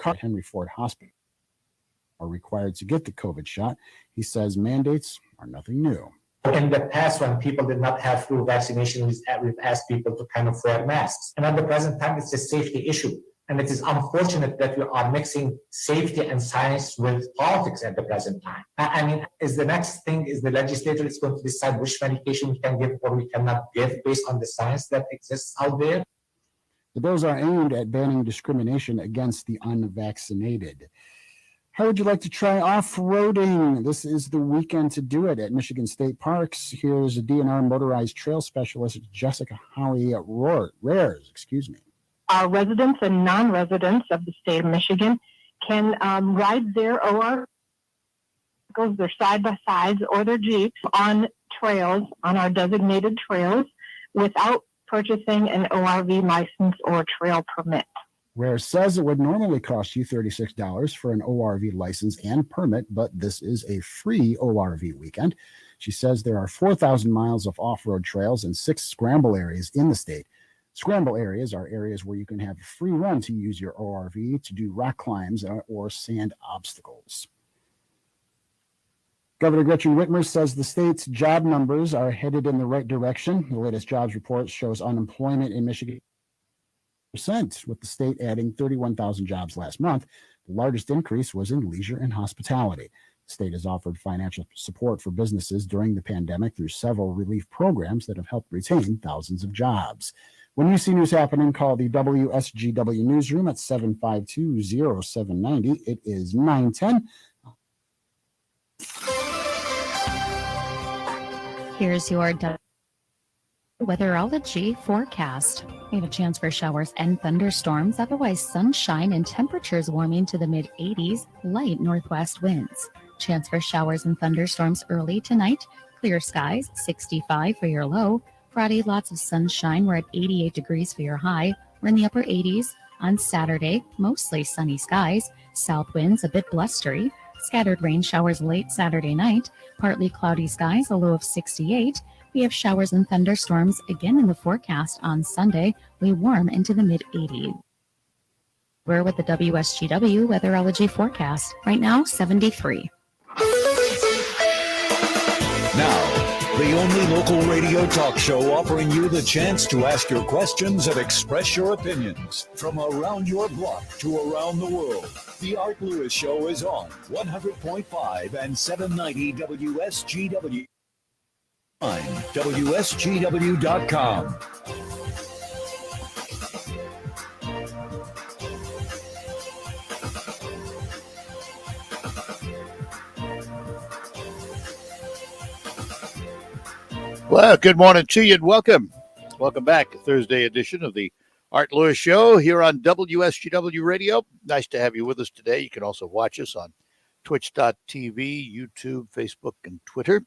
Henry Ford Hospital are required to get the COVID shot. He says mandates are nothing new. In the past, when people did not have flu vaccination, we've asked people to kind of wear masks. And at the present time, it's a safety issue. And it is unfortunate that we are mixing safety and science with politics at the present time. I mean, is the next thing is the legislature is going to decide which medication we can give or we cannot give based on the science that exists out there? The bills are aimed at banning discrimination against the unvaccinated. How would you like to try off-roading? This is the weekend to do it at Michigan State Parks. Here's a DNR motorized trail specialist, Jessica Howie Rares. Our residents and non-residents of the state of Michigan can ride their OR vehicles, their side-by-sides or their Jeeps on trails, on our designated trails, without purchasing an ORV license or trail permit. Rare says it would normally cost you $36 for an ORV license and permit, but this is a free ORV weekend. She says there are 4,000 miles of off-road trails and 6 scramble areas in the state. Scramble areas are areas where you can have a free run to use your ORV to do rock climbs or sand obstacles. Governor Gretchen Whitmer says the state's job numbers are headed in the right direction. The latest jobs report shows unemployment in Michigan with the state adding 31,000 jobs last month. The largest increase was in leisure and hospitality. The state has offered financial support for businesses during the pandemic through several relief programs that have helped retain thousands of jobs. When you see news happening, call the WSGW newsroom at 752-0790. It is 9:10. Here's your weatherology forecast. We have a chance for showers and thunderstorms, otherwise sunshine and temperatures warming to the mid-80s, light northwest winds. Chance for showers and thunderstorms early tonight. Clear skies, 65 for your low. Friday, lots of sunshine. We're at 88 degrees for your high. We're in the upper 80s. On Saturday, mostly sunny skies. South winds a bit blustery. Scattered rain showers late Saturday night. Partly cloudy skies, a low of 68. We have showers and thunderstorms again in the forecast on Sunday. We warm into the mid-80s. We're with the WSGW weatherology forecast. Right now, 73. Now, the only local radio talk show offering you the chance to ask your questions and express your opinions from around your block to around the world. The Art Lewis Show is on 100.5 and 790 WSGW. WSGW.com. Well, good morning to you and welcome. Welcome back to Thursday edition of the Art Lewis Show here on WSGW Radio. Nice to have you with us today. You can also watch us on twitch.tv, YouTube, Facebook, and Twitter.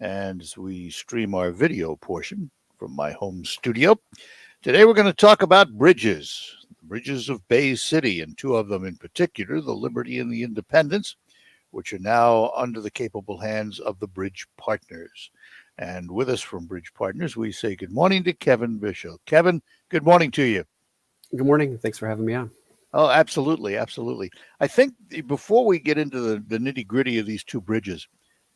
And as we stream our video portion from my home studio, today we're going to talk about bridges, the bridges of Bay City, and 2 of them in particular, the Liberty and the Independence, which are now under the capable hands of the Bridge Partners. And with us from Bridge Partners, we say good morning to Kevin Bischel. Kevin, good morning to you. Good morning. Thanks for having me on. Oh, absolutely. Absolutely. I think before we get into the nitty-gritty of these 2 bridges,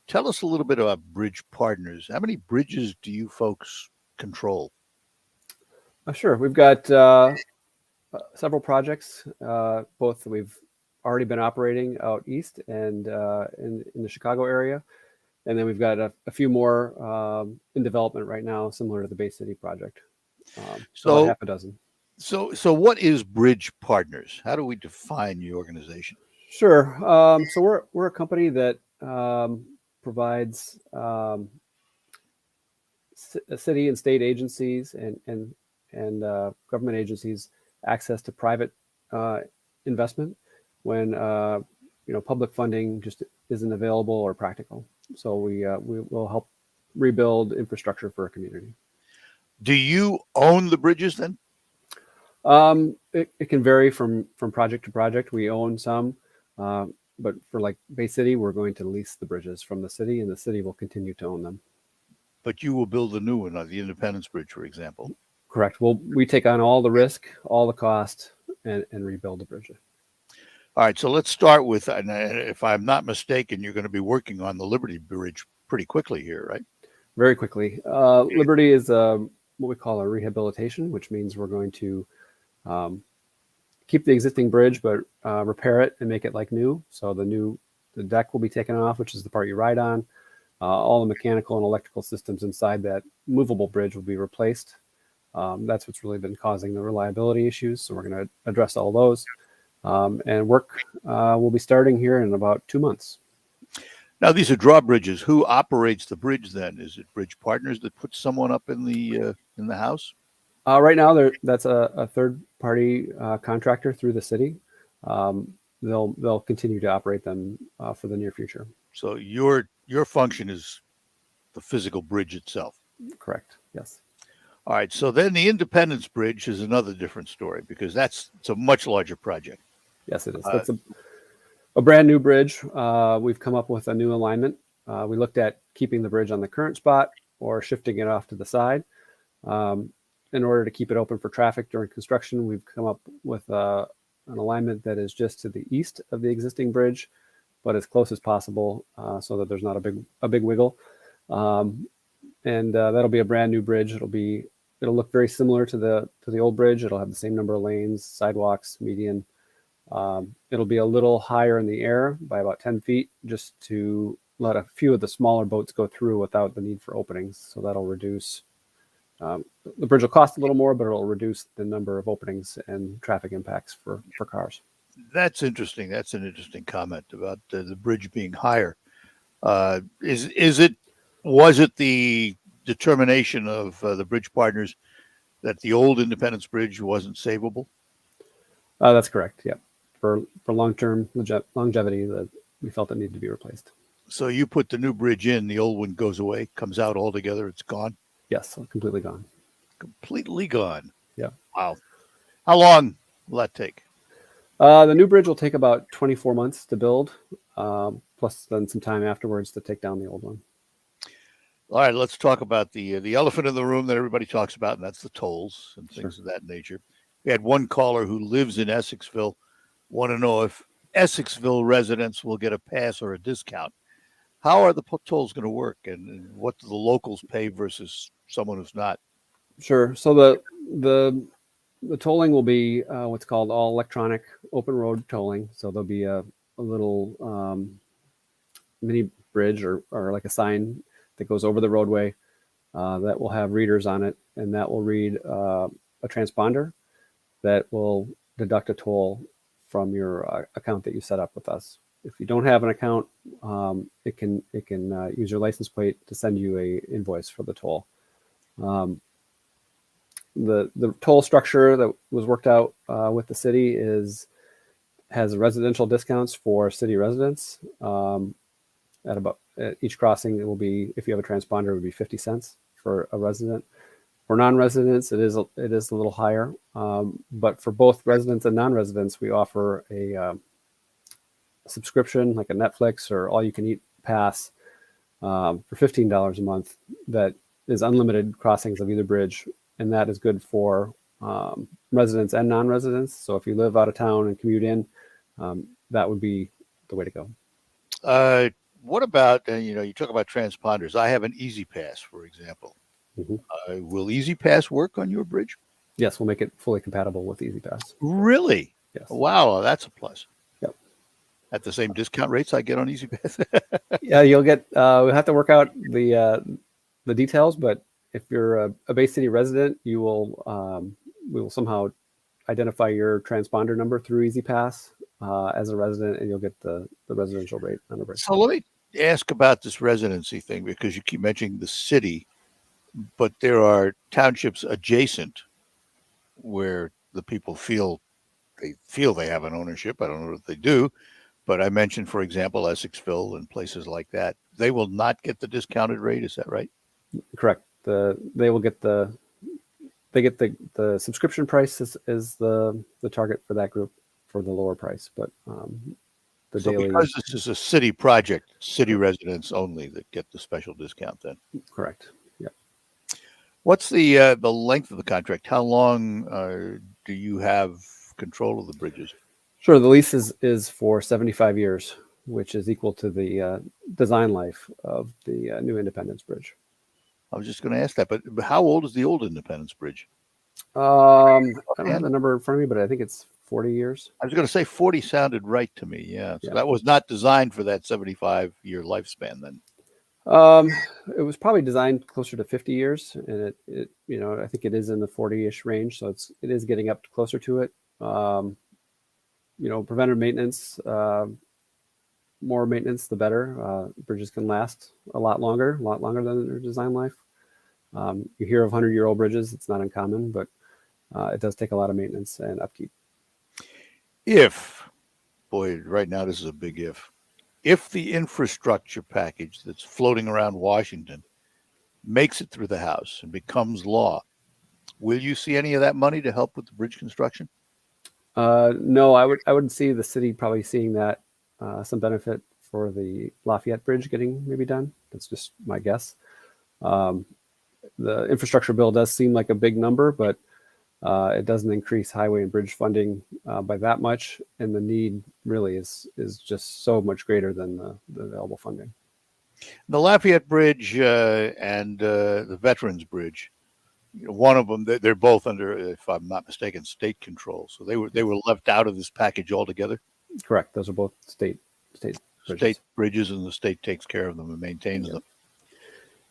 tell us a little bit about Bridge Partners. How many bridges do you folks control? Sure. We've got several projects, both that we've already been operating out east and in the Chicago area. And then we've got a few more in development right now, similar to the Bay City project. So half a dozen. So what is Bridge Partners? How do we define your organization? Sure. So we're a company that provides city and state agencies and government agencies access to private investment when public funding just isn't available or practical. So we will help rebuild infrastructure for a community. Do you own the bridges then? It can vary from project to project. We own some, but for like Bay City, we're going to lease the bridges from the city, and the city will continue to own them. But you will build a new one, the Independence Bridge, for example. Correct. We take on all the risk, all the cost, and rebuild the bridge. All right, so let's start with, and if I'm not mistaken, you're going to be working on the Liberty Bridge pretty quickly here, right? Very quickly. Liberty is what we call a rehabilitation, which means we're going to keep the existing bridge, but repair it and make it like new. So the deck will be taken off, which is the part you ride on. All the mechanical and electrical systems inside that movable bridge will be replaced. That's what's really been causing the reliability issues. So we're going to address all those. And work will be starting here in about 2 months. Now, these are drawbridges. Who operates the bridge then? Is it Bridge Partners that puts someone up in the house? Right now, that's a third-party contractor through the city. They'll continue to operate them for the near future. So your function is the physical bridge itself. Correct. Yes. All right. So then the Independence Bridge is another different story because it's a much larger project. Yes, it is. That's a brand new bridge. We've come up with a new alignment. We looked at keeping the bridge on the current spot or shifting it off to the side. In order to keep it open for traffic during construction, we've come up with an alignment that is just to the east of the existing bridge, but as close as possible so that there's not a big wiggle. And that'll be a brand new bridge. It'll look very similar to the old bridge. It'll have the same number of lanes, sidewalks, median. It'll be a little higher in the air by about 10 feet just to let a few of the smaller boats go through without the need for openings. So that'll reduce, the bridge will cost a little more, but it'll reduce the number of openings and traffic impacts for cars. That's interesting. That's an interesting comment about the bridge being higher. Was it the determination of the Bridge Partners that the old Independence Bridge wasn't savable? That's correct. Yeah. For long-term longevity, that we felt it needed to be replaced. So you put the new bridge in, the old one goes away, comes out altogether, it's gone? Yes, completely gone. Completely gone. Yeah. Wow. How long will that take? The new bridge will take about 24 months to build, plus then some time afterwards to take down the old one. All right, let's talk about the elephant in the room that everybody talks about, and that's the tolls and things Sure. of that nature. We had one caller who lives in Essexville want to know if Essexville residents will get a pass or a discount. How are the tolls going to work, and what do the locals pay versus someone who's not? Sure. So the tolling will be what's called all electronic open road tolling. So there'll be a little mini bridge or like a sign that goes over the roadway that will have readers on it, and that will read a transponder that will deduct a toll from your account that you set up with us. If you don't have an account, it can use your license plate to send you a invoice for the toll. The toll structure that was worked out with the city has residential discounts for city residents. At each crossing, it will be, if you have a transponder, it would be 50 cents for a resident. For non-residents, it is a little higher. But for both residents and non-residents, we offer a subscription like a Netflix or all-you-can-eat pass for $15 a month that is unlimited crossings of either bridge, and that is good for residents and non-residents. So if you live out of town and commute in, that would be the way to go. What about, you talk about transponders. I have an Easy Pass, for example. Mm-hmm. Will Easy Pass work on your bridge? Yes, we'll make it fully compatible with Easy Pass. Really? Yes. Wow, that's a plus. Yep. At the same discount rates I get on Easy Pass? Yeah, you'll get, we'll have to work out the details, but if you're a Bay City resident, we will somehow identify your transponder number through Easy Pass as a resident, and you'll get the residential rate on the bridge. So let me ask about this residency thing, because you keep mentioning the city, but there are townships adjacent where the people feel they have an ownership. I don't know what they do, but I mentioned, for example, Essexville and places like that. They will not get the discounted rate. Is that right? Correct. They get the subscription price is the target for that group for the lower price, but Because this is a city project, city residents only that get the special discount then. Correct. Yeah. What's the length of the contract? How long do you have control of the bridges? Sure. The lease is for 75 years, which is equal to the design life of the new Independence Bridge. I was just going to ask that, but how old is the old Independence Bridge? I don't have the number in front of me, but I think it's 40 years. I was going to say 40 sounded right to me. Yeah. So Yeah. that was not designed for that 75-year lifespan then. It was probably designed closer to 50 years, and it I think it is in the 40-ish range, so it is getting up closer to it. Preventive maintenance, more maintenance, the better. Bridges can last a lot longer than their design life. You hear of 100-year-old bridges; it's not uncommon, but it does take a lot of maintenance and upkeep. Right now this is a big if the infrastructure package that's floating around Washington makes it through the House and becomes law, will you see any of that money to help with the bridge construction? No, I would see the city probably seeing that some benefit for the Lafayette Bridge getting maybe done. That's just my guess. The infrastructure bill does seem like a big number, but it doesn't increase highway and bridge funding by that much, and the need really is just so much greater than the available funding. The Lafayette Bridge and the Veterans Bridge, one of them, they're both under, if I'm not mistaken, state control. So they were left out of this package altogether. Correct. Those are both state bridges, and the state takes care of them and maintains them.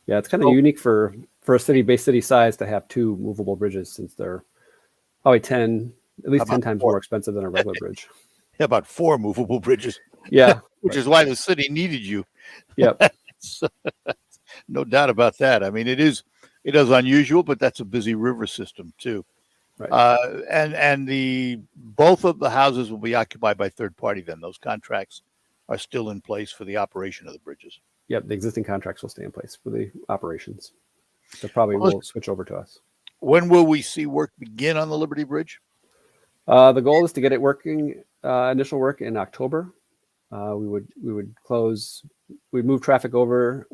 Yeah, it's kind of unique for a city size to have two movable bridges, since they're probably 10 times more expensive than a regular bridge. Yeah, about 4 movable bridges. Yeah, which is why the city needed you. Yep. No doubt about that. I mean, it is unusual, but that's a busy river system too. Right. And both of the houses will be occupied by third party. Then those contracts are still in place for the operation of the bridges. Yep, the existing contracts will stay in place for the operations. So probably will switch over to us. When will we see work begin on the Liberty Bridge? The goal is to get it working, initial work in October. We'd move traffic over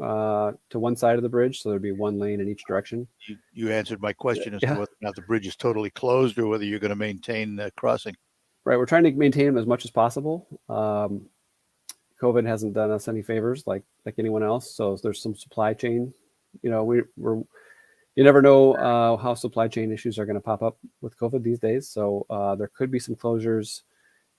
to one side of the bridge, so there'd be one lane in each direction. You answered my question as to whether or not the bridge is totally closed or whether you're going to maintain the crossing. Right, we're trying to maintain them as much as possible. COVID hasn't done us any favors like anyone else, so there's some supply chain. You never know how supply chain issues are going to pop up with COVID these days. So there could be some closures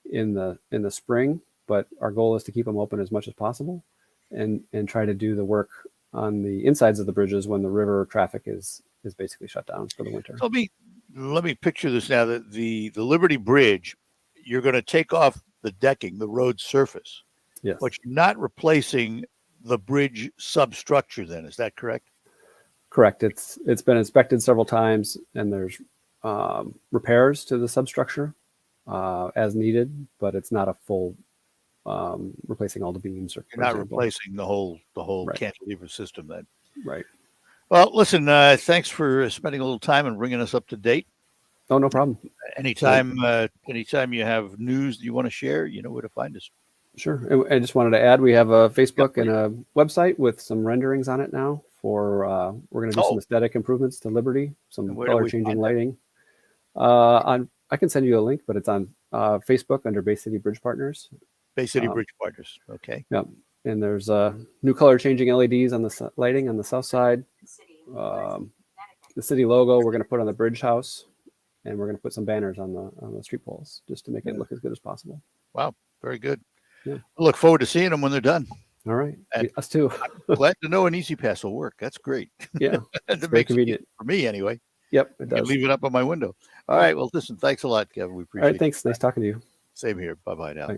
in the spring, but our goal is to keep them open as much as possible, and try to do the work on the insides of the bridges when the river traffic is basically shut down for the winter. Let me picture this now. That the Liberty Bridge, you're going to take off the decking, the road surface. Yes. But you're not replacing the bridge substructure then, is that correct? Correct. It's been inspected several times, and there's repairs to the substructure as needed, but it's not a full replacing all the beams. You're not replacing the whole Right. cantilever system then. Right. Well, listen, thanks for spending a little time and bringing us up to date. Oh, no problem. Anytime you have news that you want to share, you know where to find us. Sure. And I just wanted to add, we have a Facebook and a website with some renderings on it now for, we're going to do some aesthetic improvements to Liberty, some color changing lighting. I can send you a link, but it's on Facebook under Bay City Bridge Partners. Bay City Bridge Partners. Okay. Yeah. And there's new color changing LEDs on the lighting on the south side. The city logo we're going to put on the bridge house, and we're going to put some banners on the street poles just to make it look as good as possible. Wow. Very good. Yeah. I look forward to seeing them when they're done. All right. Us too. I'm glad to know an Easy Pass will work. That's great. Yeah. It's very convenient. For me anyway. Yep, it does. Leave it up on my window. All right. Well, listen, thanks a lot, Kevin. We appreciate it. All right. Thanks. Nice talking to you. Same here. Bye-bye now. Bye.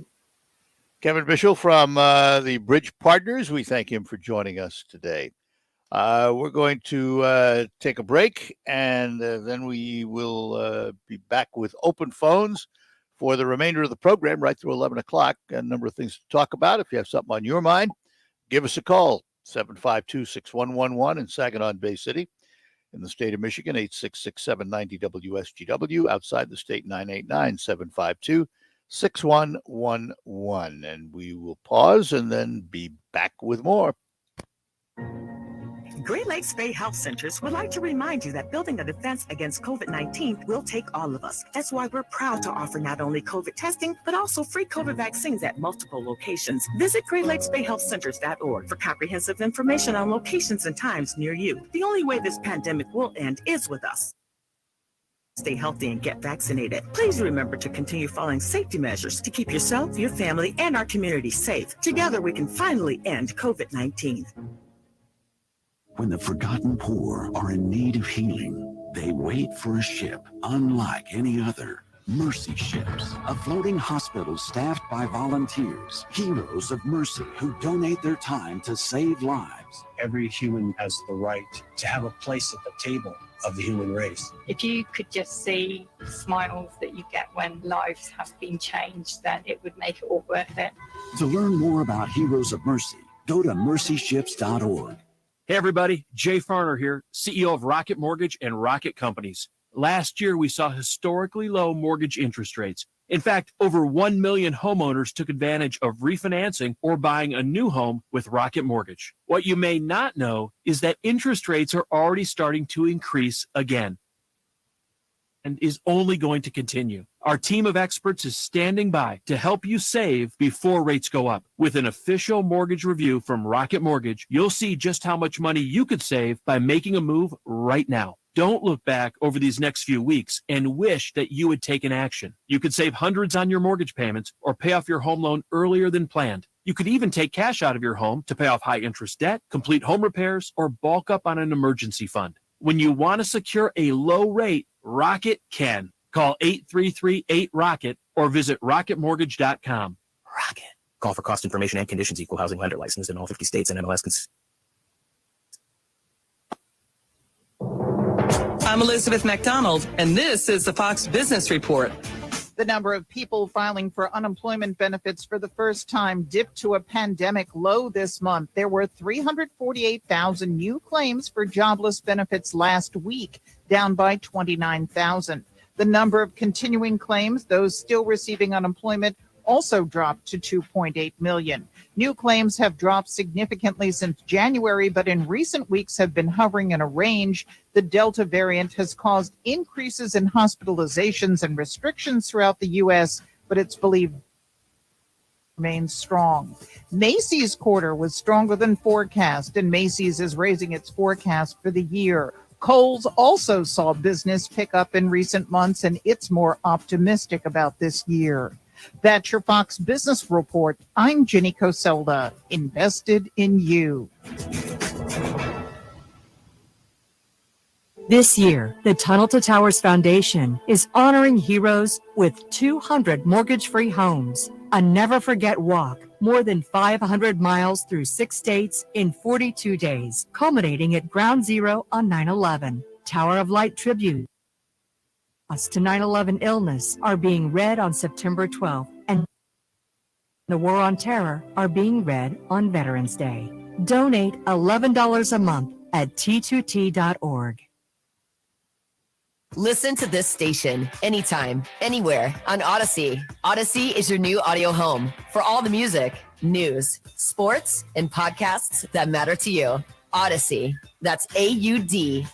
Kevin Bischel from the Bridge Partners. We thank him for joining us today. We're going to take a break, and then we will be back with open phones for the remainder of the program right through 11 o'clock. A number of things to talk about. If you have something on your mind, give us a call, 752-6111 in Saginaw and Bay City. In the state of Michigan, 866-790-WSGW. Outside the state, 989-752-6111. And we will pause and then be back with more. Great Lakes Bay Health Centers would like to remind you that building a defense against COVID-19 will take all of us. That's why we're proud to offer not only COVID testing, but also free COVID vaccines at multiple locations. Visit GreatLakesBayHealthCenters.org for comprehensive information on locations and times near you. The only way this pandemic will end is with us. Stay healthy and get vaccinated. Please remember to continue following safety measures to keep yourself, your family, and our community safe. Together, we can finally end COVID-19. When the forgotten poor are in need of healing, they wait for a ship unlike any other. Mercy Ships, a floating hospital staffed by volunteers, heroes of mercy who donate their time to save lives. Every human has the right to have a place at the table of the human race. If you could just see the smiles that you get when lives have been changed, then it would make it all worth it. To learn more about Heroes of Mercy, go to mercyships.org. Hey everybody, Jay Farner here, CEO of Rocket Mortgage and Rocket Companies. Last year, we saw historically low mortgage interest rates. In fact, over 1 million homeowners took advantage of refinancing or buying a new home with Rocket Mortgage. What you may not know is that interest rates are already starting to increase again and is only going to continue. Our team of experts is standing by to help you save before rates go up. With an official mortgage review from Rocket Mortgage, you'll see just how much money you could save by making a move right now. Don't look back over these next few weeks and wish that you had taken action. You could save hundreds on your mortgage payments or pay off your home loan earlier than planned. You could even take cash out of your home to pay off high interest debt, complete home repairs, or bulk up on an emergency fund. When you want to secure a low rate, Rocket can. Call 833-8ROCKET or visit rocketmortgage.com. Rocket. Call for cost information and conditions. Equal housing lender licensed in all 50 states and MLS. I'm Elizabeth McDonald, and this is the Fox Business Report. The number of people filing for unemployment benefits for the first time dipped to a pandemic low this month. There were 348,000 new claims for jobless benefits last week, down by 29,000. The number of continuing claims, those still receiving unemployment, also dropped to 2.8 million. New claims have dropped significantly since January, but in recent weeks have been hovering in a range. The Delta variant has caused increases in hospitalizations and restrictions throughout the U.S., but it's believed remains strong. Macy's quarter was stronger than forecast, and Macy's is raising its forecast for the year. Kohl's also saw business pick up in recent months, and it's more optimistic about this year. That's your Fox Business Report. I'm Jenny Coselda, invested in you. This year, the Tunnel to Towers Foundation is honoring heroes with 200 mortgage-free homes, a never-forget walk, more than 500 miles through 6 states in 42 days, culminating at Ground Zero on 9/11. Tower of Light tribute to 9/11 illness are being read on September 12th, and the War on Terror are being read on Veterans Day. Donate $11 a month at t2t.org. Listen to this station anytime, anywhere on Odyssey. Odyssey is your new audio home for all the music, news, sports, and podcasts that matter to you. Odyssey. That's AUDACY.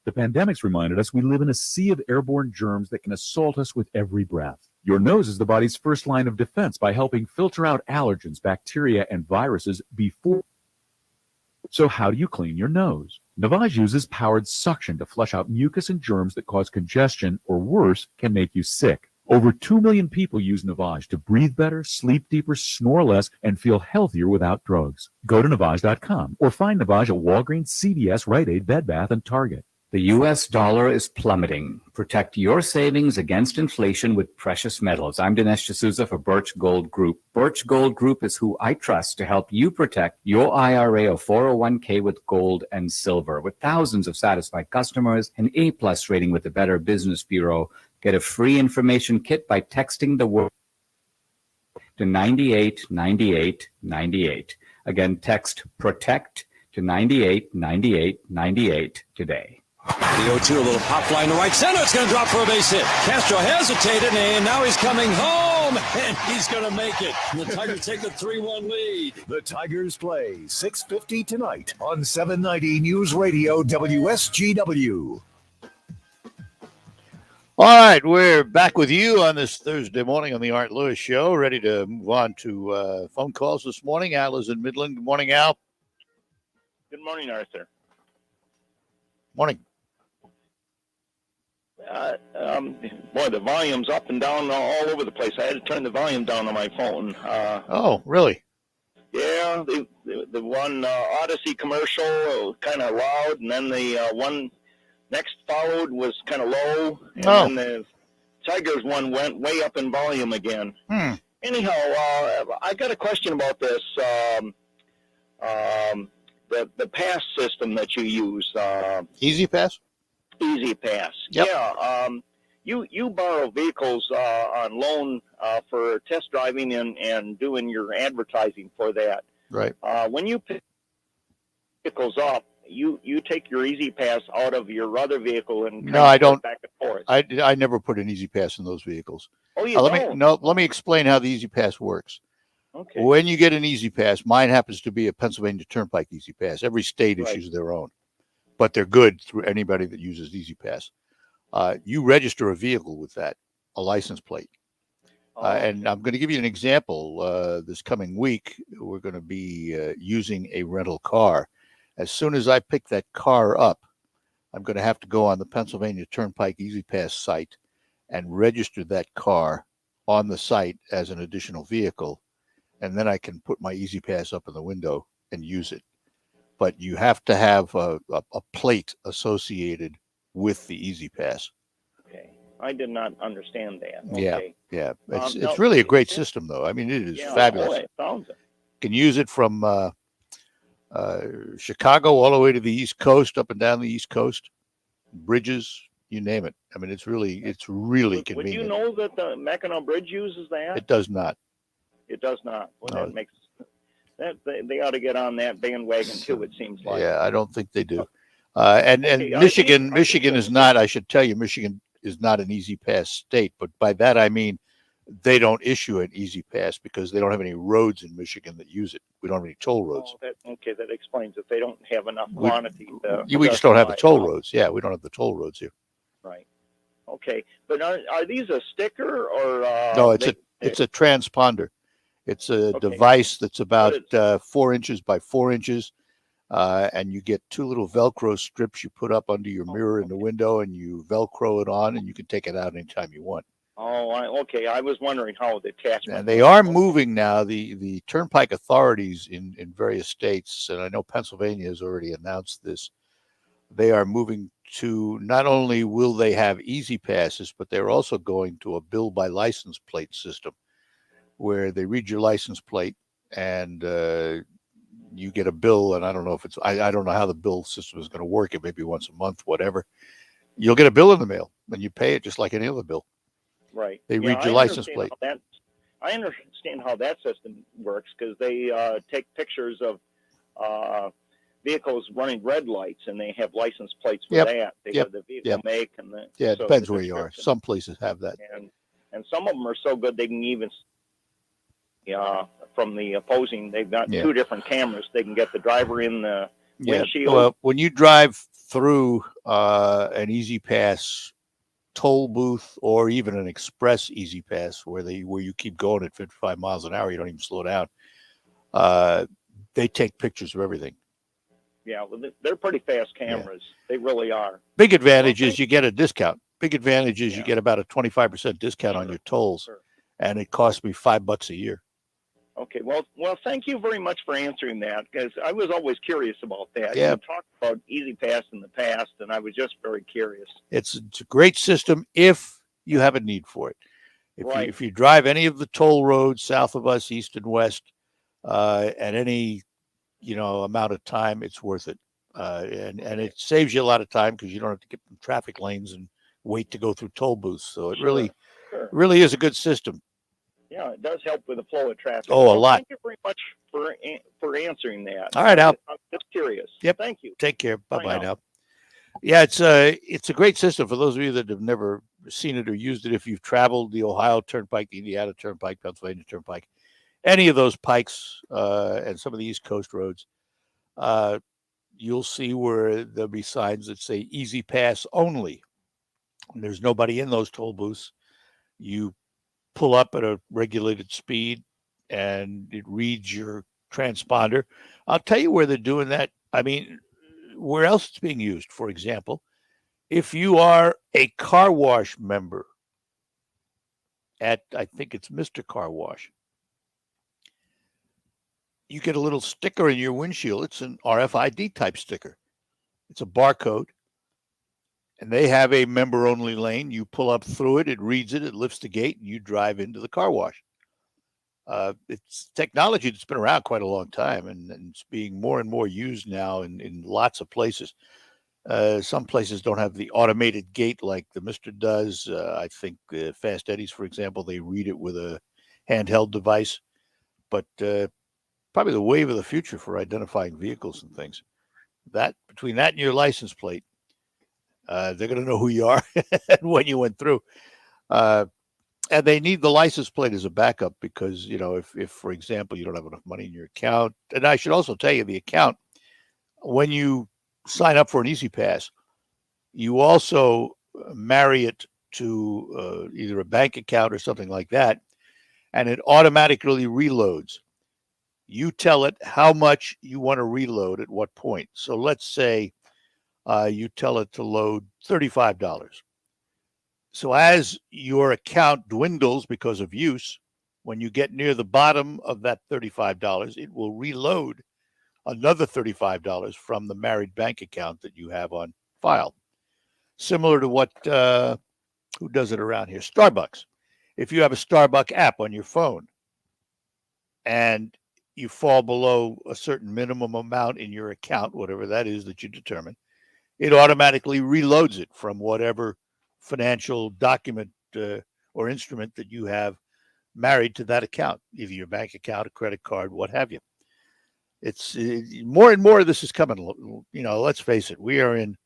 The pandemic's reminded us we live in a sea of airborne germs that can assault us with every breath. Your nose is the body's first line of defense by helping filter out allergens, bacteria, and viruses before. So how do you clean your nose? Navage uses powered suction to flush out mucus and germs that cause congestion, or worse, can make you sick. Over 2 million people use Navage to breathe better, sleep deeper, snore less, and feel healthier without drugs. Go to Navage.com or find Navage at Walgreens, CVS, Rite Aid, Bed Bath, and Target. The U.S. dollar is plummeting. Protect your savings against inflation with precious metals. I'm Dinesh D'Souza for Birch Gold Group. Birch Gold Group is who I trust to help you protect your IRA or 401k with gold and silver. With thousands of satisfied customers, an A-plus rating with the Better Business Bureau. Get a free information kit by texting the word to 989898. Again, text PROTECT to 989898 today. The 0-2, a little pop fly in the right center. It's going to drop for a base hit. Castro hesitated, and now he's coming home. him, and he's going to make it. The Tigers take a 3-1 lead. The Tigers play 6:50 tonight on 790 News Radio WSGW. All right, we're back with you on this Thursday morning on the Art Lewis Show, ready to move on to phone calls this morning. Al is in Midland. Good morning, Al. Good morning, Arthur. Morning. Boy, the volume's up and down all over the place. I had to turn the volume down on my phone. Oh, really? Yeah, the one Odyssey commercial kind of loud, and then the one next followed was kind of low, and then the Tigers one went way up in volume again. Anyhow, I got a question about this. The pass system that you use. Easy Pass? Easy Pass. Yep. Yeah. You borrow vehicles on loan for test driving and doing your advertising for that. Right. When you pick vehicles up, you take your Easy Pass out of your other vehicle and No, I don't. back and forth. I never put an Easy Pass in those vehicles. Oh, you don't? Let me explain how the Easy Pass works. Okay. When you get an Easy Pass, mine happens to be a Pennsylvania Turnpike Easy Pass. Every state issues their own, but they're good through anybody that uses Easy Pass. You register a vehicle with that, a license plate. And I'm going to give you an example. This coming week, we're going to be using a rental car. As soon as I pick that car up, I'm going to have to go on the Pennsylvania Turnpike Easy Pass site and register that car on the site as an additional vehicle. And then I can put my Easy Pass up in the window and use it. But you have to have a plate associated with the Easy Pass. Okay. I did not understand that. Yeah, Okay. yeah. It's really a great system, though. I mean, it is fabulous. It sounds it. Can use it from Chicago all the way to the East Coast, up and down the East Coast, bridges, you name it. I mean, it's really convenient. Would you know that the Mackinac Bridge uses that? It does not. It does not. Well, No. that makes that they ought to get on that bandwagon too. It seems like. Yeah, I don't think they do. And Michigan is not. I should tell you, Michigan is not an Easy Pass state. But by that I mean they don't issue an Easy Pass because they don't have any roads in Michigan that use it. We don't have any toll roads. That explains it. They don't have enough quantity. We just don't have the toll roads. Yeah, we don't have the toll roads here. Right. Okay, but are these a sticker or? No, it's a transponder. It's a device that's about 4 inches by 4 inches, and you get two little Velcro strips you put up under your mirror in the window, and you Velcro it on, and you can take it out anytime you want. Oh, okay. I was wondering how the attachment. And they are moving now. The Turnpike authorities in various states, and I know Pennsylvania has already announced this. They are moving to not only will they have Easy Passes, but they're also going to a bill by license plate system, where they read your license plate and you get a bill. And I don't know if I don't know how the bill system is going to work. It may be once a month, whatever. You'll get a bill in the mail and you pay it just like any other bill. Right. They read your license plate. I understand how that system works because they take pictures of vehicles running red lights and they have license plates for that. They have the vehicle make and the. Yeah, it depends where you are. Some places have that. And some of them are so good they can even. From the opposing, they've got two different cameras. They can get the driver in the windshield. Well, when you drive through an Easy Pass toll booth or even an express Easy Pass where you keep going at 55 miles an hour, you don't even slow down. They take pictures of everything. Yeah, well, they're pretty fast cameras. They really are. Big advantage is you get a discount. Big advantage is you get about a 25% discount on your tolls, and it costs me $5 a year. Okay, well, thank you very much for answering that because I was always curious about that. Yeah. You talked about Easy Pass in the past, and I was just very curious. It's a great system if you have a need for it. If you drive any of the toll roads south of us, east and west, at any amount of time, it's worth it. And it saves you a lot of time because you don't have to get in traffic lanes and wait to go through toll booths. So it really is a good system. Yeah, it does help with the flow of traffic. Oh, a lot. Thank you very much for answering that. All right, Al. I'm just curious. Yep. Thank you. Take care. Bye-bye now. Yeah, it's a great system for those of you that have never seen it or used it if you've traveled the Ohio Turnpike, the Indiana Turnpike, Pennsylvania Turnpike, any of those pikes and some of the East Coast roads, you'll see where there'll be signs that say easy pass only. And there's nobody in those toll booths. You pull up at a regulated speed and it reads your transponder. I'll tell you where they're doing that. I mean, where else it's being used. For example, if you are a car wash member at, I think it's Mr. Car Wash, you get a little sticker in your windshield. It's an RFID type sticker. It's a barcode. And they have a member-only lane. You pull up through it, it reads it, it lifts the gate, and you drive into the car wash. It's technology that's been around quite a long time, and it's being more and more used now in lots of places. Some places don't have the automated gate like the Mister does. I think Fast Eddie's, for example, they read it with a handheld device. But probably the wave of the future for identifying vehicles and things. That between that and your license plate, they're going to know who you are and when you went through. And they need the license plate as a backup because, you know, if, for example, you don't have enough money in your account. And I should also tell you the account, when you sign up for an Easy Pass, you also marry it to either a bank account or something like that, and it automatically reloads. You tell it how much you want to reload at what point. So let's say you tell it to load $35. So as your account dwindles because of use, when you get near the bottom of that $35, it will reload another $35 from the married bank account that you have on file. Similar to what, who does it around here? Starbucks. If you have a Starbucks app on your phone and you fall below a certain minimum amount in your account, whatever that is that you determine, it automatically reloads it from whatever financial document or instrument that you have married to that account, either your bank account, a credit card, what have you. It's more and more of this is coming. You know, let's face it, we are in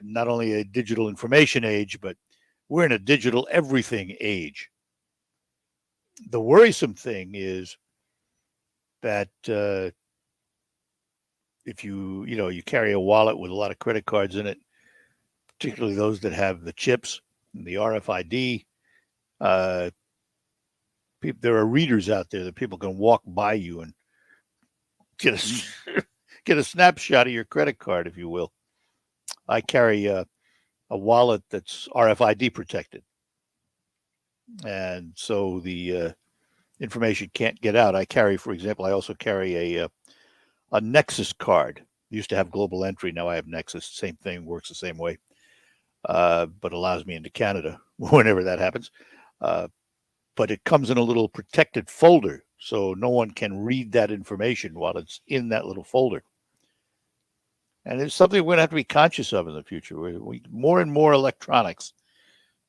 not only a digital information age, but we're in a digital everything age. The worrisome thing is that if you carry a wallet with a lot of credit cards in it, particularly those that have the chips and the RFID, there are readers out there that people can walk by you and get a snapshot of your credit card, if you will. I carry a wallet that's RFID protected, and so the information can't get out. I carry, for example, I also carry a Nexus card. Used to have Global Entry, now I have Nexus. Same thing, works the same way, but allows me into Canada whenever that happens. But it comes in a little protected folder, so no one can read that information while it's in that little folder. And it's something we're going to have to be conscious of in the future. We more and more electronics.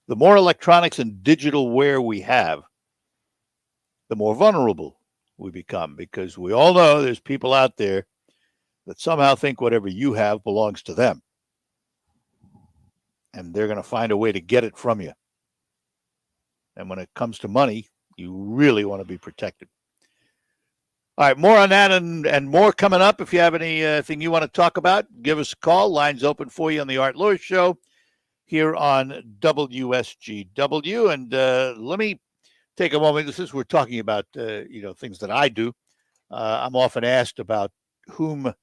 The more electronics and digital wear we have, the more vulnerable we become, because we all know there's people out there that somehow think whatever you have belongs to them. And they're going to find a way to get it from you. And when it comes to money, you really want to be protected. All right, more on that and more coming up. If you have anything you want to talk about, give us a call. Lines open for you on the Art Lewis Show here on WSGW. And let me take a moment. This is we're talking about things that I do. I'm often asked about whom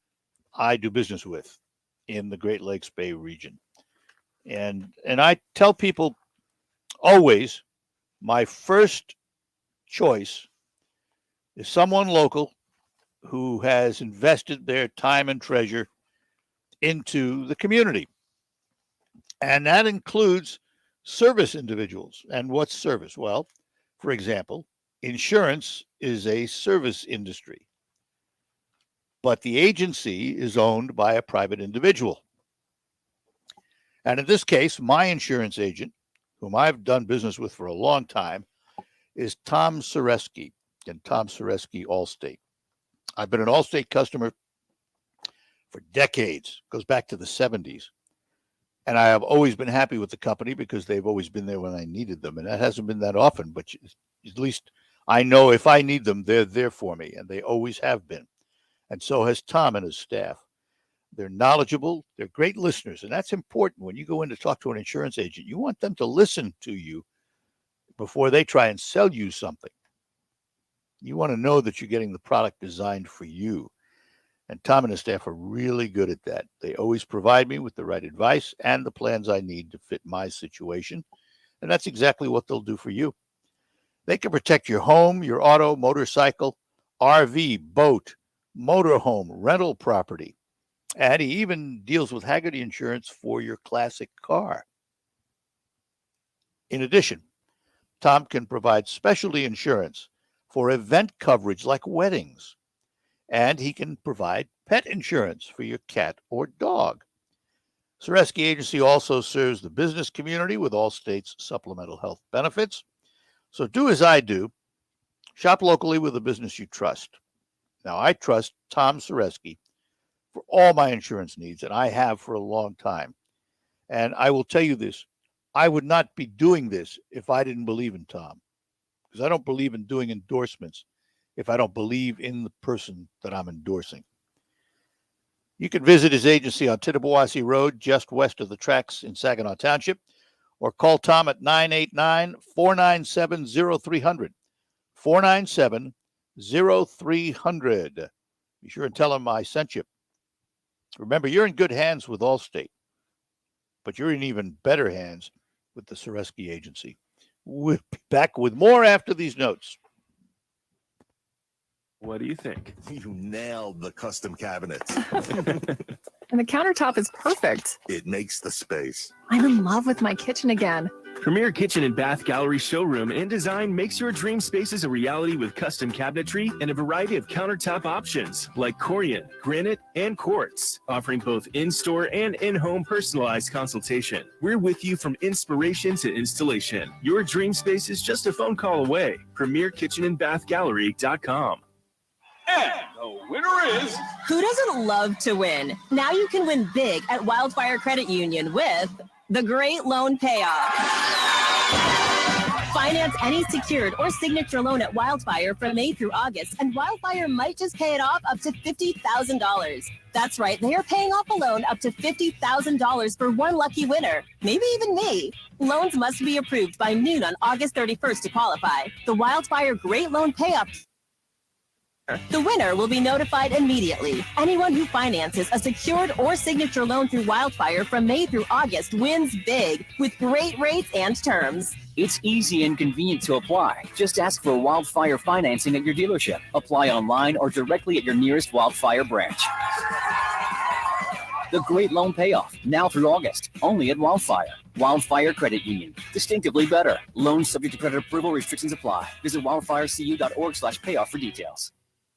I do business with in the Great Lakes Bay region, and I tell people always my first choice is someone local who has invested their time and treasure into the community. And that includes service individuals. And what's service? Well, for example, insurance is a service industry, but the agency is owned by a private individual. And in this case, my insurance agent, whom I've done business with for a long time, is Tom Soreski and Tom Soreski Allstate. I've been an Allstate customer for decades, goes back to the 70s. And I have always been happy with the company because they've always been there when I needed them. And that hasn't been that often, but at least I know if I need them, they're there for me, and they always have been. And so has Tom and his staff. They're knowledgeable. They're great listeners. And that's important when you go in to talk to an insurance agent. You want them to listen to you before they try and sell you something. You want to know that you're getting the product designed for you. And Tom and his staff are really good at that. They always provide me with the right advice and the plans I need to fit my situation. And that's exactly what they'll do for you. They can protect your home, your auto, motorcycle, RV, boat, motorhome, rental property. And he even deals with Haggerty insurance for your classic car. In addition, Tom can provide specialty insurance for event coverage like weddings. And he can provide pet insurance for your cat or dog. Sereski Agency also serves the business community with all states' supplemental health benefits. So do as I do. Shop locally with a business you trust. Now, I trust Tom Sereski for all my insurance needs, and I have for a long time. And I will tell you this, I would not be doing this if I didn't believe in Tom, because I don't believe in doing endorsements if I don't believe in the person that I'm endorsing. You can visit his agency on Tittabawassee Road, just west of the tracks in Saginaw Township, or call Tom at 989-497-0300. 497-0300. Be sure and tell him I sent you. Remember, you're in good hands with Allstate, but you're in even better hands with the Sereski Agency. We'll be back with more after these notes. What do you think? You nailed the custom cabinets. And the countertop is perfect. It makes the space. I'm in love with my kitchen again. Premier Kitchen and Bath Gallery showroom and design makes your dream spaces a reality with custom cabinetry and a variety of countertop options like Corian, granite, and quartz, offering both in-store and in-home personalized consultation. We're with you from inspiration to installation. Your dream space is just a phone call away. PremierKitchenandBathGallery.com. And the winner is... Who doesn't love to win? Now you can win big at Wildfire Credit Union with the Great Loan Payoff. Finance any secured or signature loan at Wildfire from May through August, and Wildfire might just pay it off up to $50,000. That's right, they are paying off a loan up to $50,000 for one lucky winner, maybe even me. Loans must be approved by noon on August 31st to qualify. The Wildfire Great Loan Payoff. The winner will be notified immediately. Anyone who finances a secured or signature loan through Wildfire from May through August wins big with great rates and terms. It's easy and convenient to apply. Just ask for Wildfire financing at your dealership. Apply online or directly at your nearest Wildfire branch. The Great Loan Payoff, now through August, only at Wildfire. Wildfire Credit Union, distinctively better. Loans subject to credit approval, restrictions apply. Visit wildfirecu.org/payoff for details.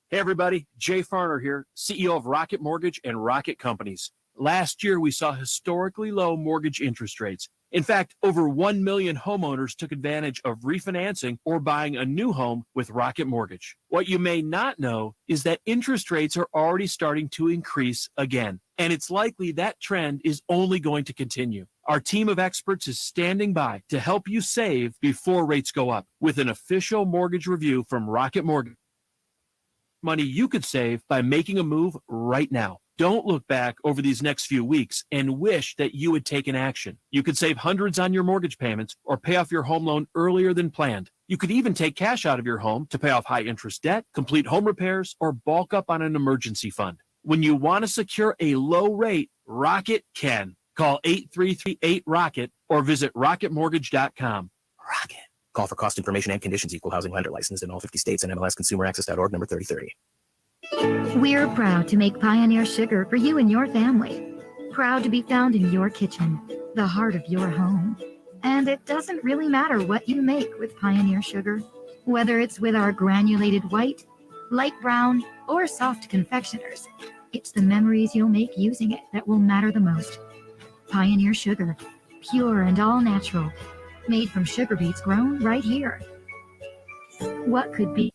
Hey everybody, Jay Farner here, CEO of Rocket Mortgage and Rocket Companies. Last year, we saw historically low mortgage interest rates. In fact, over 1 million homeowners took advantage of refinancing or buying a new home with Rocket Mortgage. What you may not know is that interest rates are already starting to increase again, and it's likely that trend is only going to continue. Our team of experts is standing by to help you save before rates go up with an official mortgage review from Rocket Mortgage. Money you could save by making a move right now. Don't look back over these next few weeks and wish that you had taken action. You could save hundreds on your mortgage payments or pay off your home loan earlier than planned. You could even take cash out of your home to pay off high interest debt, complete home repairs, or bulk up on an emergency fund. When you want to secure a low rate, Rocket can. Call 833-8-ROCKET or visit rocketmortgage.com. Rocket. Call for cost information and conditions. Equal housing lender licensed in all 50 states and MLSConsumerAccess.org number 3030. We're proud to make Pioneer Sugar for you and your family. Proud to be found in your kitchen, the heart of your home. And it doesn't really matter what you make with Pioneer Sugar, whether it's with our granulated white, light brown, or soft confectioners. It's the memories you'll make using it that will matter the most. Pioneer Sugar, pure and all natural. Made from sugar beets grown right here. What could be?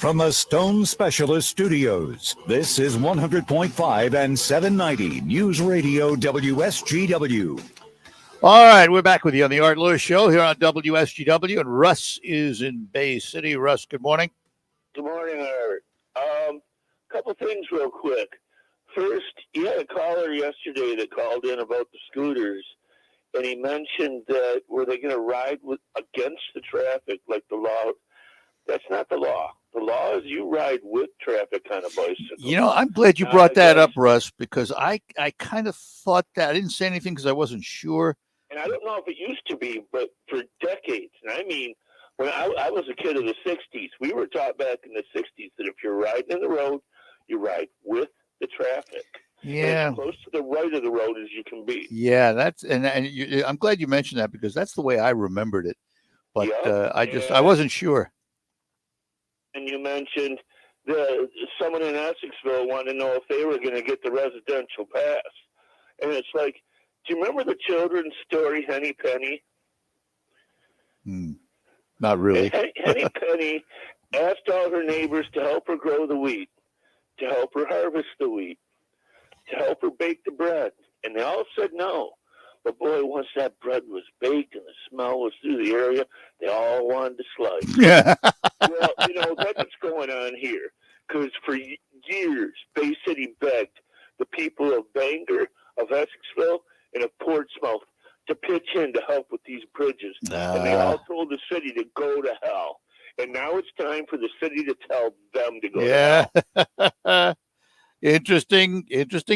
From the Stone Specialist Studios, this is 100.5 and 790 News Radio WSGW. All right, we're back with you on the Art Lewis Show here on WSGW, and Russ is in Bay City. Russ, good morning. Good morning, Art. Couple things real quick. First, you had a caller yesterday that called in about the scooters, and he mentioned that were they going to ride against the traffic like the law? That's not the law. The law is you ride with traffic on a bicycle. You know, I'm glad you brought that up, Russ, because I kind of thought that. I didn't say anything because I wasn't sure. And I don't know if it used to be, but for decades, and I mean, when I was a kid of the 60s, we were taught back in the 60s that if you're riding in the road, you ride with the traffic. Yeah. And as close to the right of the road as you can be. Yeah, I'm glad you mentioned that because that's the way I remembered it. But I wasn't sure. And you mentioned someone in Essexville wanted to know if they were going to get the residential pass. And it's like, do you remember the children's story, Henny Penny? Not really. Henny Penny asked all her neighbors to help her grow the wheat, to help her harvest the wheat, to help her bake the bread. And they all said no. But boy, once that bread was baked and the smell was through the area, they all wanted to slice. Yeah. Well, that's what's going on here. Because for years, Bay City begged the people of Bangor, of Essexville, and of Portsmouth to pitch in to help with these bridges. And they all told the city to go to hell. And now it's time for the city to tell them to go to hell. Interesting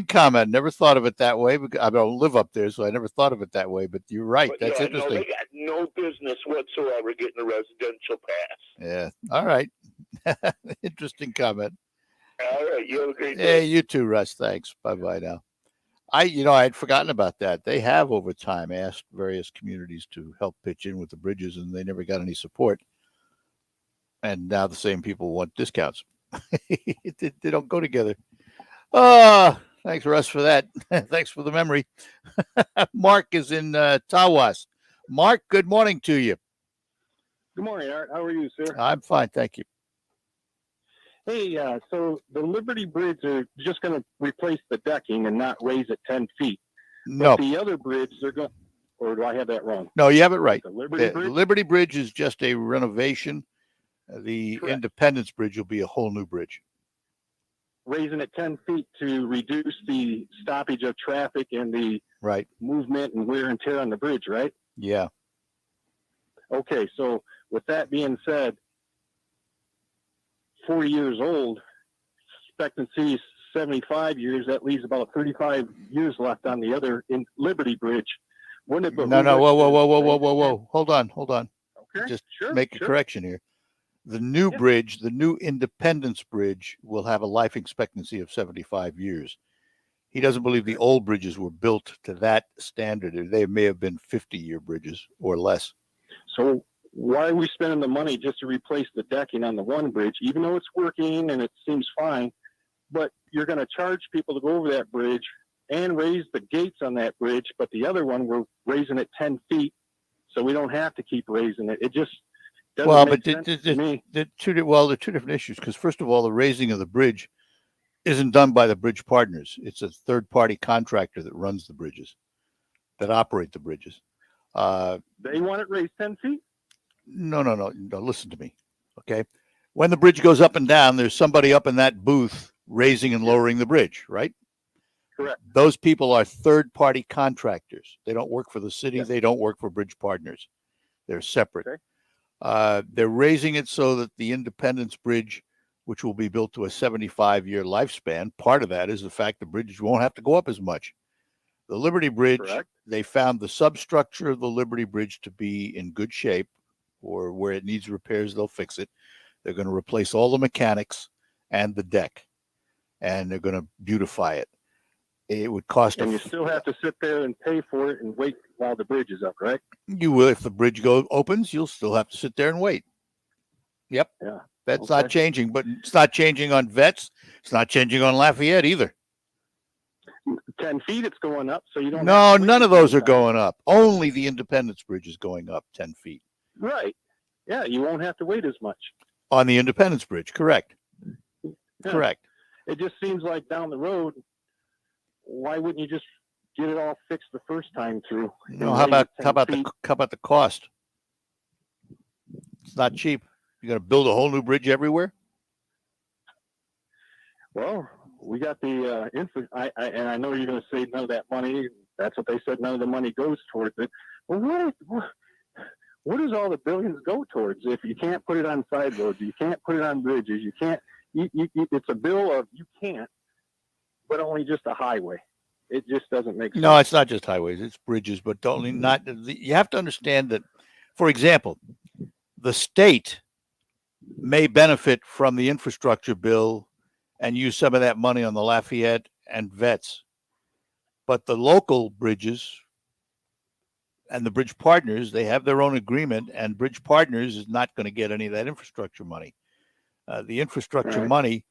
comment. Never thought of it that way. I don't live up there, so I never thought of it that way. But you're right. But That's interesting. No, they got no business whatsoever getting a residential pass. Yeah. All right. Interesting comment. All right. You have a great day. Hey, you too, Russ. Thanks. Bye-bye now. I had forgotten about that. They have over time asked various communities to help pitch in with the bridges, and they never got any support. And now the same people want discounts. They don't go together. Thanks, Russ, for that. Thanks for the memory. Mark is in Tawas. Mark, good morning to you. Good morning, Art. How are you, sir? I'm fine, thank you. Hey, so the Liberty Bridge are just going to replace the decking and not raise it 10 feet. No. But the other bridge, they're going, or do I have that wrong? No, you have it right. The Liberty Bridge? Liberty Bridge is just a renovation. The Independence Bridge will be a whole new bridge. Raising it 10 feet to reduce the stoppage of traffic and the movement and wear and tear on the bridge, right? Yeah. Okay, so with that being said, 40 years old, expectancy is 75 years. That leaves about 35 years left on the other Liberty Bridge. Wouldn't it No, whoa. Hold on. Okay, Just sure, make a correction here. The new bridge, the new Independence Bridge, will have a life expectancy of 75 years. He doesn't believe the old bridges were built to that standard. They may have been 50-year bridges or less. So why are we spending the money just to replace the decking on the one bridge, even though it's working and it seems fine, but you're going to charge people to go over that bridge and raise the gates on that bridge, but the other one, we're raising it 10 feet, so we don't have to keep raising it. It just doesn't make sense to me. They're two different issues, because first of all, the raising of the bridge isn't done by the bridge partners. It's a third-party contractor that runs the bridges, that operate the bridges. They want it raised 10 feet? No. Listen to me, okay? When the bridge goes up and down, there's somebody up in that booth raising and lowering the bridge, right? Correct. Those people are third-party contractors. They don't work for the city. They don't work for bridge partners. They're separate. Okay. They're raising it so that the Independence Bridge, which will be built to a 75-year lifespan, part of that is the fact the bridge won't have to go up as much. The Liberty Bridge, they found the substructure of the Liberty Bridge to be in good shape, or where it needs repairs, they'll fix it. They're going to replace all the mechanics and the deck, and they're going to beautify it. It would cost. And you still have to sit there and pay for it and wait while the bridge is up, right? You will. If the bridge opens, you'll still have to sit there and wait. Yep. Yeah. That's not changing, but it's not changing on Vets. It's not changing on Lafayette either. 10 feet it's going up, so you don't. No, none of those are going up. Only the Independence Bridge is going up 10 feet. Right. Yeah, you won't have to wait as much. On the Independence Bridge, correct. Yeah. Correct. It just seems like down the road, why wouldn't you just get it all fixed the first time through? No, how about the cost? It's not cheap. You're going to build a whole new bridge everywhere? Well, we got the and I know you're going to say none of that money. That's what they said. None of the money goes towards it. Well, what does all the billions go towards if you can't put it on side roads? You can't put it on bridges. You can't. It's a bill of you can't, but only just a highway. It just doesn't make sense. No, it's not just highways. It's bridges, but only not. You have to understand that, for example, the state may benefit from the infrastructure bill and use some of that money on the Lafayette and Vets. But the local bridges and the bridge partners, they have their own agreement, and bridge partners is not going to get any of that infrastructure money. The infrastructure money,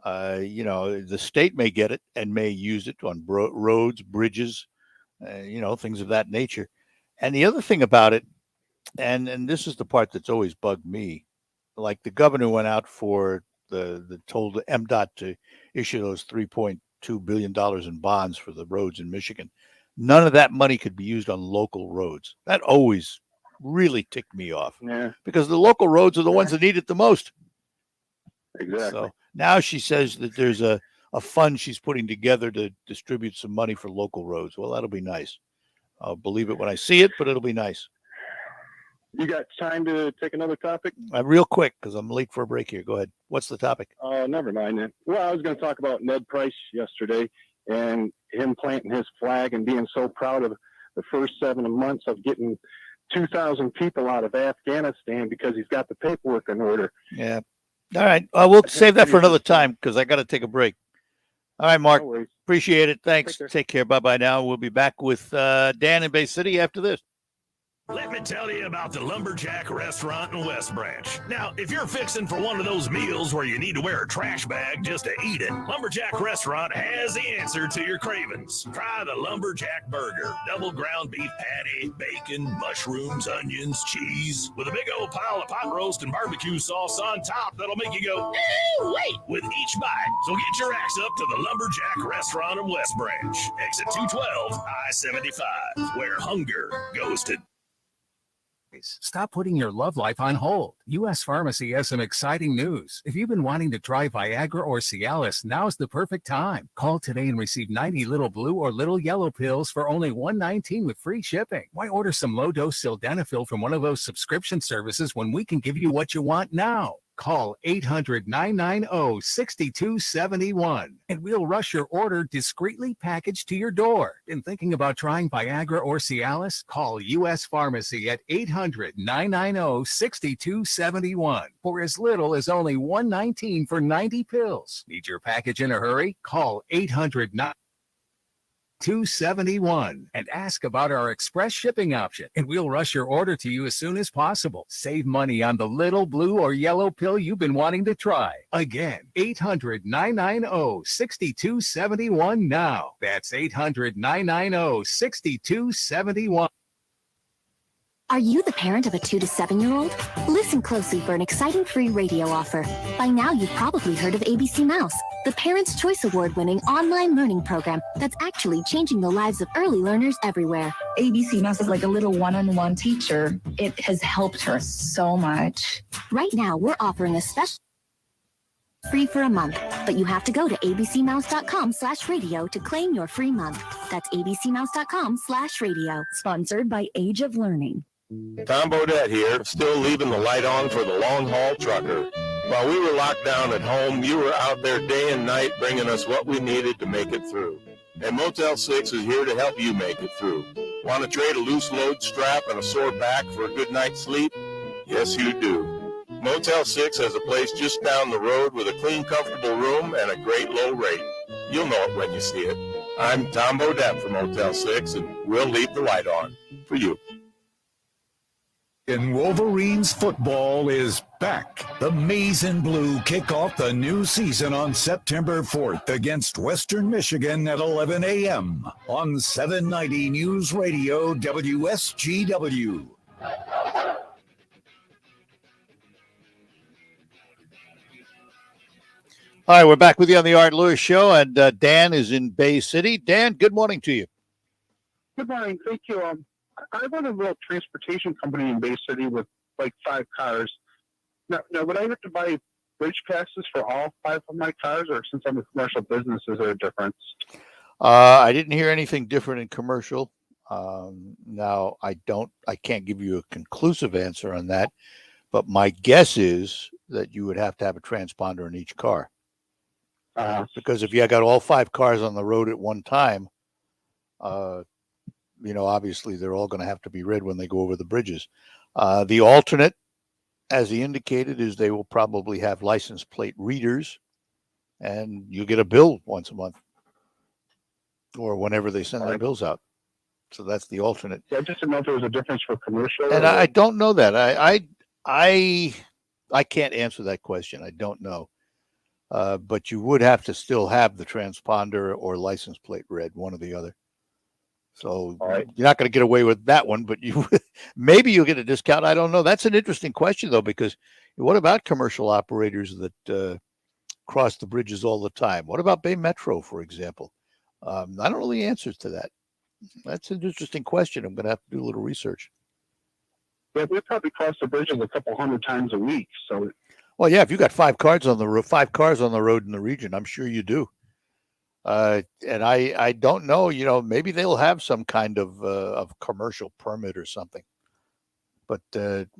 the state may get it and may use it on roads, bridges, things of that nature. And the other thing about it, and this is the part that's always bugged me, like the governor went out for told MDOT to issue those $3.2 billion in bonds for the roads in Michigan. None of that money could be used on local roads. That always really ticked me off. Yeah. Because the local roads are the ones that need it the most. Exactly. So now she says that there's a fund she's putting together to distribute some money for local roads. Well, that'll be nice. I'll believe it when I see it, but it'll be nice. You got time to take another topic? Real quick, because I'm late for a break here. Go ahead. What's the topic? Oh, never mind then. Well, I was going to talk about Ned Price yesterday and him planting his flag and being so proud of the first 7 months of getting 2,000 people out of Afghanistan because he's got the paperwork in order. Yeah. All right. We'll save that for another time because I got to take a break. All right, Mark. No worries. Appreciate it. Thanks. Take care. Bye-bye now. We'll be back with Dan in Bay City after this. Let me tell you about the Lumberjack Restaurant in West Branch. Now, if you're fixing for one of those meals where you need to wear a trash bag just to eat it, Lumberjack Restaurant has the answer to your cravings. Try the Lumberjack Burger. Double ground beef patty, bacon, mushrooms, onions, cheese, with a big old pile of pot roast and barbecue sauce on top that'll make you go, "Ew, wait," with each bite. So get your axe up to the Lumberjack Restaurant in West Branch. Exit 212, I-75, where hunger goes to... Stop putting your love life on hold. U.S. Pharmacy has some exciting news. If you've been wanting to try Viagra or Cialis, now's the perfect time. Call today and receive 90 little blue or little yellow pills for only $119 with free shipping. Why order some low-dose sildenafil from one of those subscription services when we can give you what you want now? Call 800-990-6271 and we'll rush your order discreetly packaged to your door. Been thinking about trying Viagra or Cialis? Call U.S. Pharmacy at 800-990-6271 for as little as only $119 for 90 pills. Need your package in a hurry? Call 800-990-6271 and ask about our express shipping option, and we'll rush your order to you as soon as possible. Save money on the little blue or yellow pill you've been wanting to try. Again, 800-990-6271 now. That's 800-990-6271. Are you the parent of a 2 to 7-year-old? Listen closely for an exciting free radio offer. By now, you've probably heard of ABC Mouse, the Parents' Choice Award-winning online learning program that's actually changing the lives of early learners everywhere. ABC Mouse is like a little one-on-one teacher. It has helped her so much. Right now, we're offering a special free for a month, but you have to go to abcmouse.com/radio to claim your free month. That's abcmouse.com/radio. Sponsored by Age of Learning. Tom Bodette here, still leaving the light on for the long-haul trucker. While we were locked down at home, you were out there day and night bringing us what we needed to make it through. And Motel 6 is here to help you make it through. Want to trade a loose load strap and a sore back for a good night's sleep? Yes, you do. Motel 6 has a place just down the road with a clean, comfortable room and a great low rate. You'll know it when you see it. I'm Tom Bodette from Motel 6, and we'll leave the light on for you. And Wolverines football is back. The Maize and Blue kick off the new season on September 4th against Western Michigan at 11 a.m. on 790 News Radio WSGW. All right, we're back with you on the Art Lewis Show, and Dan is in Bay City. Dan, good morning to you. Good morning. Thank you. I run a little transportation company in Bay City with like 5 cars. Now, would I have to buy bridge passes for all 5 of my cars, or since I'm a commercial business, is there a difference? I didn't hear anything different in commercial. Now, I can't give you a conclusive answer on that, but my guess is that you would have to have a transponder in each car. Because if you got all 5 cars on the road at one time, obviously they're all going to have to be read when they go over the bridges. The alternate, as he indicated, is they will probably have license plate readers, and you get a bill once a month or whenever they send their bills out. So that's the alternate. Yeah, I just didn't know if there was a difference for commercial. And I don't know that. I can't answer that question. I don't know. But you would have to still have the transponder or license plate read, one or the other. So you're not going to get away with that one, but maybe you'll get a discount. I don't know. That's an interesting question, though, because what about commercial operators that cross the bridges all the time? What about Bay Metro, for example? I don't know the answers to that. That's an interesting question. I'm going to have to do a little research. Yeah, we probably cross the bridges a couple hundred times a week. So, well, yeah, if you got 5 cars on the road, 5 cars on the road in the region, I'm sure you do. And I don't know, maybe they'll have some kind of commercial permit or something. But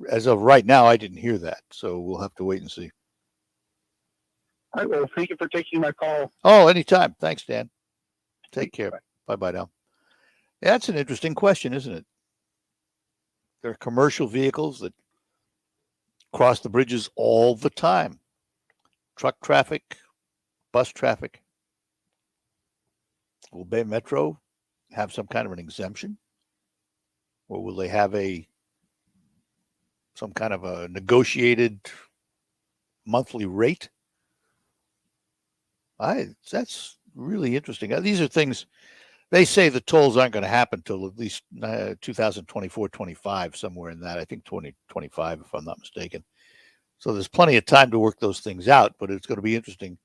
as of right now, I didn't hear that. So we'll have to wait and see. All right, well, thank you for taking my call. Oh, anytime. Thanks, Dan. Take care. Bye-bye now. Yeah, that's an interesting question, isn't it? There are commercial vehicles that cross the bridges all the time. Truck traffic, bus traffic. Will Bay Metro have some kind of an exemption? Or will they have some kind of a negotiated monthly rate? That's really interesting. These are things, they say the tolls aren't going to happen till at least 2024, 25, somewhere in that. I think 2025, if I'm not mistaken. So there's plenty of time to work those things out, but it's going to be interesting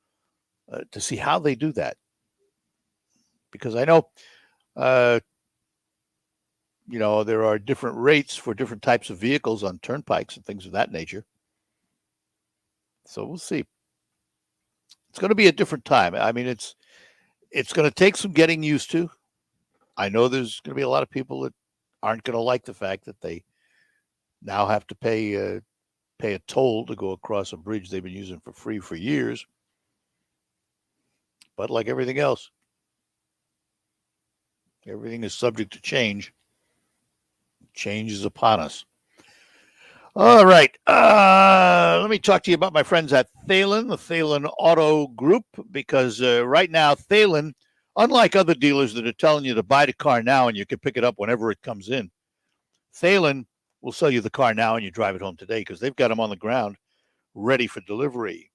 to see how they do that. Because I know, there are different rates for different types of vehicles on turnpikes and things of that nature. So we'll see. It's going to be a different time. I mean, it's going to take some getting used to. I know there's going to be a lot of people that aren't going to like the fact that they now have to pay a toll to go across a bridge they've been using for free for years. But like everything else, everything is subject to change. Change is upon us. All right. Let me talk to you about my friends at Thalen, the Thalen Auto Group, because right now, Thalen, unlike other dealers that are telling you to buy the car now and you can pick it up whenever it comes in, Thalen will sell you the car now and you drive it home today because they've got them on the ground ready for delivery.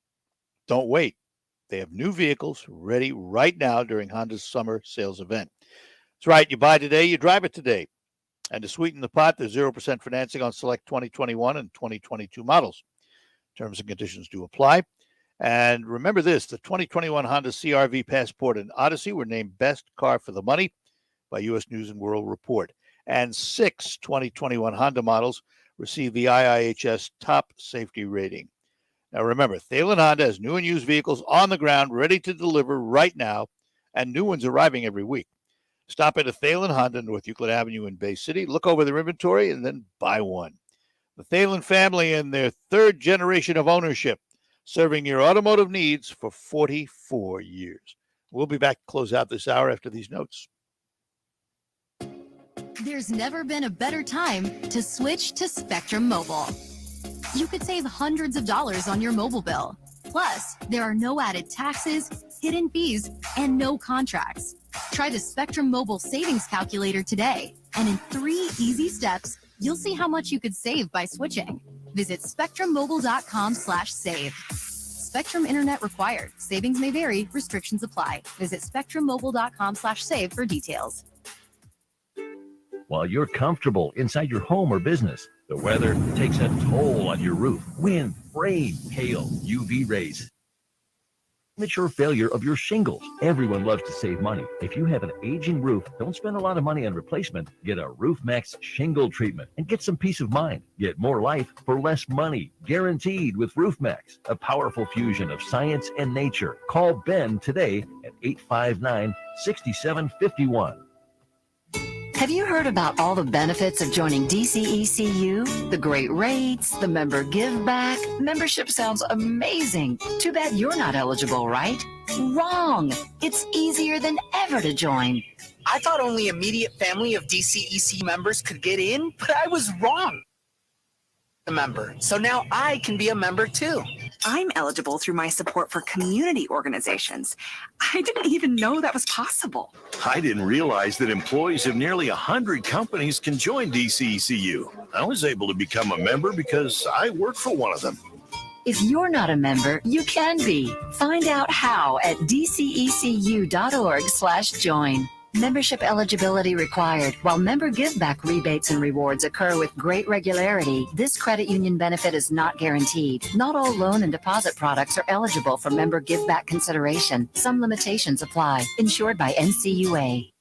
Don't wait. They have new vehicles ready right now during Honda's summer sales event. That's right. You buy today, you drive it today. And to sweeten the pot, there's 0% financing on select 2021 and 2022 models. Terms and conditions do apply. And remember this, the 2021 Honda CR-V Passport and Odyssey were named Best Car for the Money by U.S. News & World Report. And 6 2021 Honda models received the IIHS Top Safety Rating. Now remember, Thalen Honda has new and used vehicles on the ground ready to deliver right now, and new ones arriving every week. Stop at a Thalen Honda, North Euclid Avenue in Bay City. Look over their inventory and then buy one. The Thalen family in their 3rd generation of ownership, serving your automotive needs for 44 years. We'll be back to close out this hour after these notes. There's never been a better time to switch to Spectrum Mobile. You could save hundreds of dollars on your mobile bill. Plus, there are no added taxes, hidden fees, and no contracts. Try the Spectrum Mobile Savings Calculator today, and in 3 easy steps, you'll see how much you could save by switching. Visit spectrummobile.com/save. Spectrum Internet required. Savings may vary. Restrictions apply. Visit spectrummobile.com/save for details. While you're comfortable inside your home or business, the weather takes a toll on your roof. Wind, rain, hail, UV rays. Premature failure of your shingles. Everyone loves to save money. If you have an aging roof, don't spend a lot of money on replacement. Get a Roof Max shingle treatment and get some peace of mind. Get more life for less money, guaranteed with Roof Max, a powerful fusion of science and nature. Call Ben today at 859-6751. Have you heard about all the benefits of joining DCECU? The great rates, the member give back. Membership sounds amazing. Too bad you're not eligible, right? Wrong. It's easier than ever to join. I thought only immediate family of DCEC members could get in, but I was wrong. A member. So now I can be a member too. I'm eligible through my support for community organizations. I didn't even know that was possible. I didn't realize that employees of nearly 100 companies can join DCECU. I was able to become a member because I work for one of them. If you're not a member, you can be. Find out how at dcecu.org/join. Membership eligibility required. While member give-back rebates and rewards occur with great regularity, this credit union benefit is not guaranteed. Not all loan and deposit products are eligible for member give-back consideration. Some limitations apply. Insured by NCUA.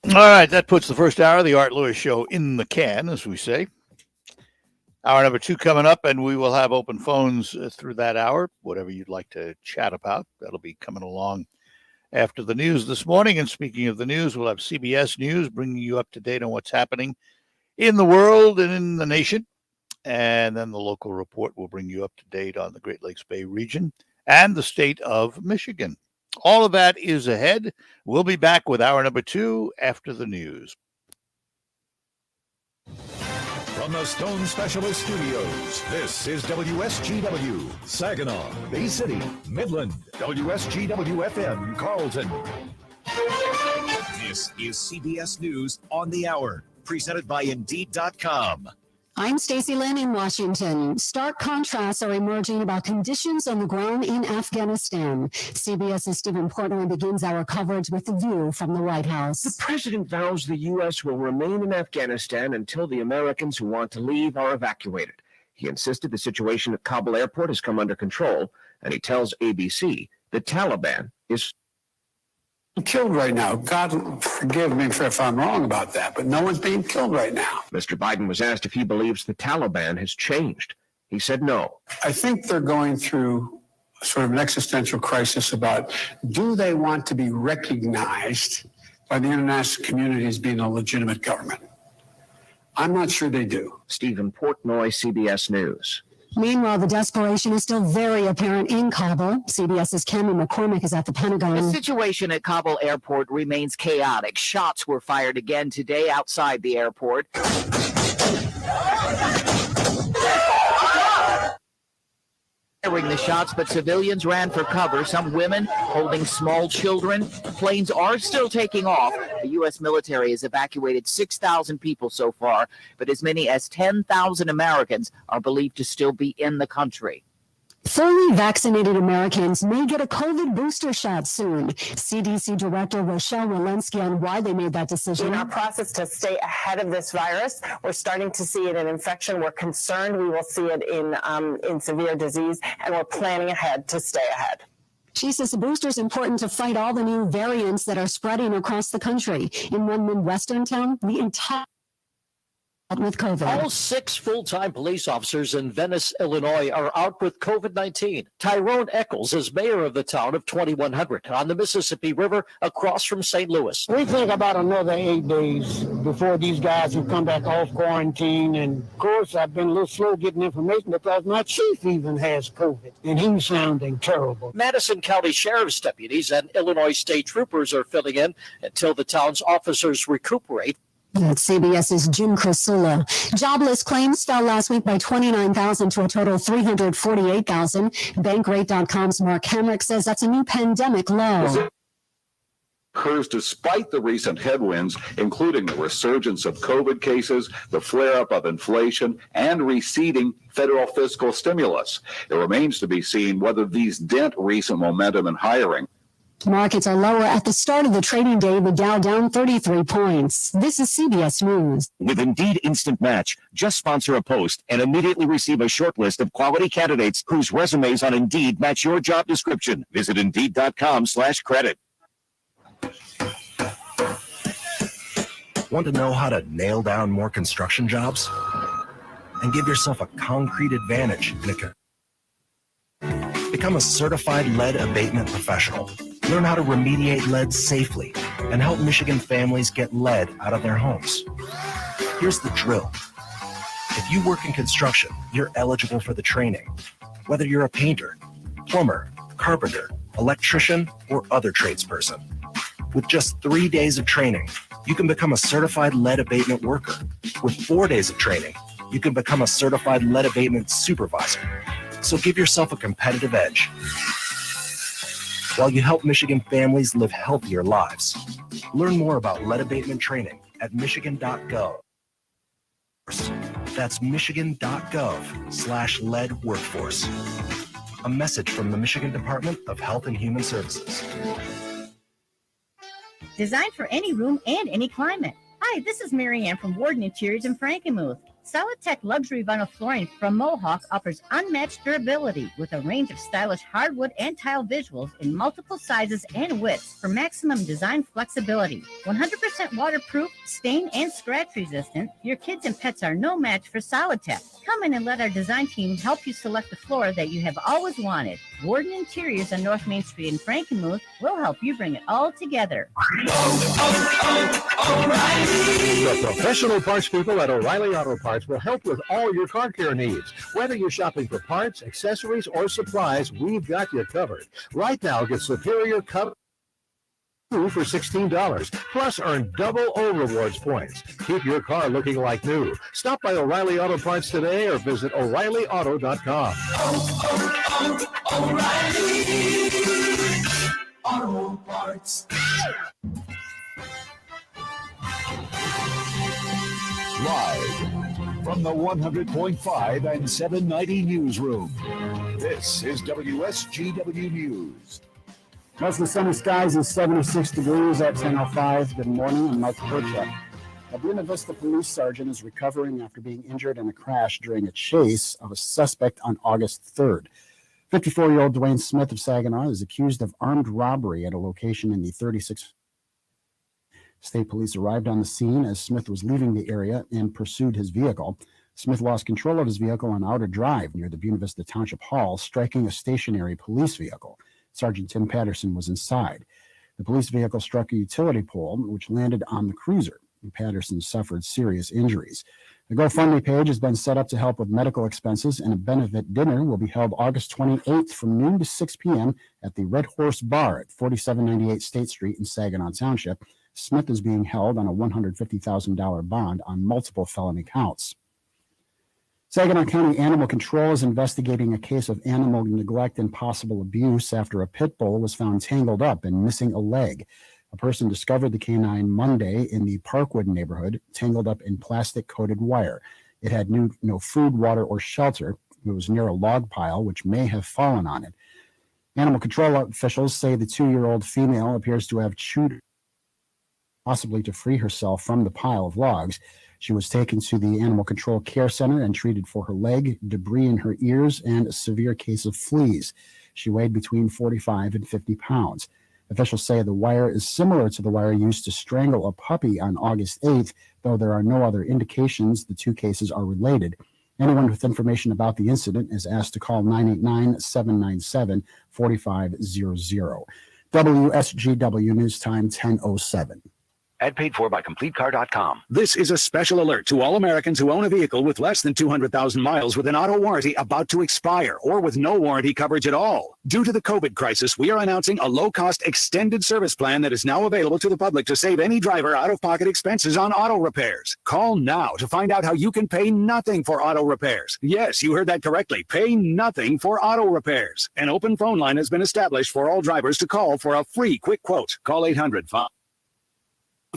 All right, that puts the first hour of the Art Lewis Show in the can, as we say. Hour number 2 coming up, and we will have open phones through that hour. Whatever you'd like to chat about, that'll be coming along after the news this morning. And speaking of the news, we'll have CBS News bringing you up to date on what's happening in the world and in the nation. And then the local report will bring you up to date on the Great Lakes Bay region and the state of Michigan. All of that is ahead. We'll be back with hour number 2 after the news. From the Stone Specialist Studios, this is WSGW, Saginaw, Bay City, Midland, WSGW-FM, Carlton. This is CBS News on the Hour, presented by Indeed.com. I'm Stacey Lynn in Washington. Stark contrasts are emerging about conditions on the ground in Afghanistan. CBS's Stephen Portnoy begins our coverage with the view from the White House. The president vows the U.S. will remain in Afghanistan until the Americans who want to leave are evacuated. He insisted the situation at Kabul airport has come under control, and he tells ABC the Taliban is killed right now. God forgive me if I'm wrong about that, but no one's being killed right now. Mr. Biden was asked if he believes the Taliban has changed. He said no. I think they're going through sort of an existential crisis about, do they want to be recognized by the international community as being a legitimate government? I'm not sure they do. Stephen Portnoy, CBS News. Meanwhile, the desperation is still very apparent in Kabul. CBS's Cameron McCormick is at the Pentagon. The situation at Kabul airport remains chaotic. Shots were fired again today outside the airport. Firing the shots, but civilians ran for cover. Some women holding small children. Planes are still taking off. The U.S. military has evacuated 6,000 people so far, but as many as 10,000 Americans are believed to still be in the country. Fully vaccinated Americans may get a COVID booster shot soon. CDC Director Rochelle Walensky on why they made that decision. In our process to stay ahead of this virus, we're starting to see it in infection. We're concerned we will see it in severe disease, and we're planning ahead to stay ahead. She says the booster is important to fight all the new variants that are spreading across the country. In one Midwestern town, the entire with COVID. All 6 full-time police officers in Venice, Illinois are out with COVID-19. Tyrone Eccles is mayor of the town of 2100 on the Mississippi River across from St. Louis. We think about another 8 days before these guys will come back off quarantine. And of course, I've been a little slow getting information because my chief even has COVID and he's sounding terrible. Madison County Sheriff's deputies and Illinois state troopers are filling in until the town's officers recuperate. That's CBS's Jim Crisula. Jobless claims fell last week by 29,000 to a total of 348,000. Bankrate.com's Mark Hamrick says that's a new pandemic low. Occurs despite the recent headwinds, including the resurgence of COVID cases, the flare-up of inflation, and receding federal fiscal stimulus. It remains to be seen whether these dent recent momentum in hiring. Markets are lower at the start of the trading day, the Dow down 33 points. This is CBS News. With Indeed Instant Match, just sponsor a post and immediately receive a short list of quality candidates whose resumes on Indeed match your job description. Visit Indeed.com/credit. Want to know how to nail down more construction jobs? And give yourself a concrete advantage in Become a certified lead abatement professional. Learn how to remediate lead safely and help Michigan families get lead out of their homes. Here's the drill. If you work in construction, you're eligible for the training. Whether you're a painter, plumber, carpenter, electrician, or other tradesperson. With just 3 days of training, you can become a certified lead abatement worker. With 4 days of training, you can become a certified lead abatement supervisor. So give yourself a competitive edge while you help Michigan families live healthier lives. Learn more about lead abatement training at michigan.gov. That's michigan.gov/lead workforce. A message from the Michigan Department of Health and Human Services. Designed for any room and any climate. Hi, this is Mary Ann from Warden Interiors in Frankenmuth. Solid-Tech luxury vinyl flooring from Mohawk offers unmatched durability with a range of stylish hardwood and tile visuals in multiple sizes and widths for maximum design flexibility. 100% waterproof, stain, and scratch resistant, your kids and pets are no match for Solid-Tech. Come in and let our design team help you select the floor that you have always wanted. Warden Interiors on North Main Street in Frankenmuth will help you bring it all together. The professional parts people at O'Reilly Auto Parts will help with all your car care needs. Whether you're shopping for parts, accessories, or supplies, we've got you covered. Right now, get superior cover for $16. Plus, earn double O Rewards points. Keep your car looking like new. Stop by O'Reilly Auto Parts today or visit O'ReillyAuto.com. O'Reilly Auto Parts. Live from the 100.5 and 790 newsroom, this is WSGW News. Mostly sunny skies and 76 degrees at 10:05. Good morning, I'm Mike Perchek. A Buena Vista police sergeant is recovering after being injured in a crash during a chase of a suspect on August 3rd. 54-year-old Dwayne Smith of Saginaw is accused of armed robbery at a location in the 36th. State police arrived on the scene as Smith was leaving the area and pursued his vehicle. Smith lost control of his vehicle on Outer Drive near the Buena Vista Township Hall, striking a stationary police vehicle. Sergeant Tim Patterson was inside. The police vehicle struck a utility pole, which landed on the cruiser. Patterson suffered serious injuries. The GoFundMe page has been set up to help with medical expenses, and a benefit dinner will be held August 28th from noon to 6 p.m. at the Red Horse Bar at 4798 State Street in Saginaw Township. Smith is being held on a $150,000 bond on multiple felony counts. Saginaw County Animal Control is investigating a case of animal neglect and possible abuse after a pit bull was found tangled up and missing a leg. A person discovered the canine Monday in the Parkwood neighborhood, tangled up in plastic-coated wire. It had no food, water, or shelter. It was near a log pile, which may have fallen on it. Animal control officials say the 2-year-old female appears to have chewed, possibly to free herself from the pile of logs. She was taken to the Animal Control Care Center and treated for her leg, debris in her ears, and a severe case of fleas. She weighed between 45 and 50 pounds. Officials say the wire is similar to the wire used to strangle a puppy on August 8th, though there are no other indications the two cases are related. Anyone with information about the incident is asked to call 989-797-4500. WSGW News Time 10:07. Ad paid for by CompleteCar.com. This is a special alert to all Americans who own a vehicle with less than 200,000 miles with an auto warranty about to expire or with no warranty coverage at all. Due to the COVID crisis, we are announcing a low-cost extended service plan that is now available to the public to save any driver out-of-pocket expenses on auto repairs. Call now to find out how you can pay nothing for auto repairs. Yes, you heard that correctly. Pay nothing for auto repairs. An open phone line has been established for all drivers to call for a free quick quote. Call 800-5.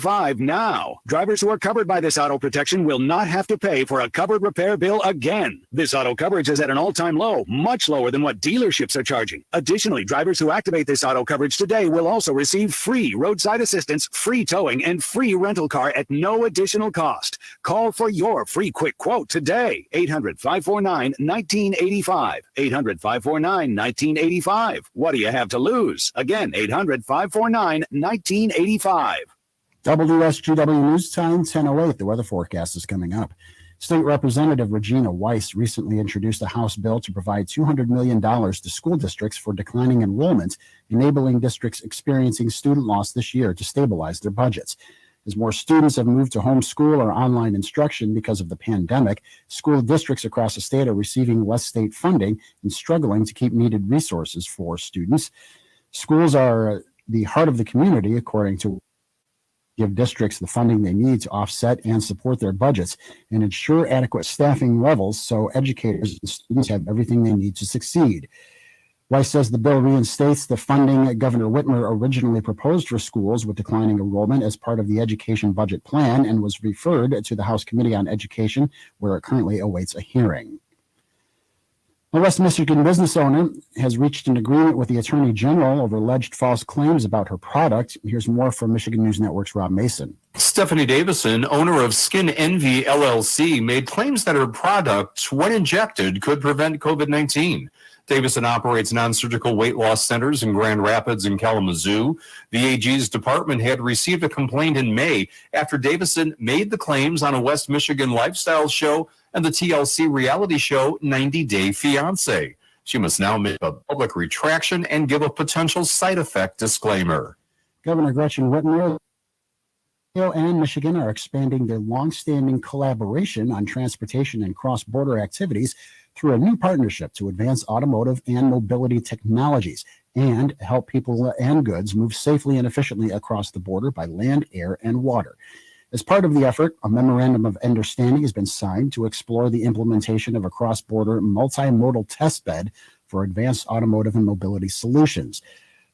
5 now. Drivers who are covered by this auto protection will not have to pay for a covered repair bill again. This auto coverage is at an all-time low, much lower than what dealerships are charging. Additionally, drivers who activate this auto coverage today will also receive free roadside assistance, free towing, and free rental car at no additional cost. Call for your free quick quote today. 800-549-1985. 800-549-1985. What do you have to lose? Again, 800-549-1985. WSGW News Time, 10:08. The weather forecast is coming up. State Representative Regina Weiss recently introduced a House bill to provide $200 million to school districts for declining enrollment, enabling districts experiencing student loss this year to stabilize their budgets. As more students have moved to homeschool or online instruction because of the pandemic, school districts across the state are receiving less state funding and struggling to keep needed resources for students. Schools are the heart of the community, according to give districts the funding they need to offset and support their budgets and ensure adequate staffing levels so educators and students have everything they need to succeed. Weiss says the bill reinstates the funding Governor Whitmer originally proposed for schools with declining enrollment as part of the education budget plan and was referred to the House Committee on Education, where it currently awaits a hearing. A West Michigan business owner has reached an agreement with the Attorney General over alleged false claims about her product. Here's more from Michigan News Network's Rob Mason. Stephanie Davison, owner of Skin Envy LLC, made claims that her product, when injected, could prevent COVID-19. Davison operates non-surgical weight loss centers in Grand Rapids and Kalamazoo. The AG's department had received a complaint in May after Davison made the claims on a West Michigan lifestyle show and the TLC reality show 90 Day Fiancé. She must now make a public retraction and give a potential side effect disclaimer. Governor Gretchen Whitmer and Michigan are expanding their longstanding collaboration on transportation and cross-border activities through a new partnership to advance automotive and mobility technologies and help people and goods move safely and efficiently across the border by land, air, and water. As part of the effort, a memorandum of understanding has been signed to explore the implementation of a cross-border multimodal test bed for advanced automotive and mobility solutions.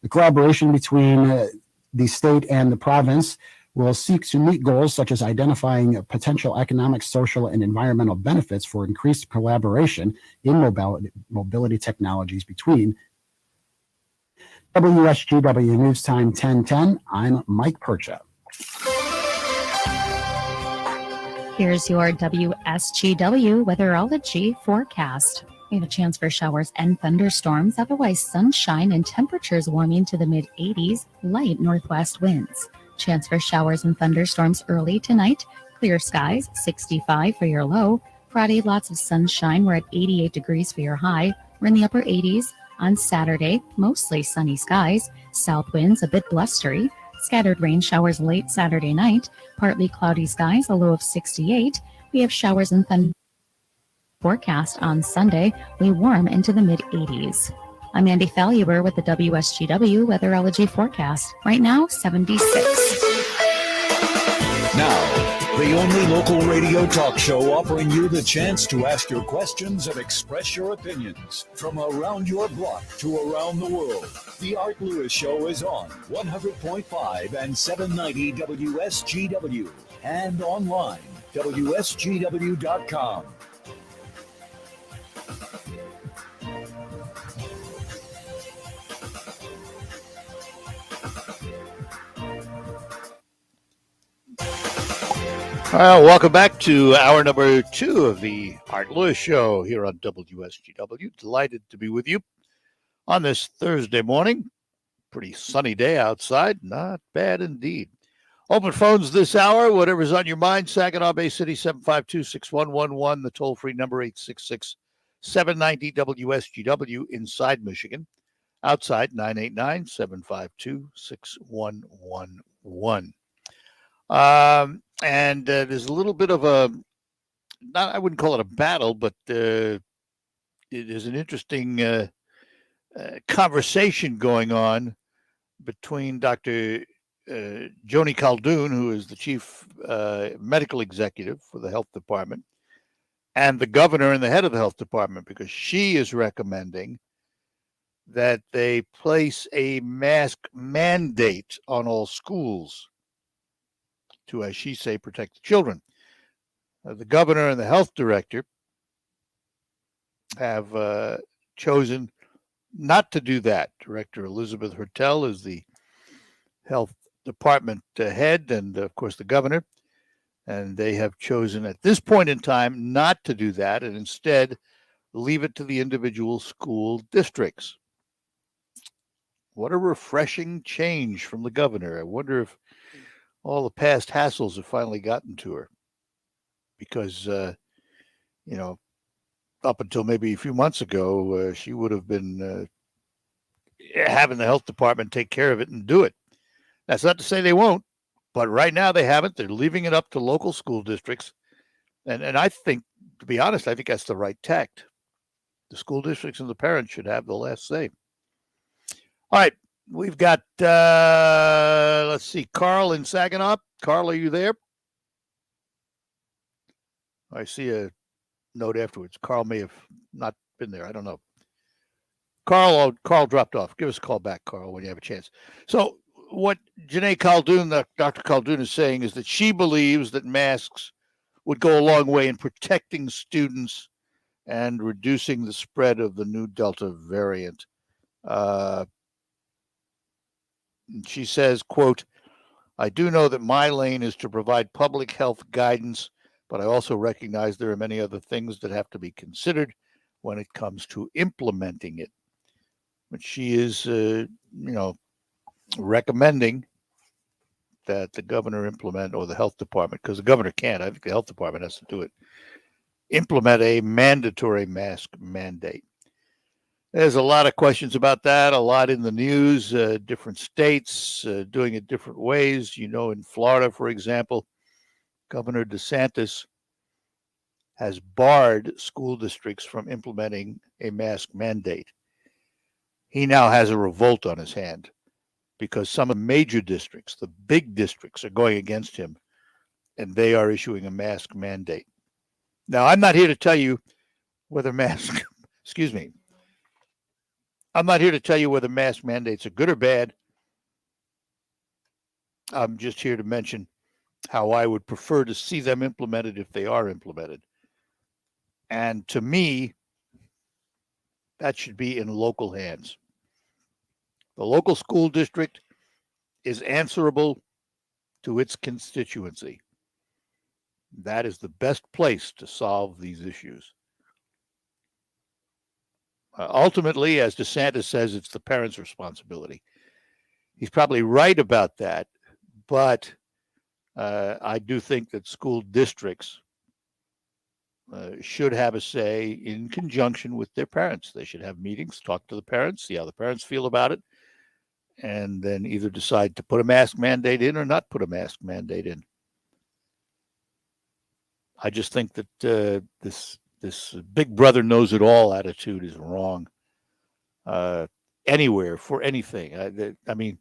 The collaboration between the state and the province will seek to meet goals such as identifying potential economic, social, and environmental benefits for increased collaboration in mobility technologies between. WSGW News Time 1010, I'm Mike Percha. Here's your WSGW weatherology forecast. We have a chance for showers and thunderstorms, otherwise sunshine and temperatures warming to the mid-80s, light northwest winds. Chance for showers and thunderstorms early tonight. Clear skies, 65 for your low. Friday, lots of sunshine. We're at 88 degrees for your high. We're in the upper 80s. On Saturday, mostly sunny skies. South winds a bit blustery. Scattered rain showers late Saturday night. Partly cloudy skies, a low of 68. We have showers and thunder forecast on Sunday. We warm into the mid-80s. I'm Andy Faluber with the WSGW weatherology forecast. Right now, 76. Now, the only local radio talk show offering you the chance to ask your questions and express your opinions. From around your block to around the world, The Art Lewis Show is on 100.5 and 790 WSGW and online, WSGW.com. Welcome back to hour number 2 of the Art Lewis Show here on WSGW. Delighted to be with you on this Thursday morning. Pretty sunny day outside. Not bad indeed. Open phones this hour. Whatever's on your mind. Saginaw Bay City, 752-6111. The toll-free number, 866-790 WSGW inside Michigan. Outside, 989-752-6111. And there's a little bit of a, I wouldn't call it a battle, but it is an interesting conversation going on between Dr. Joni Caldoun, who is the chief medical executive for the health department, and the governor and the head of the health department, because she is recommending that they place a mask mandate on all schools. to, as she say, protect the children. The governor and the health director have chosen not to do that. Director Elizabeth Hertel is the health department head, and of course the governor, and they have chosen at this point in time not to do that and instead leave it to the individual school districts. What a refreshing change from the governor. I wonder if all the past hassles have finally gotten to her, because up until maybe a few months ago, she would have been having the health department take care of it and do it. That's not to say they won't, but right now they haven't. They're leaving it up to local school districts. And I think, to be honest, I think that's the right tact. The school districts and the parents should have the last say. All right, we've got, let's see, Carl in Saginaw. Carl, are you there? I see a note afterwards. Carl may have not been there. I don't know. Carl dropped off. Give us a call back, Carl, when you have a chance. So what Janae Khaldun, Dr. Khaldun, is saying is that she believes that masks would go a long way in protecting students and reducing the spread of the new Delta variant. She says, quote, "I do know that my lane is to provide public health guidance, but I also recognize there are many other things that have to be considered when it comes to implementing it." But she is, recommending that the governor implement, or the health department, because the governor can't. I think the health department has to do it. Implement a mandatory mask mandate. There's a lot of questions about that, a lot in the news, different states doing it different ways. In Florida, for example, Governor DeSantis has barred school districts from implementing a mask mandate. He now has a revolt on his hand because some of the major districts, the big districts, are going against him, and they are issuing a mask mandate. Now, I'm not here to tell you whether mask mandates are good or bad. I'm just here to mention how I would prefer to see them implemented if they are implemented. And to me, that should be in local hands. The local school district is answerable to its constituency. That is the best place to solve these issues. Ultimately, as DeSantis says, it's the parents' responsibility. He's probably right about that, but I do think that school districts should have a say in conjunction with their parents. They should have meetings, talk to the parents, see how the parents feel about it, and then either decide to put a mask mandate in or not put a mask mandate in. I just think that this big brother knows it all attitude is wrong anywhere for anything. I mean,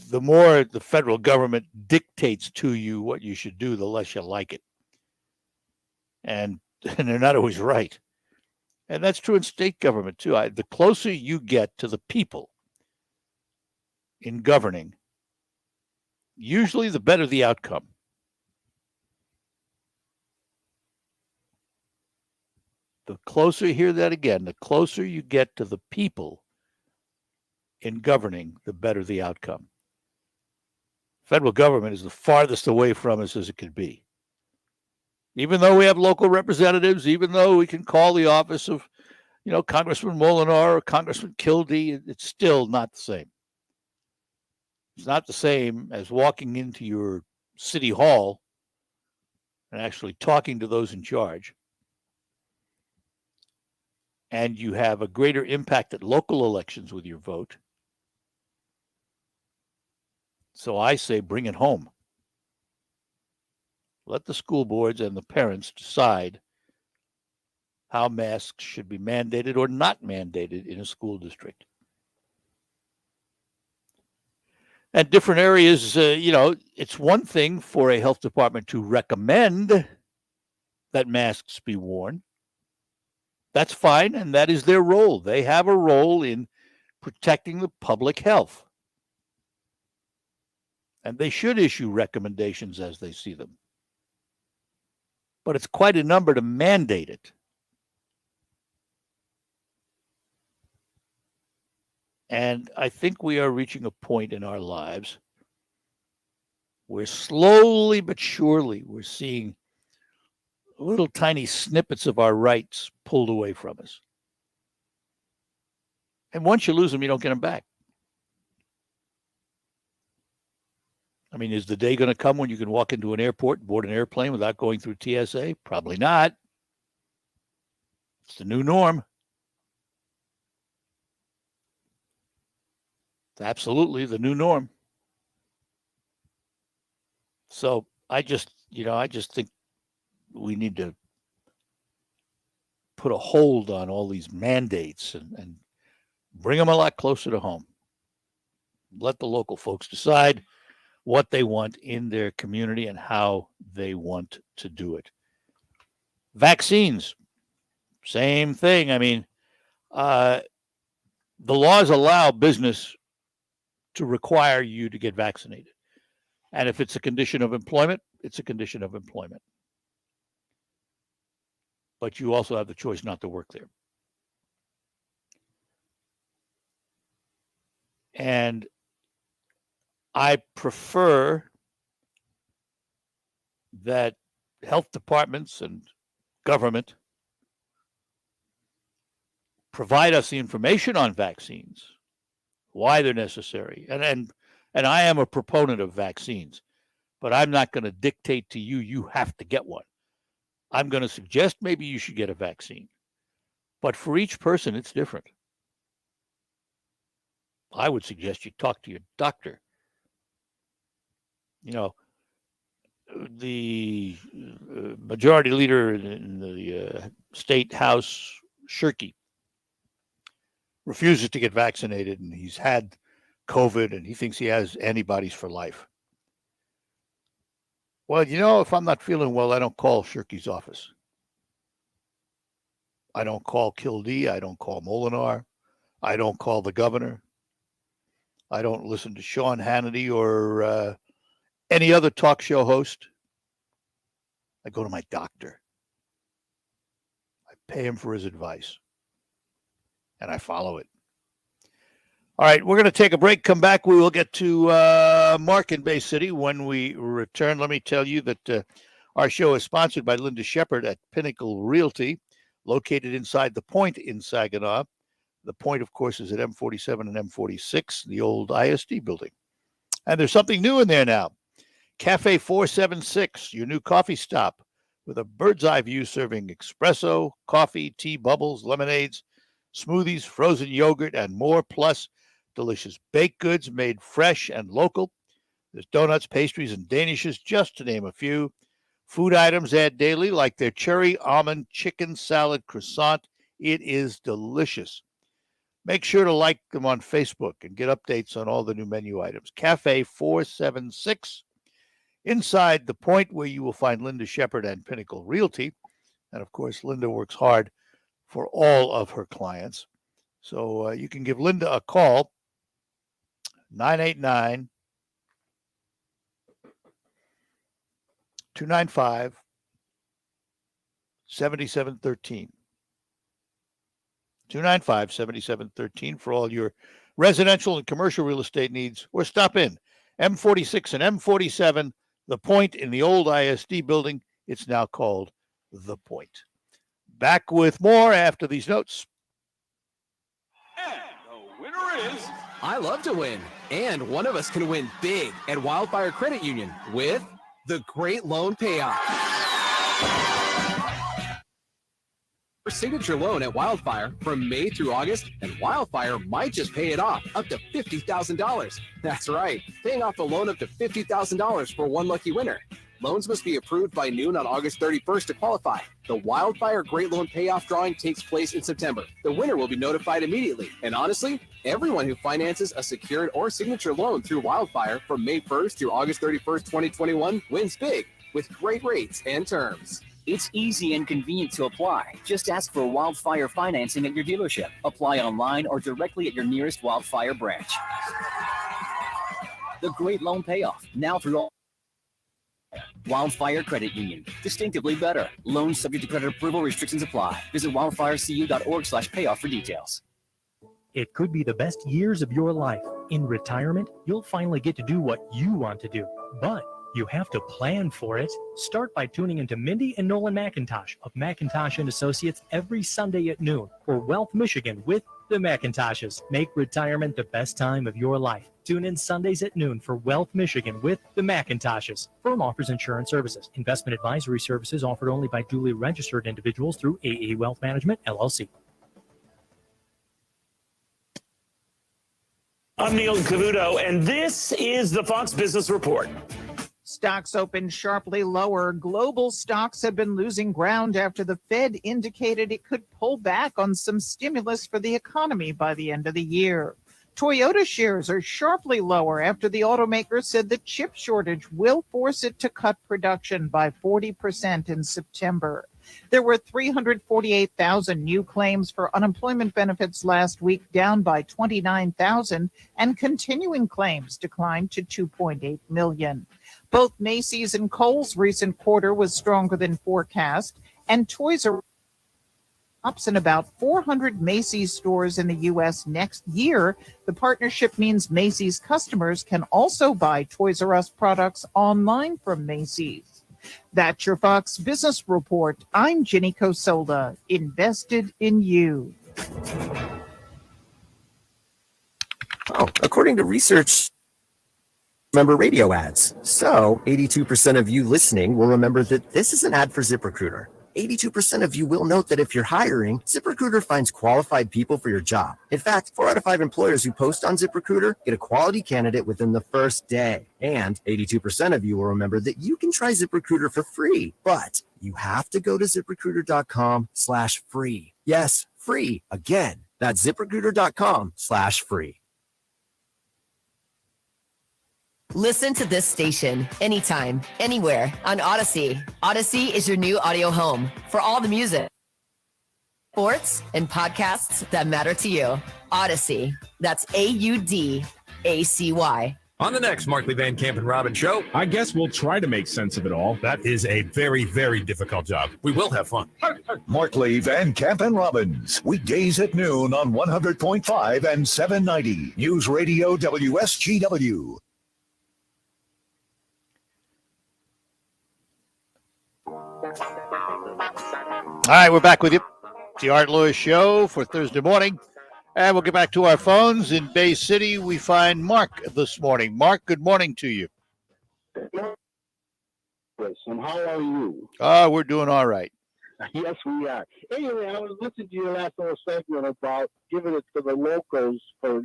the more the federal government dictates to you what you should do, the less you like it. And they're not always right. And that's true in state government, too. The closer you get to the people in governing, usually the better the outcome. The closer, hear that again, the closer you get to the people in governing, the better the outcome. Federal government is the farthest away from us as it could be. Even though we have local representatives, even though we can call the office of, Congressman Molinar or Congressman Kildee, it's still not the same. It's not the same as walking into your city hall and actually talking to those in charge. And you have a greater impact at local elections with your vote. So I say bring it home. Let the school boards and the parents decide how masks should be mandated or not mandated in a school district. And different areas, it's one thing for a health department to recommend that masks be worn. That's fine, and that is their role. They have a role in protecting the public health. And they should issue recommendations as they see them. But it's quite a number to mandate it. And I think we are reaching a point in our lives where slowly but surely we're seeing little tiny snippets of our rights pulled away from us. And once you lose them, you don't get them back. I mean, is the day going to come when you can walk into an airport and board an airplane without going through TSA? Probably not. It's the new norm. It's absolutely the new norm. So I just think we need to put a hold on all these mandates and bring them a lot closer to home. Let the local folks decide what they want in their community and how they want to do it. Vaccines, same thing. I mean, the laws allow business to require you to get vaccinated. And if it's a condition of employment, it's a condition of employment. But you also have the choice not to work there. And I prefer that health departments and government provide us the information on vaccines, why they're necessary. And I am a proponent of vaccines, but I'm not going to dictate to you, you have to get one. I'm going to suggest maybe you should get a vaccine. But for each person, it's different. I would suggest you talk to your doctor. You know, the majority leader in the state house, Shirky, refuses to get vaccinated, and he's had COVID, and he thinks he has antibodies for life. Well, you know, if I'm not feeling well, I don't call Shirky's office. I don't call Kildee. I don't call Molinar. I don't call the governor. I don't listen to Sean Hannity or any other talk show host. I go to my doctor. I pay him for his advice, and I follow it. All right, we're going to take a break. Come back. We will get to Mark in Bay City when we return. Let me tell you that our show is sponsored by Linda Shepard at Pinnacle Realty, located inside the Point in Saginaw. The Point, of course, is at M47 and M46, the old ISD building. And there's something new in there now. Cafe 476, your new coffee stop with a bird's eye view serving espresso, coffee, tea, bubbles, lemonades, smoothies, frozen yogurt, and more, plus delicious baked goods made fresh and local. There's donuts, pastries, and danishes, just to name a few. Food items add daily, like their cherry almond chicken salad croissant. It is delicious. Make sure to like them on Facebook and get updates on all the new menu items. Cafe 476, inside the Point, where you will find Linda Shepard and Pinnacle Realty. And, of course, Linda works hard for all of her clients. So you can give Linda a call, 989-295-7713. 295-7713 for all your residential and commercial real estate needs, or stop in M46 and M47, the Point in the old ISD building. It's now called the Point. Back with more after these notes. And the winner is... I love to win, and one of us can win big at Wildfire Credit Union with the Great Loan Payoff. For signature loan at Wildfire from May through August, and Wildfire might just pay it off up to $50,000. That's right, paying off a loan up to $50,000 for one lucky winner. Loans must be approved by noon on August 31st to qualify. The Wildfire Great Loan Payoff drawing takes place in September. The winner will be notified immediately. And honestly, everyone who finances a secured or signature loan through Wildfire from May 1st through August 31st, 2021 wins big with great rates and terms. It's easy and convenient to apply. Just ask for Wildfire financing at your dealership. Apply online or directly at your nearest Wildfire branch. the great loan payoff, now through all. Wildfire Credit Union. Distinctively better. Loans subject to credit approval. Restrictions apply. Visit wildfirecu.org/payoff for details. It could be the best years of your life. In retirement, you'll finally get to do what you want to do. But you have to plan for it. Start by tuning into Mindy and Nolan McIntosh of McIntosh and Associates every Sunday at noon for Wealth Michigan with the McIntoshes. Make retirement the best time of your life. Tune in Sundays at noon for Wealth Michigan with the McIntoshes. Firm offers insurance services. Investment advisory services offered only by duly registered individuals through AA Wealth Management, LLC. I'm Neil Cavuto, and this is the Fox Business Report. Stocks opened sharply lower. Global stocks have been losing ground after the Fed indicated it could pull back on some stimulus for the economy by the end of the year. Toyota shares are sharply lower after the automaker said the chip shortage will force it to cut production by 40% in September. There were 348,000 new claims for unemployment benefits last week, down by 29,000, and continuing claims declined to 2.8 million. Both Macy's and Kohl's recent quarter was stronger than forecast, and Toys R Us in about 400 Macy's stores in the U.S. next year. The partnership means Macy's customers can also buy Toys R Us products online from Macy's. That's your Fox Business Report. I'm Ginny Cosola, invested in you. Oh, according to research, remember radio ads. So 82% of you listening will remember that this is an ad for ZipRecruiter. 82% of you will note that if you're hiring, ZipRecruiter finds qualified people for your job. In fact, 4 out of 5 employers who post on ZipRecruiter get a quality candidate within the first day. And 82% of you will remember that you can try ZipRecruiter for free, but you have to go to ZipRecruiter.com/free. Yes, free. Again, that's ZipRecruiter.com/free. Listen to this station anytime, anywhere on Odyssey. Odyssey is your new audio home for all the music, sports, and podcasts that matter to you. Odyssey. That's AUDACY. On the next Markley, Van Camp, and Robin show, I guess we'll try to make sense of it all. That is a very, very difficult job. We will have fun. Markley, Van Camp, and Robbins. Weekdays at noon on 100.5 and 790. News Radio WSGW. All right, we're back with you. The Art Lewis Show for Thursday morning. And we'll get back to our phones. In Bay City, we find Mark this morning. Mark, good morning to you. And how are you? We're doing all right. Yes, we are. Anyway, I was listening to your last little segment about giving it to the locals for,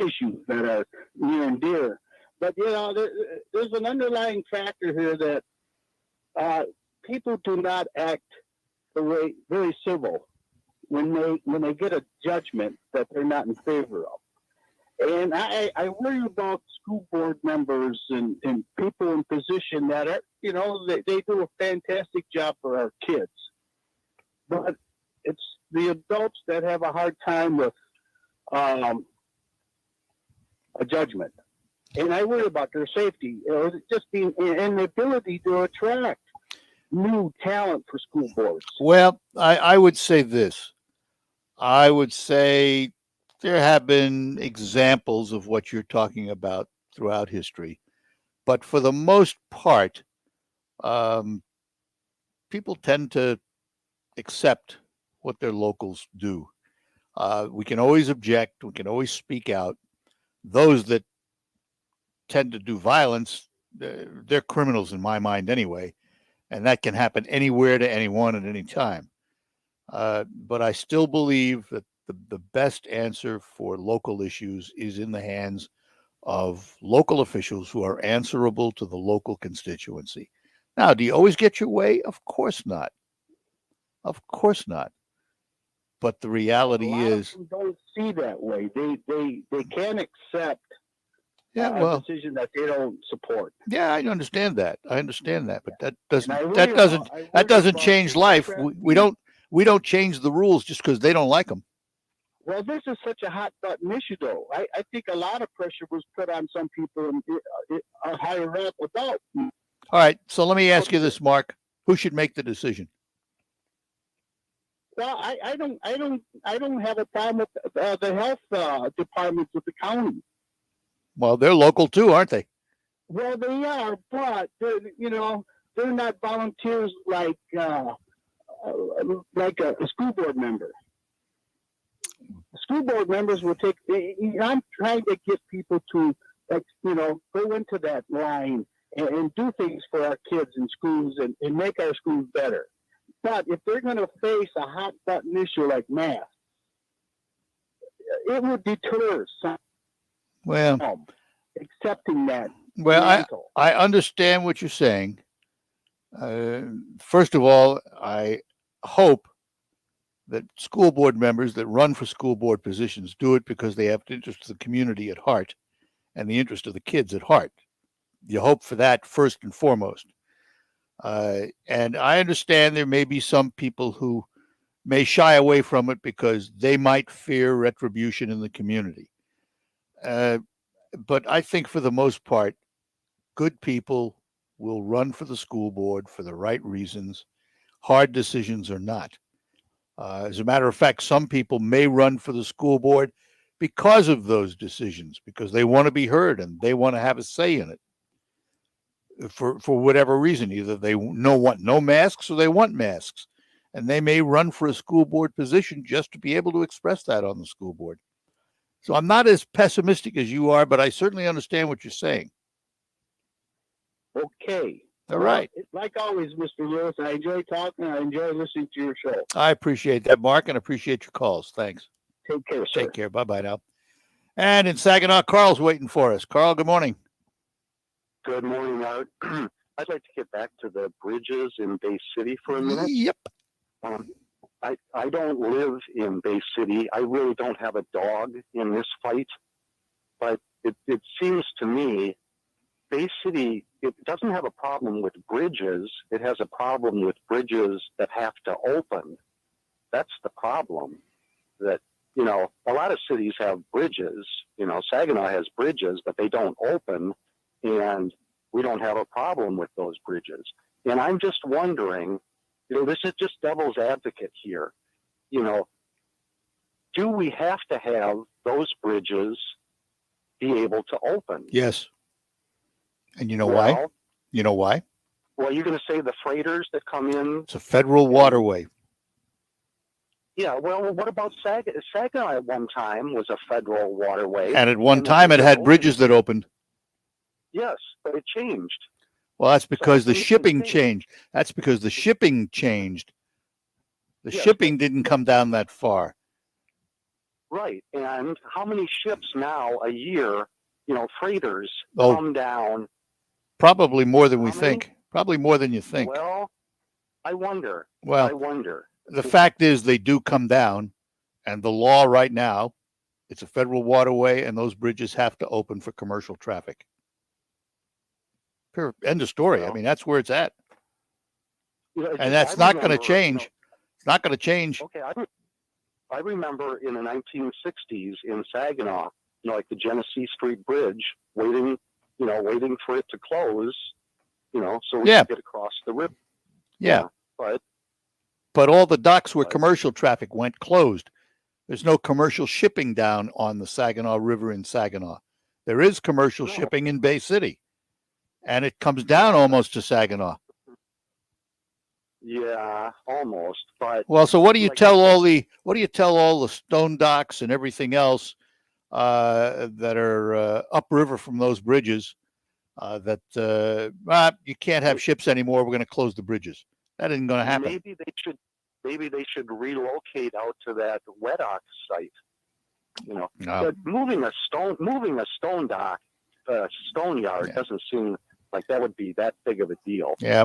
issues that are near and dear. But, there's an underlying factor here that people do not act the way very civil when they get a judgment that they're not in favor of. And I worry about school board members and people in position that are, they do a fantastic job for our kids. But it's the adults that have a hard time with a judgment. And I worry about their safety, just being and the ability to attract new talent for school boards. Well, I would say this. I would say there have been examples of what you're talking about throughout history. But for the most part, people tend to accept what their locals do. We can always object. We can always speak out. Those that tend to do violence, they're criminals in my mind anyway. And that can happen anywhere to anyone at any time. But I still believe that the best answer for local issues is in the hands of local officials who are answerable to the local constituency. Now, do you always get your way? Of course not. Of course not. But the reality is, of them don't see that way. They can't accept a decision that they don't support. Yeah, I understand that. But that doesn't change life. We don't change the rules just because they don't like them. Well, this is such a hot button issue, though. I think a lot of pressure was put on some people higher up without. All right. So let me ask you this, Mark. Who should make the decision? Well, I don't have a problem with the health departments with the county. Well, they're local too, aren't they? Well, they are, but they're not volunteers like a school board member. School board members will take. I'm trying to get people to go into that line and do things for our kids in schools and make our schools better. But if they're going to face a hot button issue like math, it would deter some. Well, accepting that. Well, I understand what you're saying. First of all, I hope that school board members that run for school board positions do it because they have the interest of the community at heart and the interest of the kids at heart. You hope for that first and foremost. And I understand there may be some people who may shy away from it because they might fear retribution in the community. But I think for the most part, good people will run for the school board for the right reasons, hard decisions or not. As a matter of fact, some people may run for the school board because of those decisions, because they want to be heard and they want to have a say in it for whatever reason. Either they want no masks or they want masks. And they may run for a school board position just to be able to express that on the school board. So I'm not as pessimistic as you are, but I certainly understand what you're saying. Okay. All right. Like always, Mr. Lewis, I enjoy talking. I enjoy listening to your show. I appreciate that, Mark, and appreciate your calls. Thanks. Take care, sir. Take care. Bye-bye now. And in Saginaw, Carl's waiting for us. Carl, good morning. Good morning, Art. I'd like to get back to the bridges in Bay City for a minute. Yep. I don't live in Bay City. I really don't have a dog in this fight. But it seems to me Bay City, it doesn't have a problem with bridges. It has a problem with bridges that have to open. That's the problem. That, a lot of cities have bridges. Saginaw has bridges, but they don't open. And we don't have a problem with those bridges. And I'm just wondering, this is just devil's advocate here. Do we have to have those bridges be able to open? Yes. And you know why? You know why? Well, you're going to say the freighters that come in? It's a federal waterway. Yeah, well, what about Saginaw? Saginaw at one time was a federal waterway. And at one time it had bridges that opened. Yes, but it changed. Well, that's because the shipping changed. That's because the shipping changed. The shipping didn't come down that far. Right. And how many ships now a year, freighters come down? Probably more than we think. Probably more than you think. Well, I wonder. Well, I wonder. The fact is they do come down, and the law right now, it's a federal waterway, and those bridges have to open for commercial traffic. End of story. I mean, that's where it's at. And that's not going to change. It's not going to change. Okay, I remember in the 1960s in Saginaw, like the Genesee Street Bridge, waiting for it to close, so we could get across the river. Yeah. But all the docks where commercial traffic went closed. There's no commercial shipping down on the Saginaw River in Saginaw. There is commercial shipping in Bay City, and it comes down almost to Saginaw. Yeah, almost. But well, so what do you tell all the stone docks and everything else that are upriver from those bridges that you can't have ships anymore? We're going to close the bridges. That isn't going to happen. Maybe they should relocate out to that wet dock site. But moving a stone dock, stone yard doesn't seem like that would be that big of a deal. Yeah.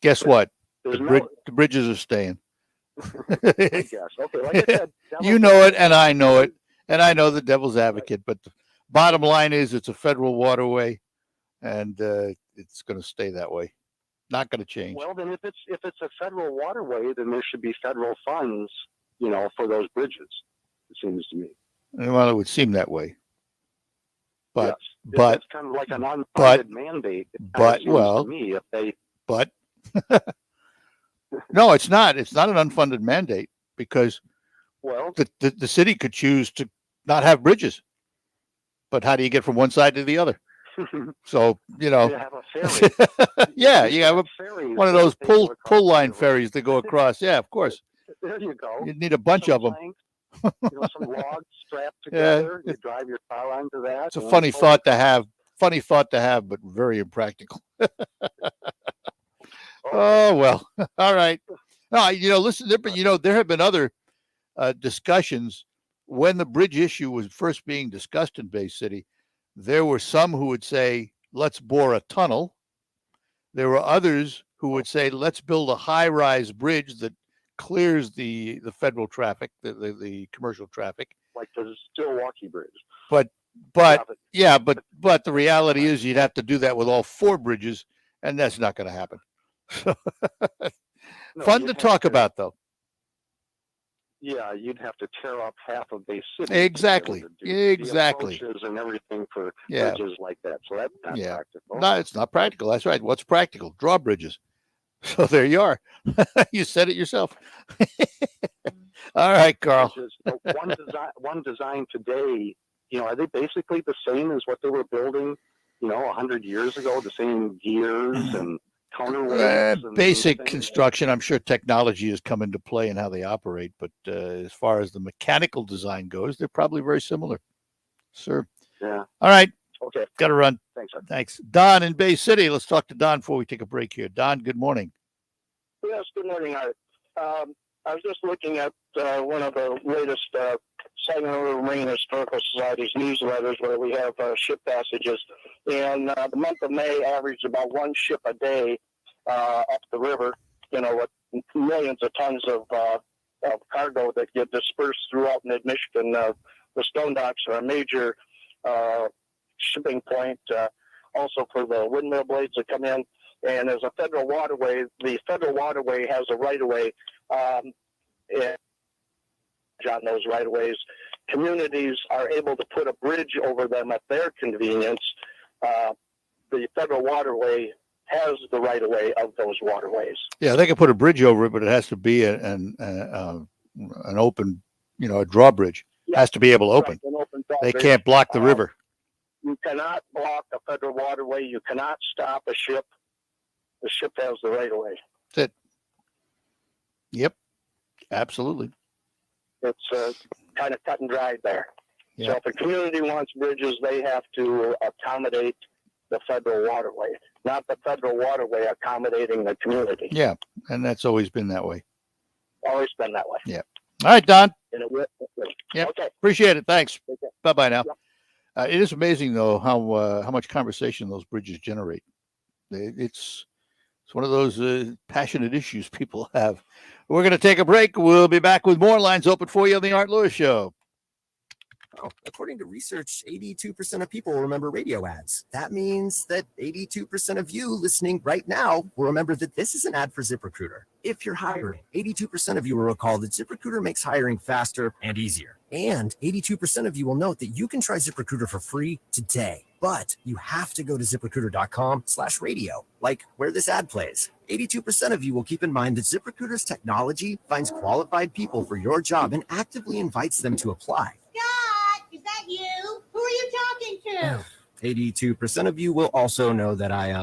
Guess what? The bridges are staying. I guess. Okay. Like I said, you know it, and I know it, and I know the devil's advocate. But the bottom line is, it's a federal waterway, and it's going to stay that way. Not going to change. Well, then if it's a federal waterway, then there should be federal funds, for those bridges. It seems to me. Well, it would seem that way. But, yes. It's kind of like an unfunded mandate. To me, if they. But no, it's not. It's not an unfunded mandate because the city could choose to not have bridges. But how do you get from one side to the other? So, You have a ferry. Yeah, you have one of those pull line ferries that go across. Yeah, of course. There you go. You need a bunch of them. Some logs strapped together. You drive your car onto that. It's a funny thought to have. Funny thought to have, but very impractical. Oh well. All right. No, listen. But there have been other discussions when the bridge issue was first being discussed in Bay City. There were some who would say, "Let's bore a tunnel." There were others who would say, "Let's build a high-rise bridge that clears the federal traffic, the commercial traffic." Like the Stillwater Bridge. But the reality is you'd have to do that with all four bridges, and that's not going to happen. Fun to talk about, though. Yeah, you'd have to tear up half of Bay City. Exactly. Exactly. The approaches and everything for Yeah. bridges like that. So that's not practical. No, it's not practical. That's right. What's practical? Drawbridges. So there you are. You said it yourself. All right, Carl. One design today, are they basically the same as what they were building, 100 years ago? The same gears and counterweights? Basic construction. I'm sure technology has come into play in how they operate, but as far as the mechanical design goes, they're probably very similar. Sir. Yeah. All right. Okay. Got to run. Thanks. Thanks. Don in Bay City. Let's talk to Don before we take a break here. Don, good morning. Yes, good morning, Art. I was just looking at one of the latest Saginaw Marine Historical Society's newsletters where we have ship passages. And the month of May averaged about one ship a day up the river, with millions of tons of cargo that get dispersed throughout mid-Michigan. The Stone Docks are a major shipping point, also for the windmill blades that come in. And as a federal waterway, the federal waterway has a right-of-way. On those right-of-ways, communities are able to put a bridge over them at their convenience. The federal waterway has the right-of-way of those waterways. Yeah, they can put a bridge over it, but it has to be an open, a drawbridge. It has to be able to open. Right, an open They drawbridge. can't block the river. You cannot block a federal waterway. You cannot stop a ship. The ship has the right-of-way. That's it. Yep, absolutely. It's kind of cut and dried there. Yeah. So if a community wants bridges, they have to accommodate the federal waterway, not the federal waterway accommodating the community. Yeah, and that's always been that way. Always been that way. Yeah. All right, Don. And it will. Yeah. Okay. Appreciate it. Thanks. Okay. Bye-bye now. It is amazing, though, how much conversation those bridges generate. It's one of those passionate issues people have. We're going to take a break. We'll be back with more lines open for you on the Art Lewis Show. According to research, 82% of people remember radio ads. That means that 82% of you listening right now will remember that this is an ad for ZipRecruiter. If you're hiring, 82% of you will recall that ZipRecruiter makes hiring faster and easier. And 82% of you will note that you can try ZipRecruiter for free today. But you have to go to ZipRecruiter.com/radio, like where this ad plays. 82% of you will keep in mind that ZipRecruiter's technology finds qualified people for your job and actively invites them to apply. Scott, is that you? Who are you talking to? 82% of you will also know that I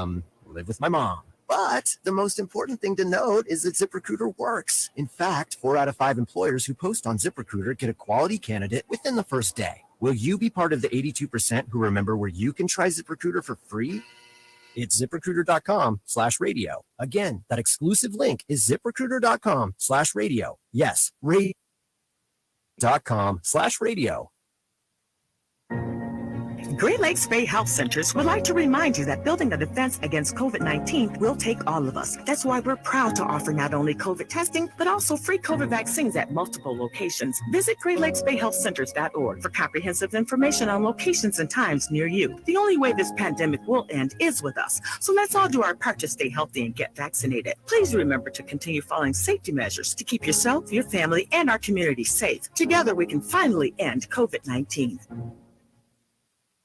live with my mom. But the most important thing to note is that ZipRecruiter works. In fact, 4 out of 5 employers who post on ZipRecruiter get a quality candidate within the first day. Will you be part of the 82% who remember where you can try ZipRecruiter for free? It's ZipRecruiter.com/radio. Again, that exclusive link is ZipRecruiter.com/radio. Yes, radio.com/radio. Great Lakes Bay Health Centers would like to remind you that building a defense against COVID-19 will take all of us. That's why we're proud to offer not only COVID testing, but also free COVID vaccines at multiple locations. Visit GreatLakesBayHealthCenters.org for comprehensive information on locations and times near you. The only way this pandemic will end is with us. So let's all do our part to stay healthy and get vaccinated. Please remember to continue following safety measures to keep yourself, your family, and our community safe. Together, we can finally end COVID-19.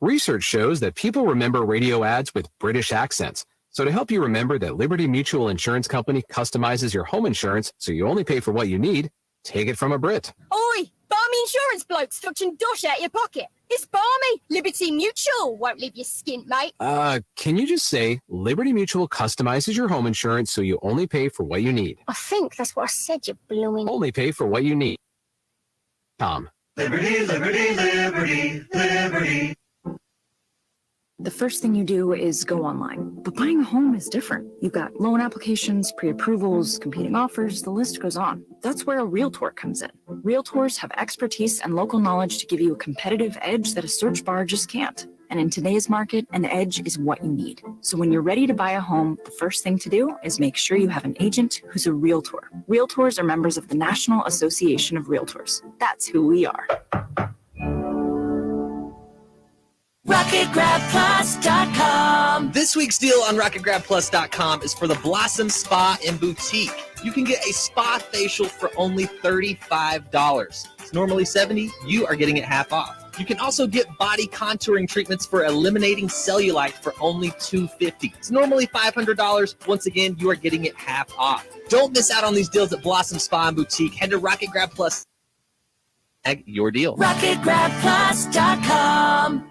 Research shows that people remember radio ads with British accents. So to help you remember that Liberty Mutual Insurance Company customizes your home insurance so you only pay for what you need, take it from a Brit. Oi, barmy insurance bloke touching dosh out your pocket. It's barmy. Liberty Mutual won't leave you skint, mate. Can you just say Liberty Mutual customizes your home insurance so you only pay for what you need? I think that's what I said, you blooming. Only pay for what you need. Tom. Liberty, liberty, liberty, liberty. The first thing you do is go online. But buying a home is different. You've got loan applications, pre-approvals, competing offers, the list goes on. That's where a Realtor comes in. Realtors have expertise and local knowledge to give you a competitive edge that a search bar just can't. And in today's market, an edge is what you need. So when you're ready to buy a home, the first thing to do is make sure you have an agent who's a Realtor. Realtors are members of the National Association of Realtors. That's who we are. RocketGrabPlus.com. This week's deal on RocketGrabPlus.com is for the Blossom Spa and Boutique. You can get a spa facial for only $35. It's normally $70. You are getting it half off. You can also get body contouring treatments for eliminating cellulite for only $250. It's normally $500. Once again, you are getting it half off. Don't miss out on these deals at Blossom Spa and Boutique. Head to RocketGrabPlus. Your deal. RocketGrabPlus.com.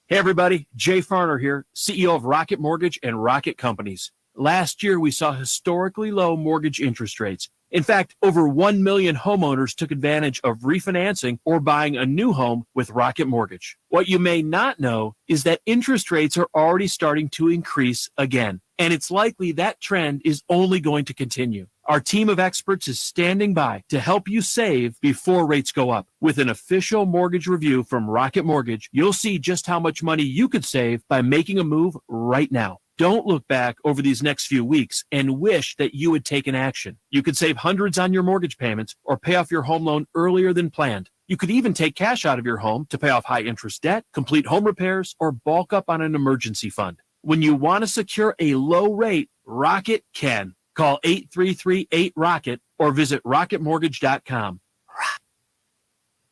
Hey everybody, Jay Farner here, CEO of Rocket Mortgage and Rocket Companies. Last year, we saw historically low mortgage interest rates. In fact, over 1 million homeowners took advantage of refinancing or buying a new home with Rocket Mortgage. What you may not know is that interest rates are already starting to increase again, and it's likely that trend is only going to continue. Our team of experts is standing by to help you save before rates go up. With an official mortgage review from Rocket Mortgage, you'll see just how much money you could save by making a move right now. Don't look back over these next few weeks and wish that you had taken action. You could save hundreds on your mortgage payments or pay off your home loan earlier than planned. You could even take cash out of your home to pay off high-interest debt, complete home repairs, or bulk up on an emergency fund. When you want to secure a low rate, Rocket can. Call 833-8-ROCKET or visit rocketmortgage.com.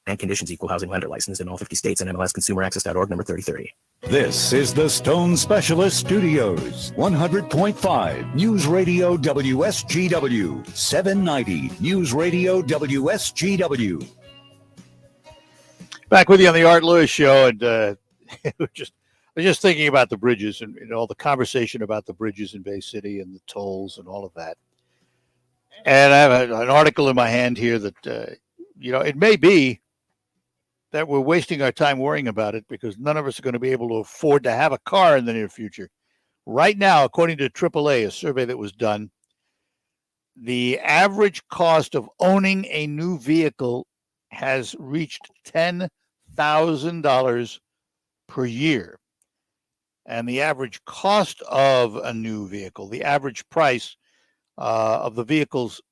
And conditions equal housing lender licensed in all 50 states and MLSConsumerAccess.org number 3030. This is the Stone Specialist Studios, 100.5 News Radio WSGW, 790 News Radio WSGW. Back with you on the Art Lewis Show, and I was just thinking about the bridges and all the conversation about the bridges in Bay City and the tolls and all of that. And I have an article in my hand here that, it may be that we're wasting our time worrying about it because none of us are going to be able to afford to have a car in the near future. Right now, according to AAA, a survey that was done, the average cost of owning a new vehicle has reached $10,000 per year. And the average cost of a new vehicle, the average price of the vehicles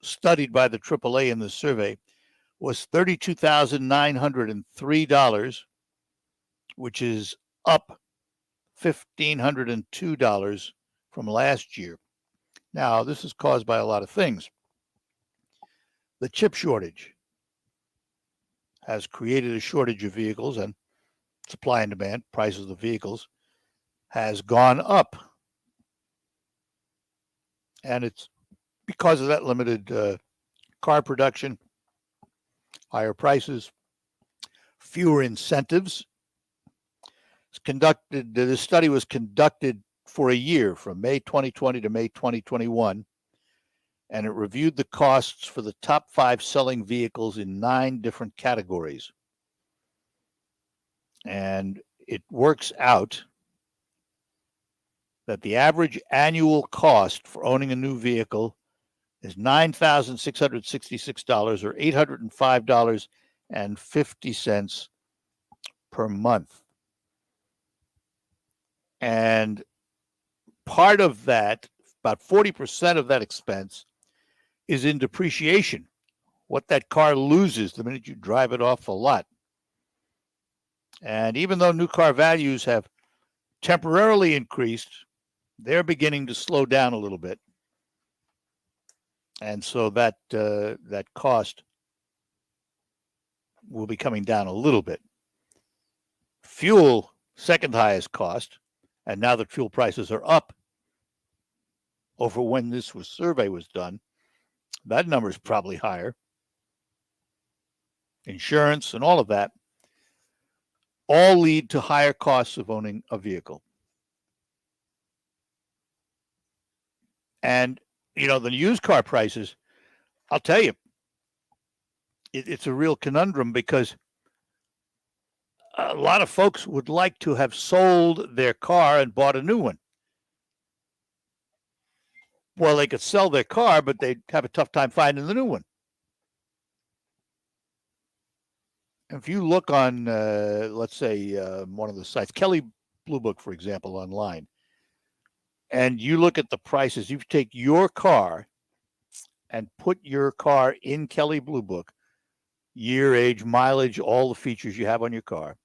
studied by the AAA in the survey was $32,903, which is up $1,502 from last year. Now, this is caused by a lot of things. The chip shortage has created a shortage of vehicles, and supply and demand, prices of vehicles, has gone up. And it's because of that limited car production, higher prices, fewer incentives. This study was conducted for a year from May 2020 to May 2021, and it reviewed the costs for the top 5 selling vehicles in 9 different categories. And it works out that the average annual cost for owning a new vehicle is $9,666 or $805.50 per month. And part of that, about 40% of that expense, is in depreciation, what that car loses the minute you drive it off the lot. And even though new car values have temporarily increased, they're beginning to slow down a little bit. And so that that cost will be coming down a little bit. Fuel, second highest cost, and now that fuel prices are up over when this survey was done, that number is probably higher. Insurance and all of that all lead to higher costs of owning a vehicle. And, you know, the used car prices, I'll tell you, it's a real conundrum because a lot of folks would like to have sold their car and bought a new one. Well, they could sell their car, but they'd have a tough time finding the new one. If you look on, let's say, one of the sites, Kelley Blue Book, for example, online, and you look at the prices, you take your car and put your car in Kelley Blue Book, year, age, mileage, all the features you have on your car,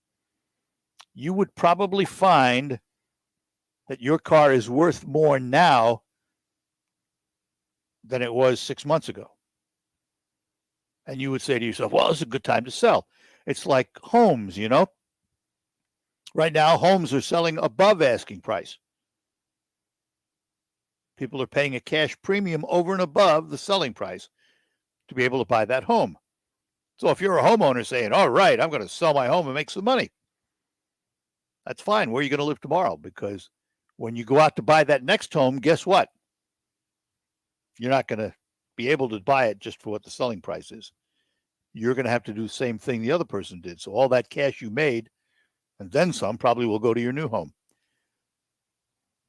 you would probably find that your car is worth more now than it was 6 months ago. And you would say to yourself, well, it's a good time to sell. It's like homes, you know. Right now, homes are selling above asking price. People are paying a cash premium over and above the selling price to be able to buy that home. So if you're a homeowner saying, all right, I'm going to sell my home and make some money, that's fine. Where are you going to live tomorrow? Because when you go out to buy that next home, guess what? You're not going to be able to buy it just for what the selling price is. You're going to have to do the same thing the other person did. So all that cash you made and then some probably will go to your new home.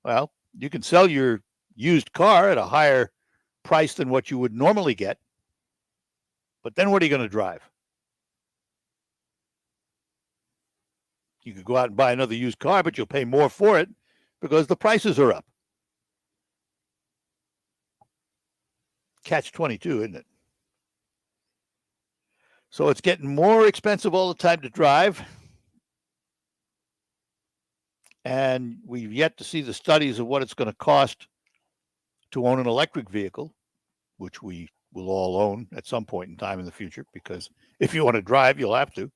Well, you can sell your used car at a higher price than what you would normally get. But then what are you going to drive? You could go out and buy another used car, but you'll pay more for it because the prices are up. Catch-22, isn't it? So it's getting more expensive all the time to drive. And we've yet to see the studies of what it's going to cost to own an electric vehicle, which we will all own at some point in time in the future, because if you want to drive, you'll have to.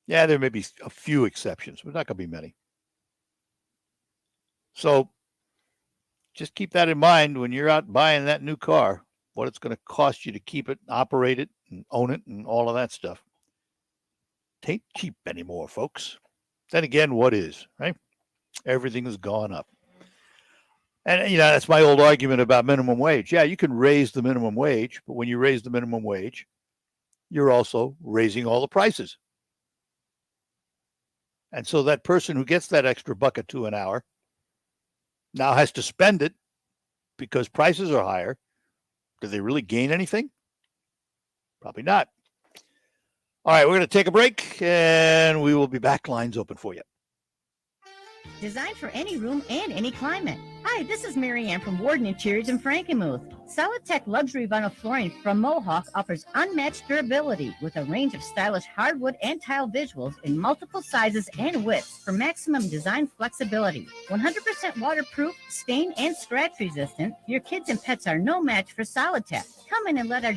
Yeah, there may be a few exceptions, but not going to be many. So just keep that in mind when you're out buying that new car, what it's going to cost you to keep it, operate it, and own it, and all of that stuff. Tain't cheap anymore, folks. Then again, what is, right? Everything has gone up. And, you know, that's my old argument about minimum wage. Yeah, you can raise the minimum wage, but when you raise the minimum wage, you're also raising all the prices. And so that person who gets that extra $1.02 an hour now has to spend it because prices are higher. Do they really gain anything? Probably not. All right, we're going to take a break, and we will be back. Lines open for you. Designed for any room and any climate. Hi, this is Mary Ann from Warden Interiors in Frankenmuth. Solid-Tech luxury vinyl flooring from Mohawk offers unmatched durability with a range of stylish hardwood and tile visuals in multiple sizes and widths for maximum design flexibility. 100% waterproof, stain, and scratch resistant, your kids and pets are no match for Solid-Tech. Come in and let our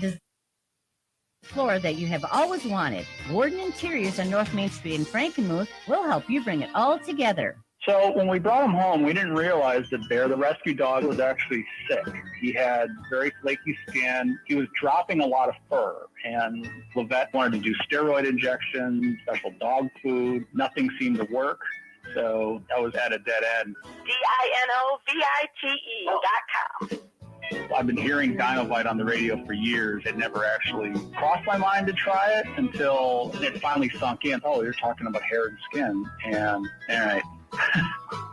floor that you have always wanted. Warden Interiors on North Main Street in Frankenmuth will help you bring it all together. So when we brought him home, we didn't realize that Bear, the rescue dog, was actually sick. He had very flaky skin. He was dropping a lot of fur. And the vet wanted to do steroid injections, special dog food. Nothing seemed to work. So I was at a dead end. DINOVITE.com. I've been hearing Dinovite on the radio for years. It never actually crossed my mind to try it until it finally sunk in. Oh, you're talking about hair and skin. And all right,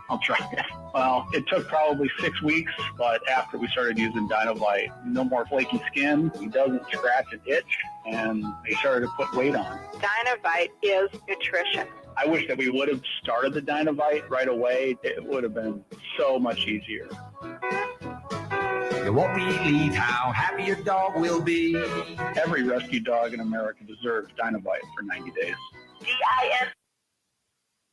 I'll try it. Well, it took probably 6 weeks, but after we started using Dinovite, no more flaky skin. He doesn't scratch and itch, and he started to put weight on. Dinovite is nutrition. I wish that we would have started the Dynovite right away. It would have been so much easier. You won't believe how happy your dog will be. Every rescue dog in America deserves Dynovite for 90 days.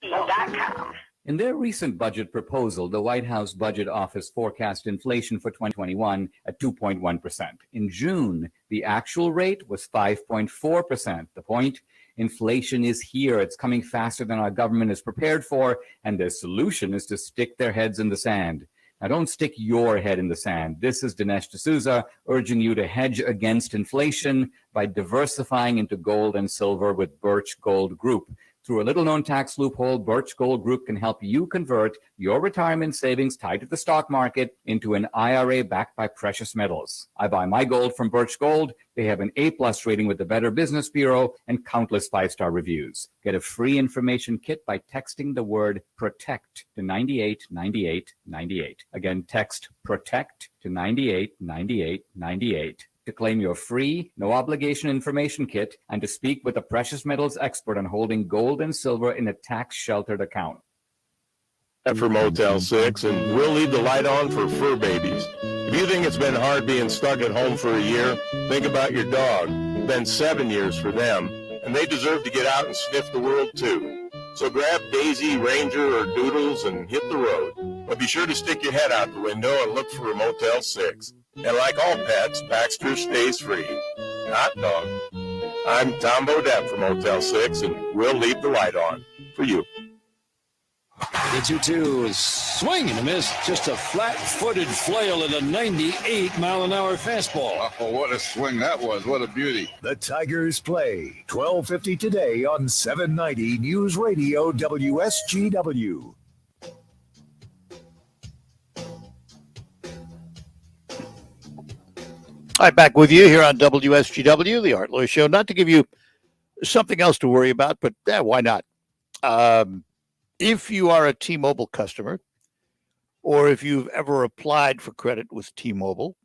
DIS.com. In their recent budget proposal, the White House Budget Office forecast inflation for 2021 at 2.1%. In June, the actual rate was 5.4%. The point? Inflation is here. It's coming faster than our government is prepared for, and their solution is to stick their heads in the sand. Now, don't stick your head in the sand. This is Dinesh D'Souza urging you to hedge against inflation by diversifying into gold and silver with Birch Gold Group. Through a little-known tax loophole, Birch Gold Group can help you convert your retirement savings tied to the stock market into an IRA backed by precious metals. I buy my gold from Birch Gold. They have an A-plus rating with the Better Business Bureau and countless five-star reviews. Get a free information kit by texting the word PROTECT to 989898. Again, text PROTECT to 989898. To claim your free, no-obligation information kit and to speak with a precious metals expert on holding gold and silver in a tax-sheltered account. For Motel 6, and we'll leave the light on for fur babies. If you think it's been hard being stuck at home for a year, think about your dog. It's been 7 years for them, and they deserve to get out and sniff the world too. So grab Daisy, Ranger, or Doodles and hit the road. But be sure to stick your head out the window and look for a Motel 6. And like all pets, Baxter stays free. Hot dog. I'm Tom Bodette from Motel 6, and we'll leave the light on for you. The 2-2 is swing and a miss. Just a flat-footed flail at a 98-mile-an-hour fastball. Oh, what a swing that was. What a beauty. The Tigers play 12:50 today on 790 News Radio WSGW. All right, back with you here on WSGW, the Art Lewis Show. Not to give you something else to worry about, but why not? If you are a T-Mobile customer, or if you've ever applied for credit with T-Mobile,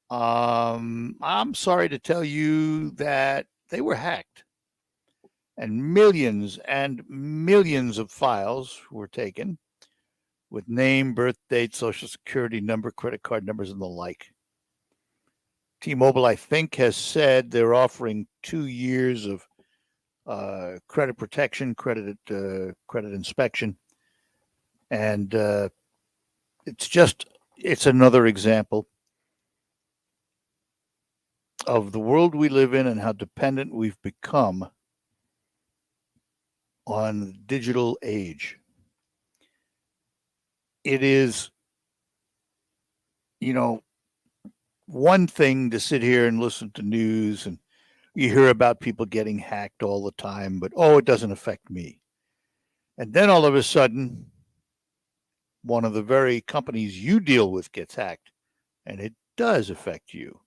I'm sorry to tell you that they were hacked. And millions of files were taken with name, birth date, social security number, credit card numbers, and the like. T-Mobile, I think, has said they're offering 2 years of credit protection, credit inspection, and it's another example of the world we live in and how dependent we've become on the digital age. It is, one thing to sit here and listen to news, and you hear about people getting hacked all the time, but it doesn't affect me. And then all of a sudden, one of the very companies you deal with gets hacked, and it does affect you.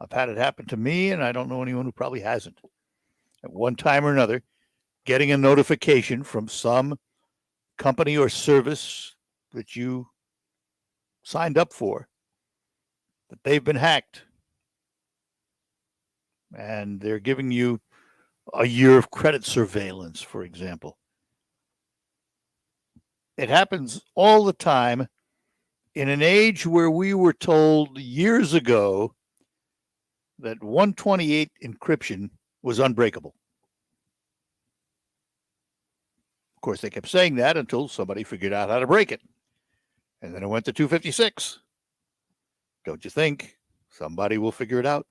I've had it happen to me, and I don't know anyone who probably hasn't. At one time or another, getting a notification from some company or service that you signed up for that they've been hacked, and they're giving you a year of credit surveillance, for example. It happens all the time in an age where we were told years ago that 128 encryption was unbreakable. Of course, they kept saying that until somebody figured out how to break it. And then it went to 256. Don't you think somebody will figure it out?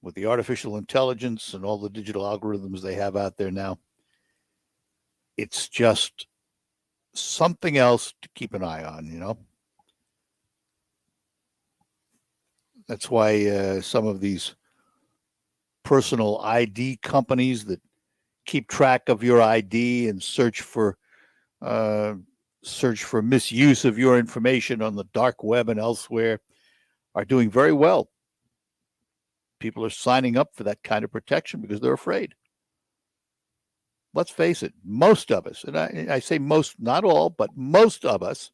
With the artificial intelligence and all the digital algorithms they have out there now, it's just something else to keep an eye on, That's why some of these personal ID companies that keep track of your ID and search for misuse of your information on the dark web and elsewhere are doing very well. People are signing up for that kind of protection because they're afraid. Let's face it, most of us, and I say most, not all, but most of us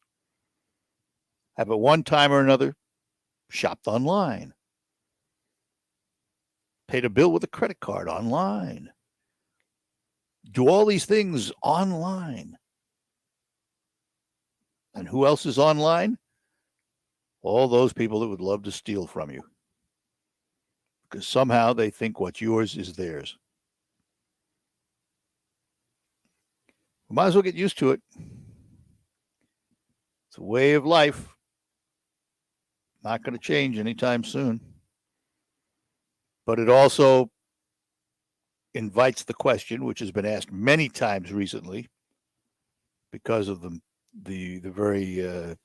have at one time or another shopped online, paid a bill with a credit card online, do all these things online. And who else is online? All those people that would love to steal from you. Because somehow they think what's yours is theirs. We might as well get used to it. It's a way of life. Not going to change anytime soon. But it also invites the question, which has been asked many times recently, because of the very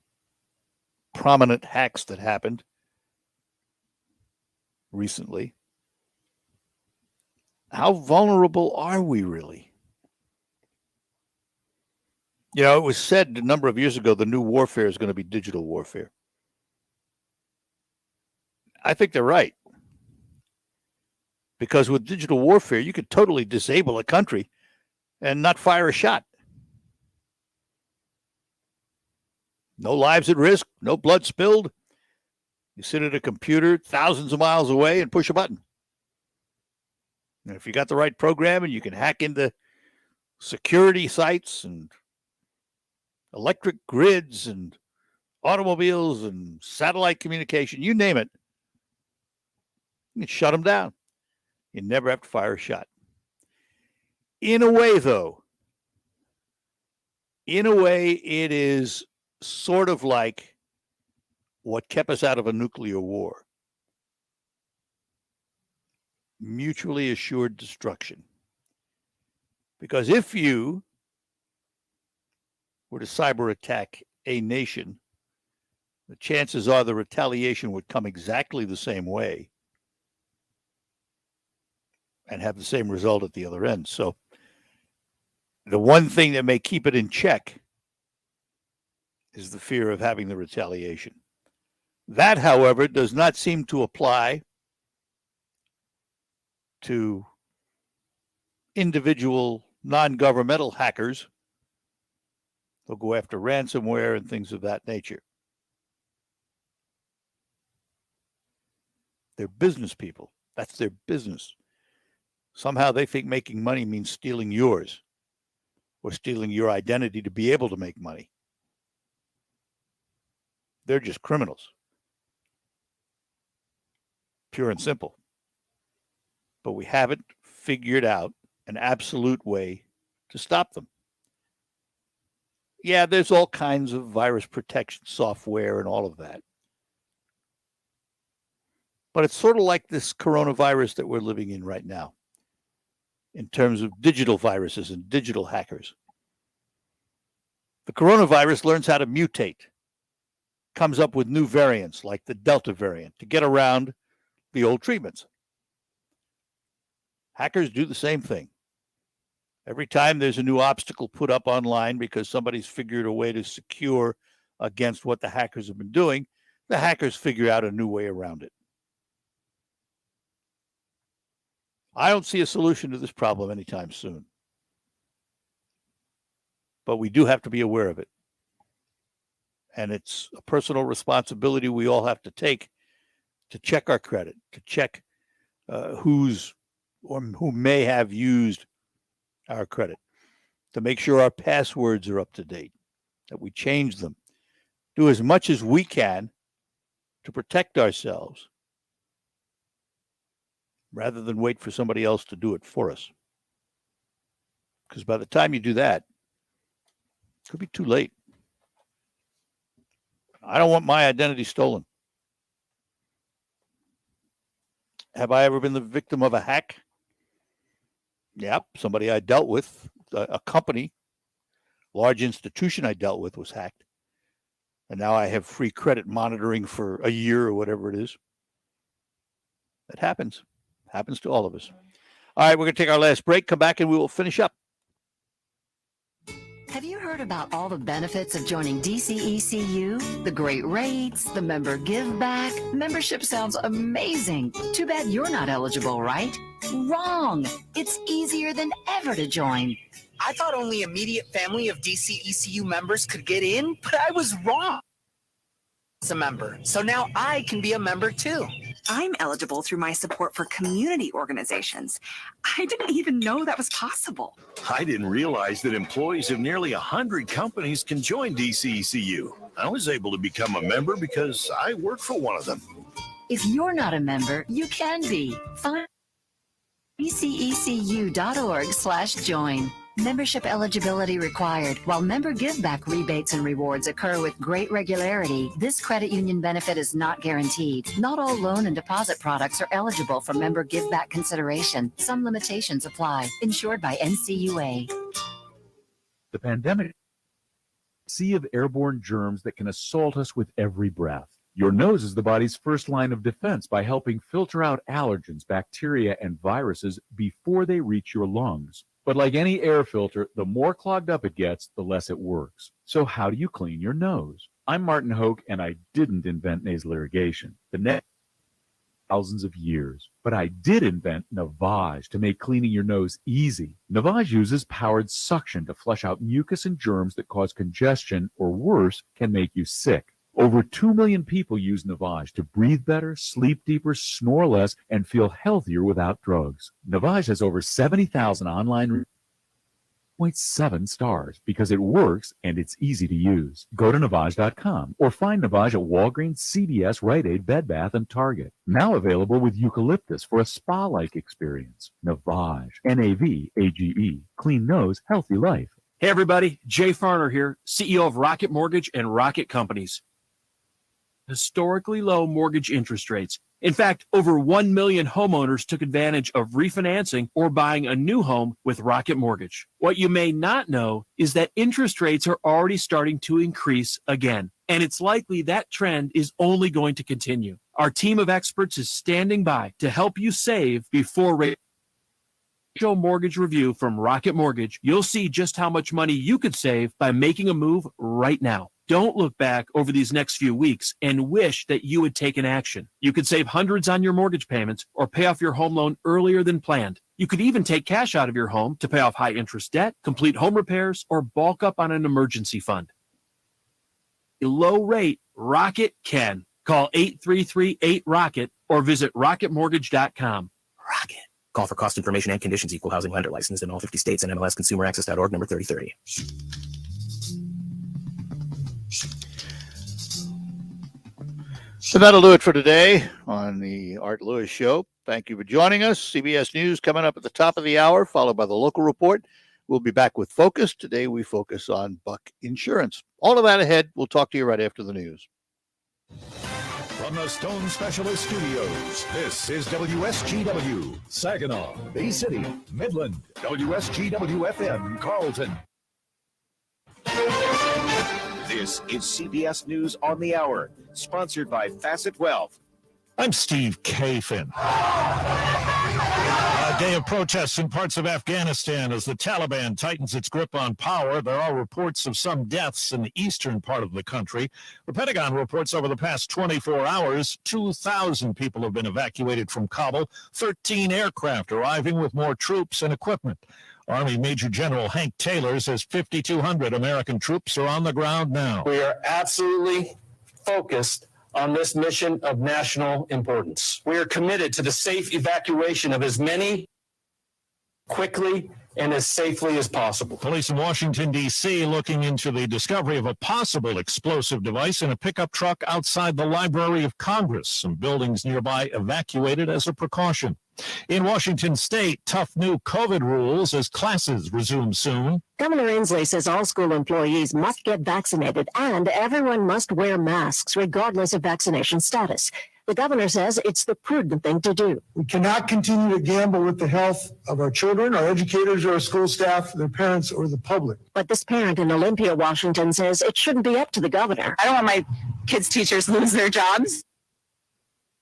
prominent hacks that happened recently. How vulnerable are we really? You know, it was said a number of years ago, the new warfare is going to be digital warfare. I think they're right. Because with digital warfare, you could totally disable a country and not fire a shot. No lives at risk, no blood spilled. You sit at a computer thousands of miles away and push a button. And if you got the right program and you can hack into security sites and electric grids and automobiles and satellite communication, you name it, you can shut them down. You never have to fire a shot. In a way, though, it is sort of like what kept us out of a nuclear war. Mutually assured destruction. Because if you were to cyber attack a nation, the chances are the retaliation would come exactly the same way and have the same result at the other end. So the one thing that may keep it in check is the fear of having the retaliation. That, however, does not seem to apply to individual non-governmental hackers. They'll go after ransomware and things of that nature. They're business people. That's their business. Somehow they think making money means stealing yours or stealing your identity to be able to make money. They're just criminals. Pure and simple. But we haven't figured out an absolute way to stop them. Yeah, there's all kinds of virus protection software and all of that. But it's sort of like this coronavirus that we're living in right now, in terms of digital viruses and digital hackers. The coronavirus learns how to mutate, comes up with new variants like the Delta variant to get around the old treatments. Hackers do the same thing. Every time there's a new obstacle put up online because somebody's figured a way to secure against what the hackers have been doing, the hackers figure out a new way around it. I don't see a solution to this problem anytime soon. But we do have to be aware of it. And it's a personal responsibility we all have to take to check our credit, to check who may have used our credit, to make sure our passwords are up to date, that we change them. Do as much as we can to protect ourselves rather than wait for somebody else to do it for us. Because by the time you do that, it could be too late. I don't want my identity stolen. Have I ever been the victim of a hack? Yep, somebody I dealt with, a company, large institution I dealt with was hacked. And now I have free credit monitoring for a year or whatever it is. That happens. Happens to all of us. All right, we're going to take our last break, come back, and we will finish up. Have you heard about all the benefits of joining DCECU? The great rates, the member give back. Membership sounds amazing. Too bad you're not eligible, right? Wrong. It's easier than ever to join. I thought only immediate family of DCECU members could get in, but I was wrong. As a member, so now I can be a member too. I'm eligible through my support for community organizations. I didn't even know that was possible. I didn't realize that employees of nearly 100 companies can join DCECU. I was able to become a member because I work for one of them. If you're not a member, you can be. Find dcecu.org/join. Membership eligibility required. While member giveback rebates and rewards occur with great regularity, this credit union benefit is not guaranteed. Not all loan and deposit products are eligible for member giveback consideration. Some limitations apply. Insured by NCUA. The pandemic, sea of airborne germs that can assault us with every breath. Your nose is the body's first line of defense by helping filter out allergens, bacteria, and viruses before they reach your lungs. But like any air filter, the more clogged up it gets, the less it works. So how do you clean your nose? I'm Martin Hoke, and I didn't invent nasal irrigation. The next thousands of years. But I did invent Navage to make cleaning your nose easy. Navage uses powered suction to flush out mucus and germs that cause congestion, or worse, can make you sick. Over 2 million people use Navage to breathe better, sleep deeper, snore less, and feel healthier without drugs. Navage has over 70,000 online 0.7 stars because it works and it's easy to use. Go to Navage.com or find Navage at Walgreens, CVS, Rite Aid, Bed Bath, and Target. Now available with eucalyptus for a spa-like experience. Navage, N-A-V-A-G-E. Clean nose, healthy life. Hey everybody, Jay Farner here, CEO of Rocket Mortgage and Rocket Companies. Historically low mortgage interest rates. In fact, over 1 million homeowners took advantage of refinancing or buying a new home with Rocket Mortgage. What you may not know is that interest rates are already starting to increase again, and it's likely that trend is only going to continue. Our team of experts is standing by to help you save before rate. Mortgage review from Rocket Mortgage. You'll see just how much money you could save by making a move right now. Don't look back over these next few weeks and wish that you had taken action. You could save hundreds on your mortgage payments or pay off your home loan earlier than planned. You could even take cash out of your home to pay off high interest debt, complete home repairs, or bulk up on an emergency fund. A low rate, Rocket can. Call 833-8-ROCKET or visit rocketmortgage.com. Rocket. Call for cost information and conditions. Equal housing lender licensed in all 50 states and MLSConsumerAccess.org number 3030. So that'll do it for today on the Art Lewis Show. Thank you for joining us. CBS News coming up at the top of the hour, followed by the local report. We'll be back with Focus. Today we focus on Buck Insurance. All of that ahead. We'll talk to you right after the news. From the Stone Specialist Studios, this is WSGW, Saginaw, Bay City, Midland, WSGW-FM, Carlton. This is CBS News on the Hour, sponsored by Facet Wealth. I'm Steve Kafin. A day of protests in parts of Afghanistan as the Taliban tightens its grip on power. There are reports of some deaths in the eastern part of the country. The Pentagon reports over the past 24 hours, 2,000 people have been evacuated from Kabul, 13 aircraft arriving with more troops and equipment. Army Major General Hank Taylor says 5,200 American troops are on the ground now. We are absolutely focused on this mission of national importance. We are committed to the safe evacuation of as many quickly and as safely as possible. Police in Washington, D.C. looking into the discovery of a possible explosive device in a pickup truck outside the Library of Congress. Some buildings nearby evacuated as a precaution. In Washington State, tough new COVID rules as classes resume soon. Governor Inslee says all school employees must get vaccinated and everyone must wear masks regardless of vaccination status. The governor says it's the prudent thing to do. We cannot continue to gamble with the health of our children, our educators, our school staff, their parents, or the public. But this parent in Olympia, Washington says it shouldn't be up to the governor. I don't want my kids' teachers lose their jobs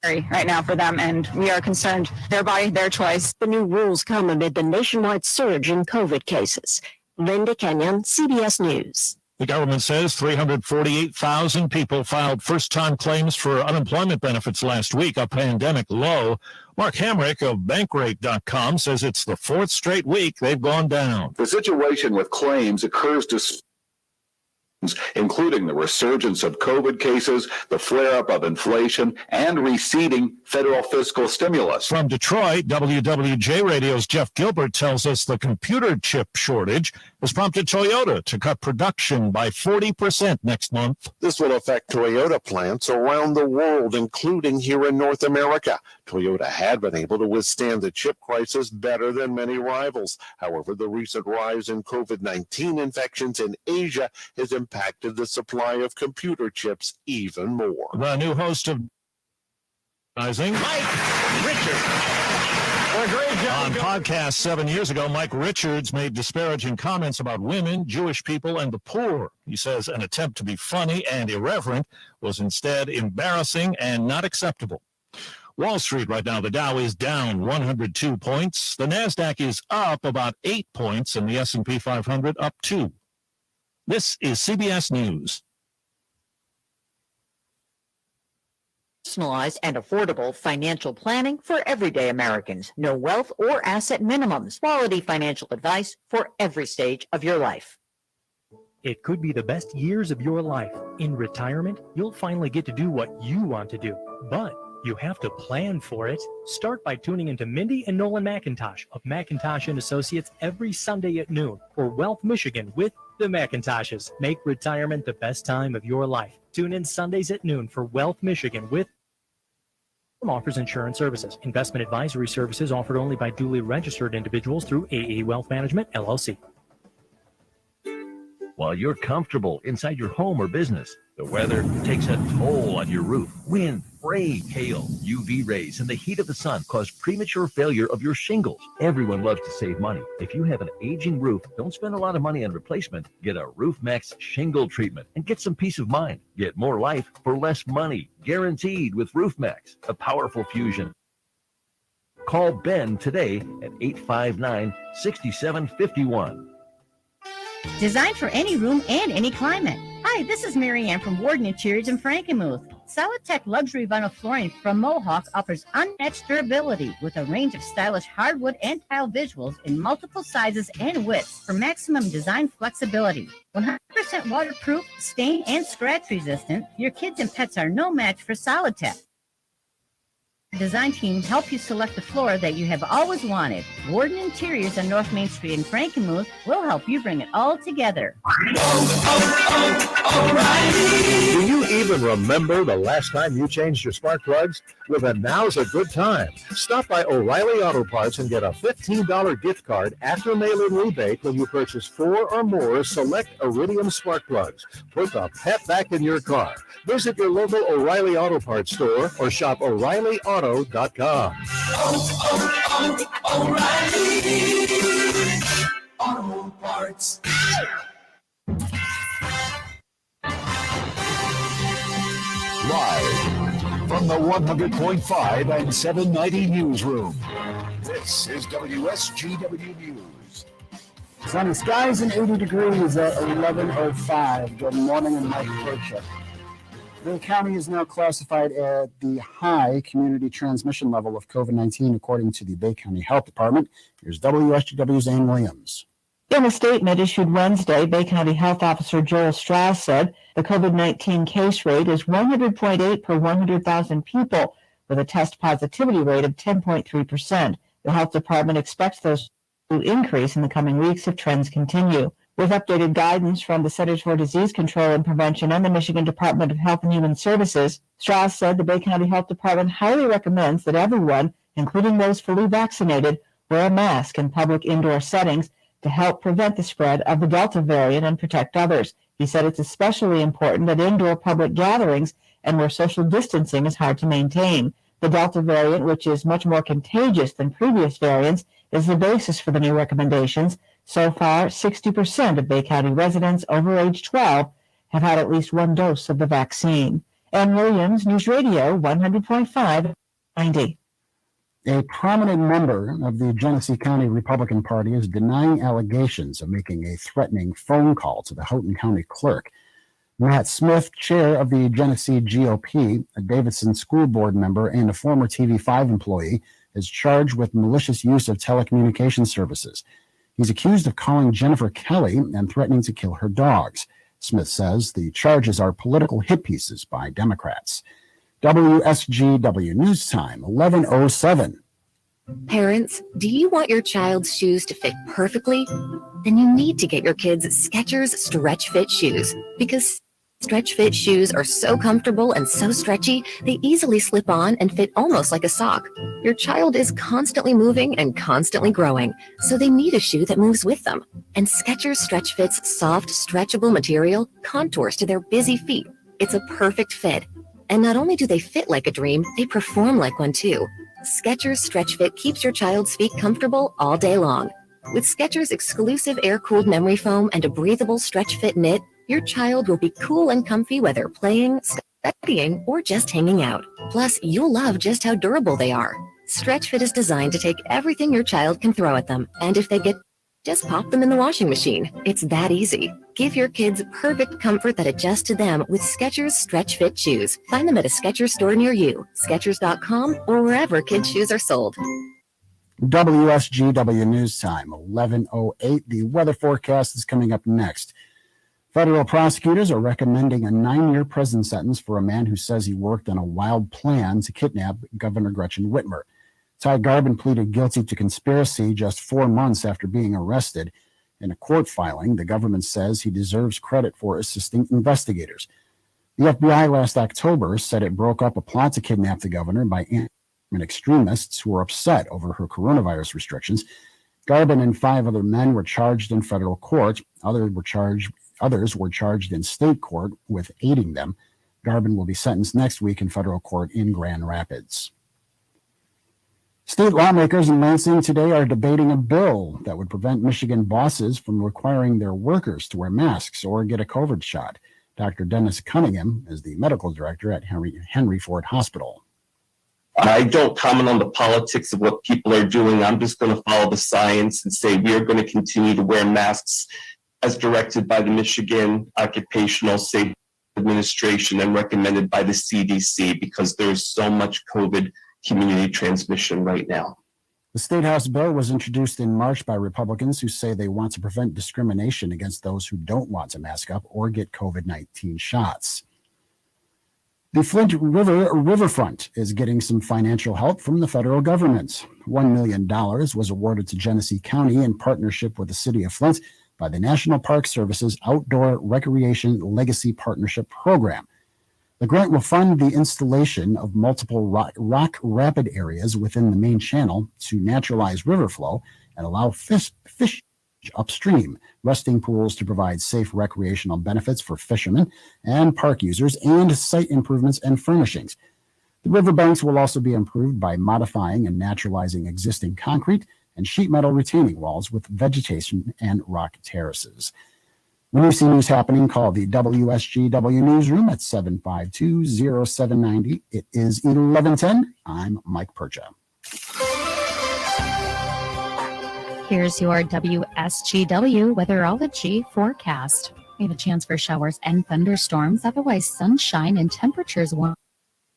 right now for them, and we are concerned. Their body, their choice. The new rules come amid the nationwide surge in COVID cases. Linda Kenyon, CBS News. The government says 348,000 people filed first-time claims for unemployment benefits last week, a pandemic low. Mark Hamrick of Bankrate.com says it's the fourth straight week they've gone down. The situation with claims occurs including the resurgence of COVID cases, the flare-up of inflation, and receding federal fiscal stimulus. From Detroit, WWJ Radio's Jeff Gilbert tells us the computer chip shortage has prompted Toyota to cut production by 40% next month. This will affect Toyota plants around the world, including here in North America. Toyota had been able to withstand the chip crisis better than many rivals. However, the recent rise in COVID-19 infections in Asia has impacted the supply of computer chips even more. The new host of Mike Richards. On podcast 7 years ago, Mike Richards made disparaging comments about women, Jewish people, and the poor. He says an attempt to be funny and irreverent was instead embarrassing and not acceptable. Wall Street right now, the Dow is down 102 points. The NASDAQ is up about 8 points, and the S&P 500 up 2. This is CBS News. Personalized and affordable financial planning for everyday Americans. No wealth or asset minimums. Quality financial advice for every stage of your life. It could be the best years of your life. In retirement, you'll finally get to do what you want to do. But you have to plan for it. Start by tuning into Mindy and Nolan McIntosh of McIntosh & Associates every Sunday at noon for Wealth Michigan with the McIntoshes. Make retirement the best time of your life. Tune in Sundays at noon for Wealth Michigan with offers insurance services. Investment advisory services offered only by duly registered individuals through AE Wealth Management, LLC. While you're comfortable inside your home or business, the weather takes a toll on your roof. Wind, rain, hail, UV rays, and the heat of the sun cause premature failure of your shingles. Everyone loves to save money. If you have an aging roof, don't spend a lot of money on replacement. Get a RoofMax shingle treatment and get some peace of mind. Get more life for less money. Guaranteed with RoofMax, a powerful fusion. Call Ben today at 859-6751. Designed for any room and any climate. Hi, this is Mary Ann from Warden Interiors in Frankenmuth. Solidtech Luxury Vinyl Flooring from Mohawk offers unmatched durability with a range of stylish hardwood and tile visuals in multiple sizes and widths for maximum design flexibility. 100% waterproof, stain, and scratch resistant, your kids and pets are no match for Solidtech. Design team help you select the floor that you have always wanted. Warden Interiors on North Main Street in Frankenmuth will help you bring it all together. Do you even remember the last time you changed your spark plugs? Well, then now's a good time. Stop by O'Reilly Auto Parts and get a $15 gift card after mail-in rebate when you purchase 4 or more select Iridium spark plugs. Put the pep back in your car. Visit your local O'Reilly Auto Parts store or shop O'ReillyAuto.com. O'Reilly Auto Parts. Live from the 100.5 and 790 newsroom. This is WSGW News. Sunny skies and 80 degrees at 11:05. Good morning, I'm Mike Kirchhoff. The county is now classified at the high community transmission level of COVID-19, according to the Bay County Health Department. Here's WSGW's Ann Williams. In a statement issued Wednesday, Bay County Health Officer Joel Strauss said the COVID-19 case rate is 100.8 per 100,000 people, with a test positivity rate of 10.3%. The health department expects those to increase in the coming weeks if trends continue. With updated guidance from the Centers for Disease Control and Prevention and the Michigan Department of Health and Human Services, Strauss said the Bay County Health Department highly recommends that everyone, including those fully vaccinated, wear a mask in public indoor settings to help prevent the spread of the Delta variant and protect others. He said it's especially important at indoor public gatherings and where social distancing is hard to maintain. The Delta variant, which is much more contagious than previous variants, is the basis for the new recommendations. So far, 60% of Bay County residents over age 12 have had at least one dose of the vaccine. Ann Williams, News Radio 100.5, 90. A prominent member of the Genesee County Republican Party is denying allegations of making a threatening phone call to the Houghton County clerk. Matt Smith, chair of the Genesee GOP, a Davidson school board member and a former TV5 employee, is charged with malicious use of telecommunications services. He's accused of calling Jennifer Kelly and threatening to kill her dogs. Smith says the charges are political hit pieces by Democrats. WSGW News Time, 11:07. Parents, do you want your child's shoes to fit perfectly? Then you need to get your kids Skechers Stretch Fit shoes, because Stretch Fit shoes are so comfortable and so stretchy, they easily slip on and fit almost like a sock. Your child is constantly moving and constantly growing, so they need a shoe that moves with them. And Skechers Stretch Fit's soft, stretchable material contours to their busy feet. It's a perfect fit. And not only do they fit like a dream, they perform like one too. Skechers Stretch Fit keeps your child's feet comfortable all day long. With Skechers' exclusive air-cooled memory foam and a breathable Stretch Fit knit, your child will be cool and comfy whether playing, studying, or just hanging out. Plus, you'll love just how durable they are. Stretch Fit is designed to take everything your child can throw at them, and if they get, just pop them in the washing machine. It's that easy. Give your kids perfect comfort that adjusts to them with Skechers Stretch Fit shoes. Find them at a Skechers store near you, Skechers.com, or wherever kids' shoes are sold. WSGW News Time, 11:08. The weather forecast is coming up next. Federal prosecutors are recommending a 9-year prison sentence for a man who says he worked on a wild plan to kidnap Governor Gretchen Whitmer. Ty Garbin pleaded guilty to conspiracy just 4 months after being arrested. In a court filing, the government says he deserves credit for assisting investigators. The FBI last October said it broke up a plot to kidnap the governor by extremists who were upset over her coronavirus restrictions. Garbin and 5 other men were charged in federal court. Others were charged in state court with aiding them. Garbin will be sentenced next week in federal court in Grand Rapids. State lawmakers in Lansing today are debating a bill that would prevent Michigan bosses from requiring their workers to wear masks or get a COVID shot. Dr. Dennis Cunningham is the medical director at Henry Ford Hospital. I don't comment on the politics of what people are doing. I'm just going to follow the science and say we are going to continue to wear masks as directed by the Michigan Occupational Safety Administration and recommended by the CDC because there's so much COVID community transmission right now. The State House bill was introduced in March by Republicans who say they want to prevent discrimination against those who don't want to mask up or get COVID-19 shots. The Flint Riverfront is getting some financial help from the federal government. $1 million was awarded to Genesee County in partnership with the city of Flint by the National Park Service's Outdoor Recreation Legacy Partnership Program. The grant will fund the installation of multiple rock rapid areas within the main channel to naturalize river flow and allow fish upstream, resting pools to provide safe recreational benefits for fishermen and park users, and site improvements and furnishings. The riverbanks will also be improved by modifying and naturalizing existing concrete and sheet metal retaining walls with vegetation and rock terraces. When you see news happening, call the WSGW newsroom at 752-0790. It is 11:10. I'm Mike Percha. Here's your WSGW weatherology forecast. We have a chance for showers and thunderstorms, otherwise sunshine and temperatures warm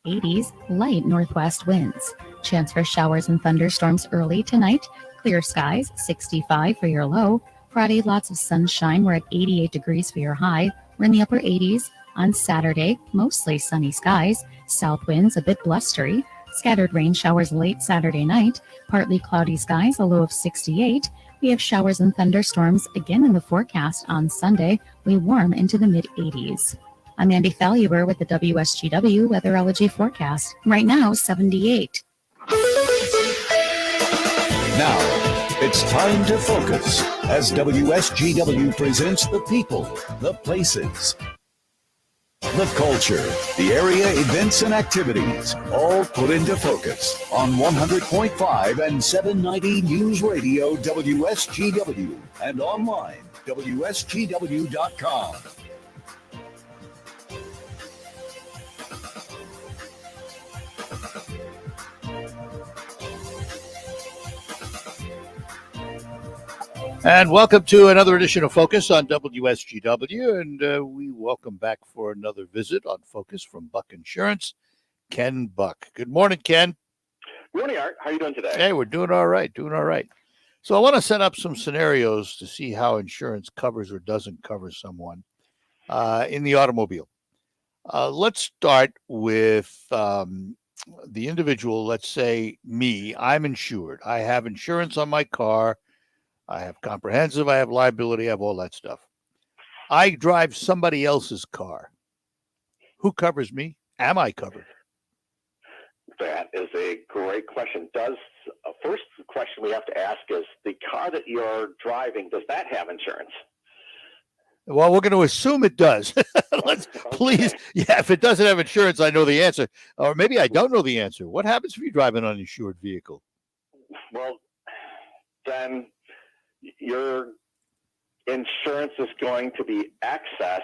80s, light northwest winds. Chance for showers and thunderstorms early tonight. Clear skies, 65 for your low. Friday, lots of sunshine. We're at 88 degrees for your high. We're in the upper 80s. On Saturday, mostly sunny skies. South winds a bit blustery. Scattered rain showers late Saturday night. Partly cloudy skies, a low of 68. We have showers and thunderstorms again in the forecast on Sunday. We warm into the mid-80s. I'm Andy Faluber with the WSGW weatherology forecast. Right now, 78. Now, it's time to focus as WSGW presents the people, the places, the culture, the area events and activities, all put into focus on 100.5 and 790 News Radio WSGW and online WSGW.com. And welcome to another edition of Focus on WSGW. And we welcome back for another visit on Focus from Buck Insurance, Ken Buck. Good morning, Ken. Good morning, Art. How are you doing today? Hey, we're doing all right, So I want to set up some scenarios to see how insurance covers or doesn't cover someone. in the automobile. Let's start with the individual. Let's say me. I'm insured. I have insurance on my car. I have comprehensive. I have liability. I have all that stuff. I drive somebody else's car. Who covers me? Am I covered? That is a great question. First question we have to ask is, the car that you're driving, does that have insurance? Well, we're going to assume it does. Please. Yeah, if it doesn't have insurance, I know the answer. Or maybe I don't know the answer. What happens if you drive an uninsured vehicle? Well, then your insurance is going to be excess,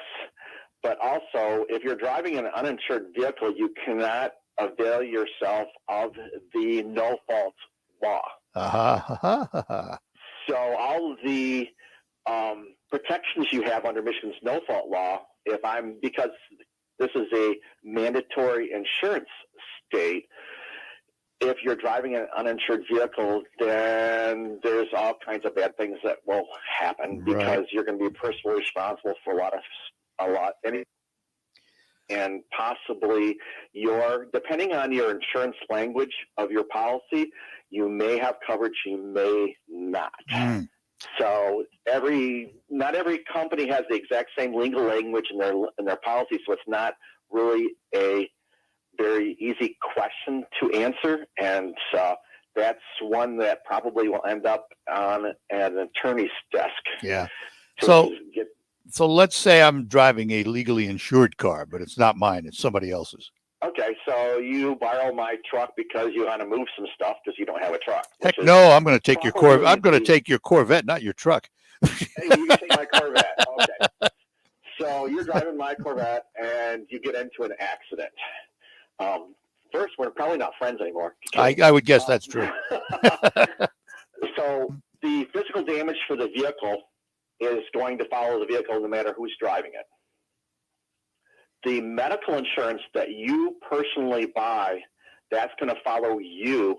but also if you're driving an uninsured vehicle, you cannot avail yourself of the no-fault law. So all of the protections you have under Michigan's no-fault law, because this is a mandatory insurance state, if you're driving an uninsured vehicle, then there's all kinds of bad things that will happen because you're going to be personally responsible for and possibly depending on your insurance language of your policy, you may have coverage, you may not. So not every company has the exact same legal language in their policy, so it's not really a very easy question to answer, and that's one that probably will end up on an attorney's desk. Yeah. So let's say I'm driving a legally insured car, but it's not mine; it's somebody else's. Okay, so you borrow my truck because you want to move some stuff because you don't have a truck. Heck no, I'm going to take your Corvette. I'm going to take your Corvette, not your truck. Hey, you can take my Corvette. Okay. So you're driving my Corvette and you get into an accident. First, we're probably not friends anymore. I would guess that's true. So the physical damage for the vehicle is going to follow the vehicle no matter who's driving it. The medical insurance that you personally buy, that's going to follow you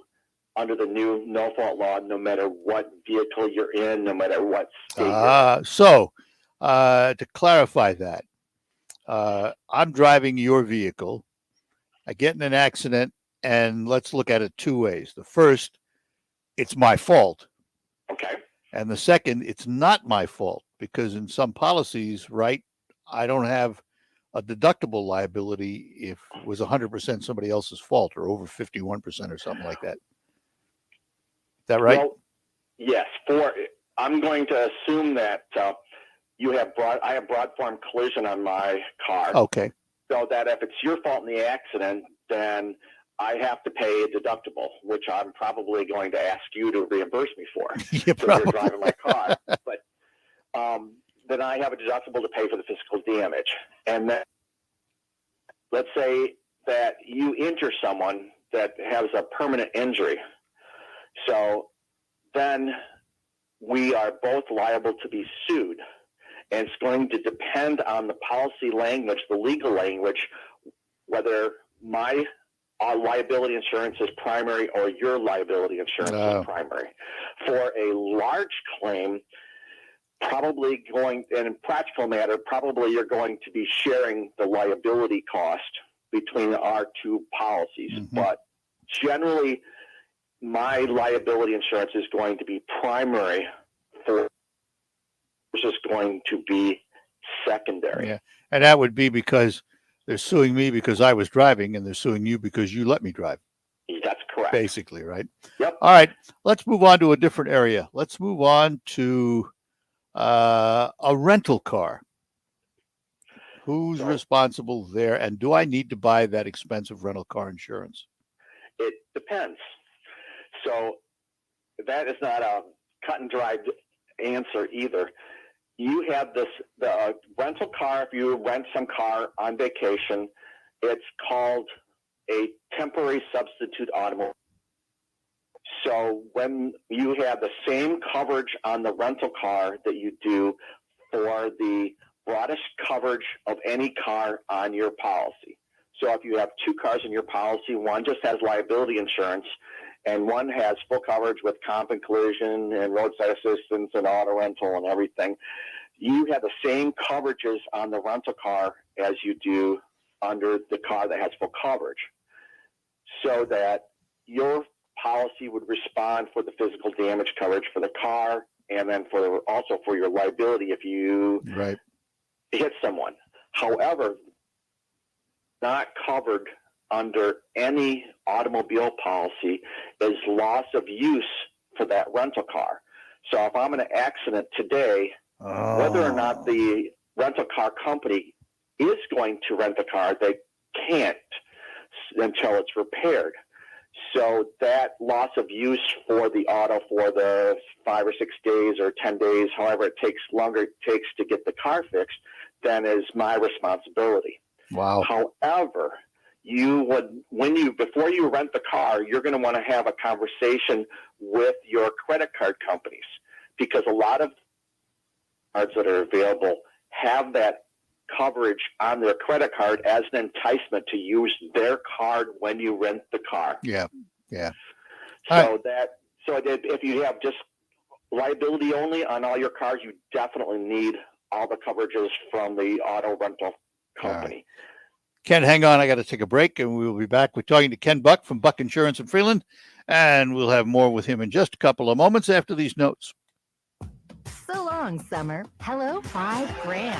under the new no-fault law, no matter what vehicle you're in, no matter what state So, to clarify that, I'm driving your vehicle. I get in an accident, and let's look at it two ways. The first, it's my fault. Okay. And the second, it's not my fault, because in some policies, I don't have a deductible liability if it was 100% somebody else's fault or over 51% or something like that. Is that right? Well, yes. I'm going to assume that I have broad form collision on my car. Okay. So that if it's your fault in the accident, then I have to pay a deductible, which I'm probably going to ask you to reimburse me for. You're driving my car. But then I have a deductible to pay for the physical damage. And then let's say that you injure someone that has a permanent injury. So then we are both liable to be sued. And it's going to depend on the policy language, the legal language, whether my liability insurance is primary or your liability insurance is primary. For a large claim, probably in a practical matter, probably you're going to be sharing the liability cost between our two policies. Mm-hmm. But generally, my liability insurance is going to be primary for is going to be secondary. Yeah. And that would be because they're suing me because I was driving, and they're suing you because you let me drive. That's correct. Basically, right? Yep. All right. Let's move on to a different area. Let's move on to a rental car. Who's responsible there? And do I need to buy that expensive rental car insurance? It depends. So that is not a cut and dried answer either. You have the rental car. If you rent some car on vacation, it's called a temporary substitute automobile. So when you have the same coverage on the rental car that you do for the broadest coverage of any car on your policy. So if you have two cars in your policy, one just has liability insurance and one has full coverage with comp and collision and roadside assistance and auto rental and everything, you have the same coverages on the rental car as you do under the car that has full coverage, so that your policy would respond for the physical damage coverage for the car, and then also for your liability if you hit someone. However, not covered under any automobile policy is loss of use for that rental car. So if I'm in an accident today, whether or not the rental car company is going to rent the car, they can't until it's repaired. So that loss of use for the auto for the 5 or 6 days or 10 days, however longer it takes to get the car fixed, then is my responsibility. Wow. However, before you rent the car, you're going to want to have a conversation with your credit card companies, because a lot of cards that are available have that coverage on their credit card as an enticement to use their card when you rent the car. Yeah. So if you have just liability only on all your cars, you definitely need all the coverages from the auto rental company. Ken, hang on. I got to take a break, and we will be back. We're talking to Ken Buck from Buck Insurance in Freeland, and we'll have more with him in just a couple of moments after these notes. So long, summer. Hello, $5,000.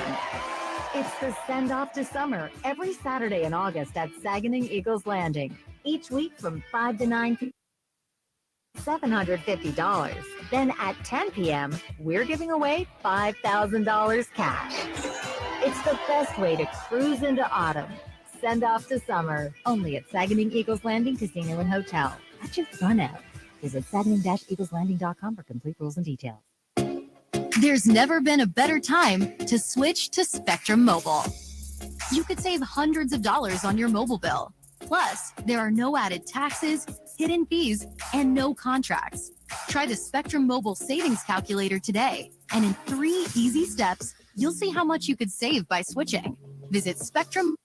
It's the send off to summer every Saturday in August at Saguenay Eagles Landing. Each week from 5 to 9 p.m. $750. Then at 10 p.m., we're giving away $5,000 cash. It's the best way to cruise into autumn. Send off to summer. Only at Saguenay Eagles Landing Casino and Hotel. Catch your fun out. Visit Saguenay-EaglesLanding.com for complete rules and details. There's never been a better time to switch to Spectrum Mobile. You could save hundreds of dollars on your mobile bill. Plus, there are no added taxes, hidden fees, and no contracts. Try the Spectrum Mobile Savings Calculator today, and in 3 easy steps, you'll see how much you could save by switching. Visit Spectrum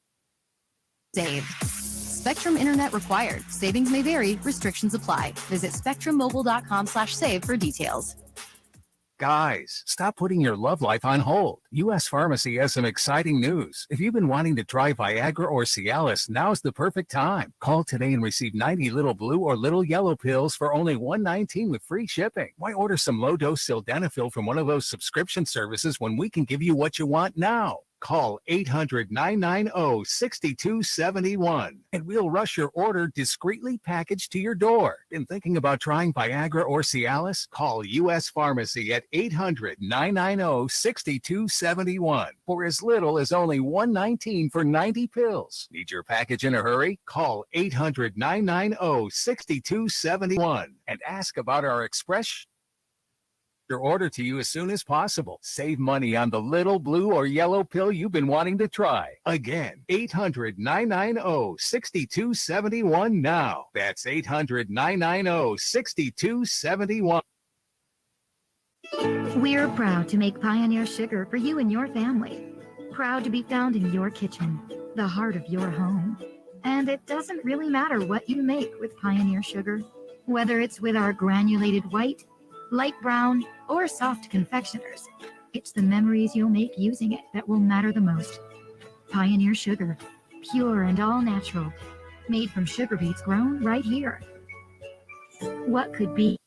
Save. Spectrum Internet required. Savings may vary. Restrictions apply. Visit spectrummobile.com/save for details. Guys, stop putting your love life on hold. U.S. Pharmacy has some exciting news. If you've been wanting to try Viagra or Cialis, now's the perfect time. Call today and receive 90 little blue or little yellow pills for only $119 with free shipping. Why order some low-dose sildenafil from one of those subscription services when we can give you what you want now? Call 800-990-6271 and we'll rush your order discreetly packaged to your door. Been thinking about trying Viagra or Cialis? Call U.S. Pharmacy at 800-990-6271 for as little as only $119 for 90 pills. Need your package in a hurry? Call 800-990-6271 and ask about our express your order to you as soon as possible. Save money on the little blue or yellow pill you've been wanting to try. Again, 800-990-6271 now. That's 800-990-6271. We're proud to make Pioneer Sugar for you and your family. Proud to be found in your kitchen, the heart of your home. And it doesn't really matter what you make with Pioneer Sugar, whether it's with our granulated white, light brown, or soft confectioners. It's the memories you'll make using it that will matter the most. Pioneer Sugar, pure and all natural, made from sugar beets grown right here. What could be?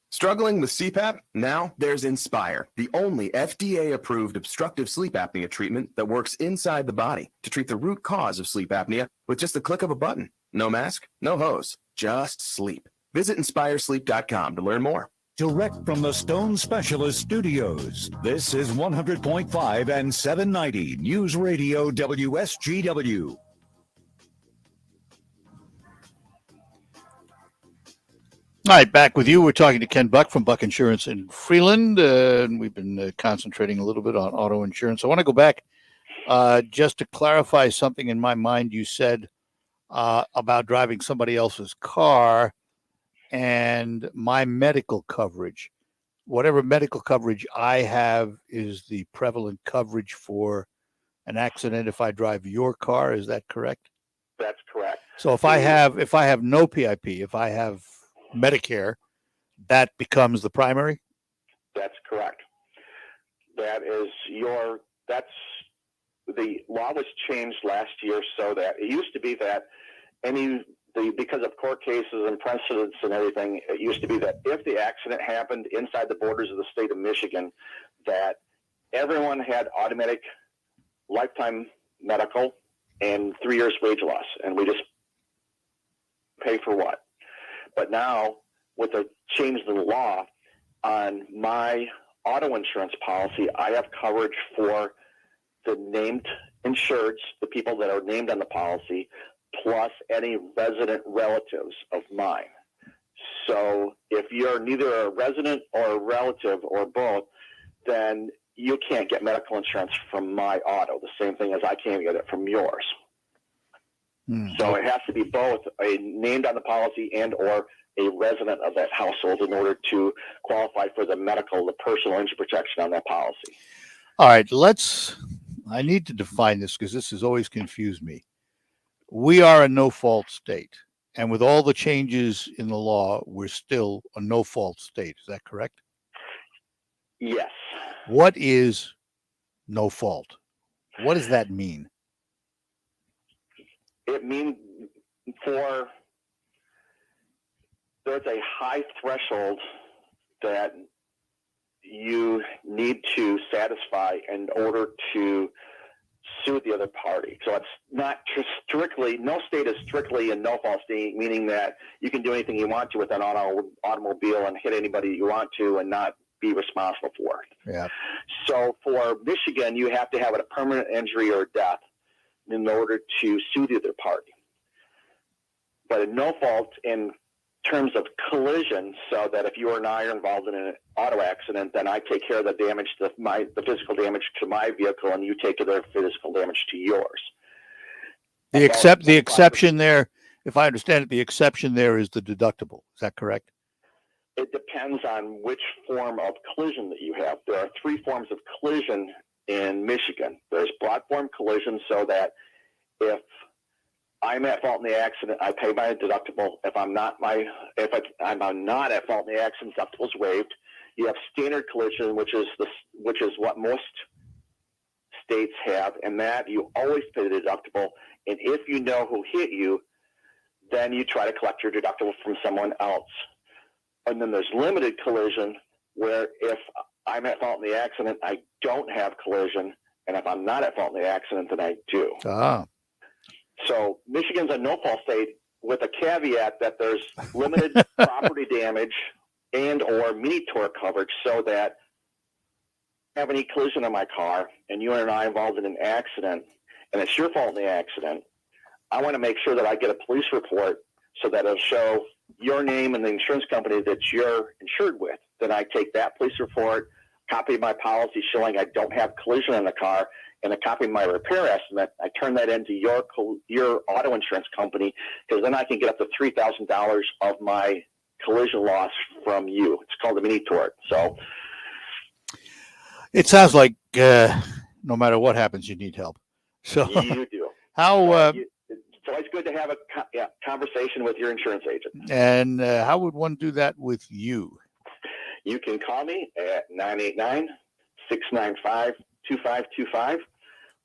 Struggling with CPAP? Now there's Inspire, the only FDA-approved obstructive sleep apnea treatment that works inside the body to treat the root cause of sleep apnea with just the click of a button. No mask, no hose, just sleep. Visit InspireSleep.com to learn more. Direct from the Stone Specialist Studios, this is 100.5 and 790 News Radio WSGW. All right, back with you. We're talking to Ken Buck from Buck Insurance in Freeland, and we've been concentrating a little bit on auto insurance. I want to go back just to clarify something in my mind. You said about driving somebody else's car and my medical coverage. Whatever medical coverage I have is the prevalent coverage for an accident if I drive your car. Is that correct? That's correct. So if I have no PIP, if I have Medicare, that becomes the primary? That's correct. That's the law was changed last year so that it used to be that because of court cases and precedents and everything, it used to be that if the accident happened inside the borders of the state of Michigan, that everyone had automatic lifetime medical and 3 years wage loss, and we just pay for what. But now, with the change in the law, on my auto insurance policy, I have coverage for the named insureds, the people that are named on the policy, plus any resident relatives of mine. So if you're neither a resident or a relative or both, then you can't get medical insurance from my auto, the same thing as I can't get it from yours. So it has to be both a named on the policy and or a resident of that household in order to qualify for the personal injury protection on that policy. All right, I need to define this because this has always confused me. We are a no-fault state, and with all the changes in the law, we're still a no-fault state. Is that correct? Yes. What is no fault? What does that mean? It means there's a high threshold that you need to satisfy in order to sue the other party. So it's not strictly, no state is strictly a no-fault state, meaning that you can do anything you want to with an automobile and hit anybody you want to and not be responsible for it. Yeah. So for Michigan, you have to have a permanent injury or death in order to sue the other party. But a no-fault in terms of collision, so that if you or I are involved in an auto accident, then I take care of the damage to the physical damage to my vehicle, and you take care of the physical damage to yours. The exception there, if I understand it, the exception there is the deductible. Is that correct? It depends on which form of collision that you have. There are 3 forms of collision in Michigan. There's broad form collision, so that if I'm at fault in the accident, I pay my deductible. If I'm not at fault in the accident, deductible is waived. You have standard collision, which is what most states have, and that you always pay the deductible. And if you know who hit you, then you try to collect your deductible from someone else. And then there's limited collision, where if I'm at fault in the accident, I don't have collision, and if I'm not at fault in the accident, then I do. Ah. So Michigan's a no-fault state with a caveat that there's limited property damage and or mini tort coverage, so that if I have any collision in my car and you and I involved in an accident and it's your fault in the accident, I want to make sure that I get a police report so that it'll show your name and the insurance company that you're insured with. Then I take that police report, copy of my policy showing I don't have collision in the car, and a copy of my repair estimate. I turn that into your auto insurance company, because then I can get up to $3,000 of my collision loss from you. It's called a mini tort. So it sounds like no matter what happens, you need help. So you do. How? It's always good to have a conversation with your insurance agent. And how would one do that with you? You can call me at 989-695-2525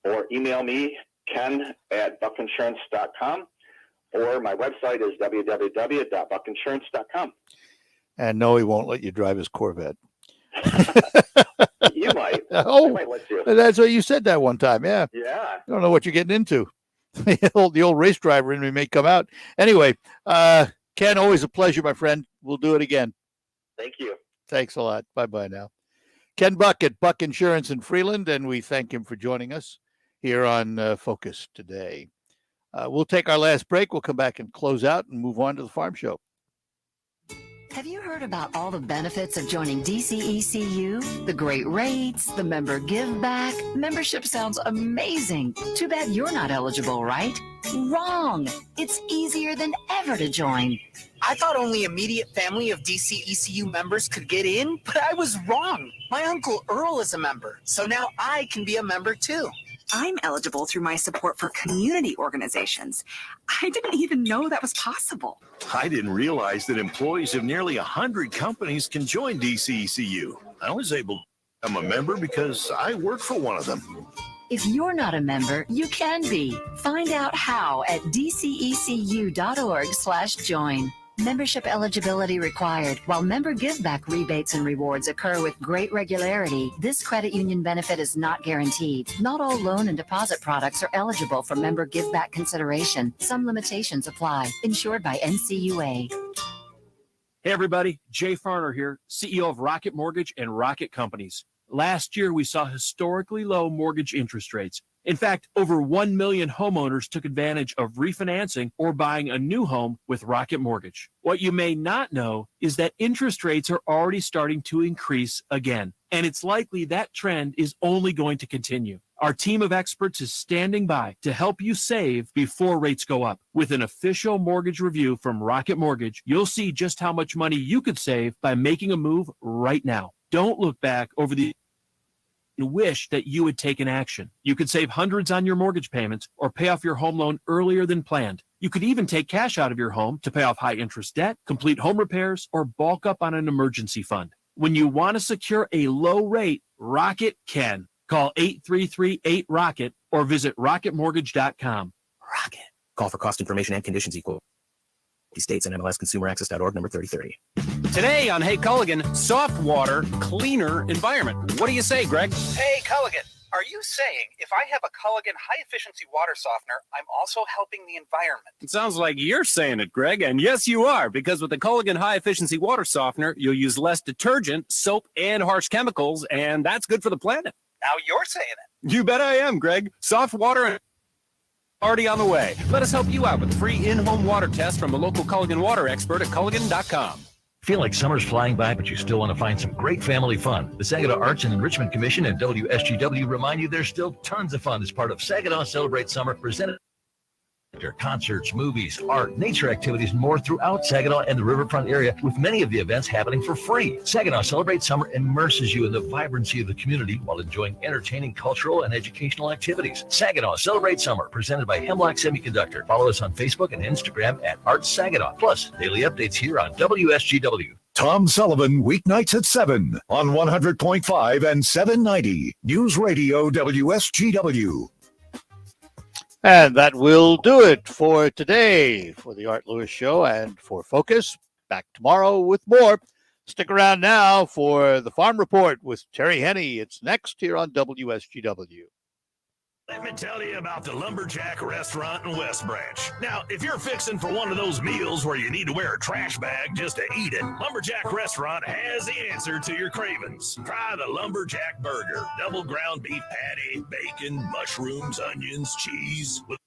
or email me, ken@buckinsurance.com, or my website is www.buckinsurance.com. And no, he won't let you drive his Corvette. You might. Oh, I might let you. That's what you said that one time. Yeah. Yeah. You don't know what you're getting into. The old race driver in me may come out. Anyway, Ken, always a pleasure, my friend. We'll do it again. Thank you. Thanks a lot. Bye-bye now. Ken Buck at Buck Insurance in Freeland, and we thank him for joining us here on Focus today. We'll take our last break. We'll come back and close out and move on to the Farm Show. Have you heard about all the benefits of joining DCECU? The great rates, the member give back. Membership sounds amazing. Too bad you're not eligible, right? Wrong. It's easier than ever to join. I thought only immediate family of DCECU members could get in, but I was wrong. My Uncle Earl is a member, so now I can be a member too. I'm eligible through my support for community organizations. I didn't even know that was possible. I didn't realize that employees of nearly 100 companies can join DCECU. I was able. I'm a member because I work for one of them. If you're not a member, you can be. Find out how at dcecu.org/join. Membership eligibility required. While member giveback rebates and rewards occur with great regularity, this credit union benefit is not guaranteed. Not all loan and deposit products are eligible for member giveback consideration. Some limitations apply. Insured by NCUA. Hey everybody, Jay Farner here, CEO of Rocket Mortgage and Rocket Companies. Last year, we saw historically low mortgage interest rates. In fact, over 1 million homeowners took advantage of refinancing or buying a new home with Rocket Mortgage. What you may not know is that interest rates are already starting to increase again, and it's likely that trend is only going to continue. Our team of experts is standing by to help you save before rates go up. With an official mortgage review from Rocket Mortgage, you'll see just how much money you could save by making a move right now. Don't look back over the wish that you had taken action. You could save hundreds on your mortgage payments or pay off your home loan earlier than planned. You could even take cash out of your home to pay off high interest debt, complete home repairs, or bulk up on an emergency fund. When you want to secure a low rate, Rocket can. Call 833-8-ROCKET or visit rocketmortgage.com. Rocket. Call for cost information and conditions equal. States and MLSConsumerAccess.org, number 3030. Today on Hey Culligan, soft water, cleaner environment. What do you say, Greg? Hey Culligan, are you saying if I have a Culligan high-efficiency water softener, I'm also helping the environment? It sounds like you're saying it, Greg, and yes, you are, because with the Culligan high-efficiency water softener, you'll use less detergent, soap, and harsh chemicals, and that's good for the planet. Now you're saying it. You bet I am, Greg. Soft water and already on the way. Let us help you out with a free in-home water test from the local Culligan water expert at Culligan.com. Feel like summer's flying by, but you still want to find some great family fun? The Saginaw Arts and Enrichment Commission and WSGW remind you there's still tons of fun as part of Saginaw Celebrate Summer, presented concerts, movies, art, nature activities, and more throughout Saginaw and the riverfront area, with many of the events happening for free. Saginaw Celebrate Summer immerses you in the vibrancy of the community while enjoying entertaining cultural and educational activities. Saginaw Celebrate Summer, presented by Hemlock Semiconductor. Follow us on Facebook and Instagram at Arts Saginaw. Plus, daily updates here on WSGW. Tom Sullivan, weeknights at 7 on 100.5 and 790 News Radio WSGW. And that will do it for today for the Art Lewis Show and for Focus. Back tomorrow with more. Stick around now for the Farm Report with Terry Henney. It's next here on WSGW. Let me tell you about the Lumberjack Restaurant in West Branch. Now, if you're fixing for one of those meals where you need to wear a trash bag just to eat it, Lumberjack Restaurant has the answer to your cravings. Try the Lumberjack Burger. Double ground beef patty, bacon, mushrooms, onions, cheese. With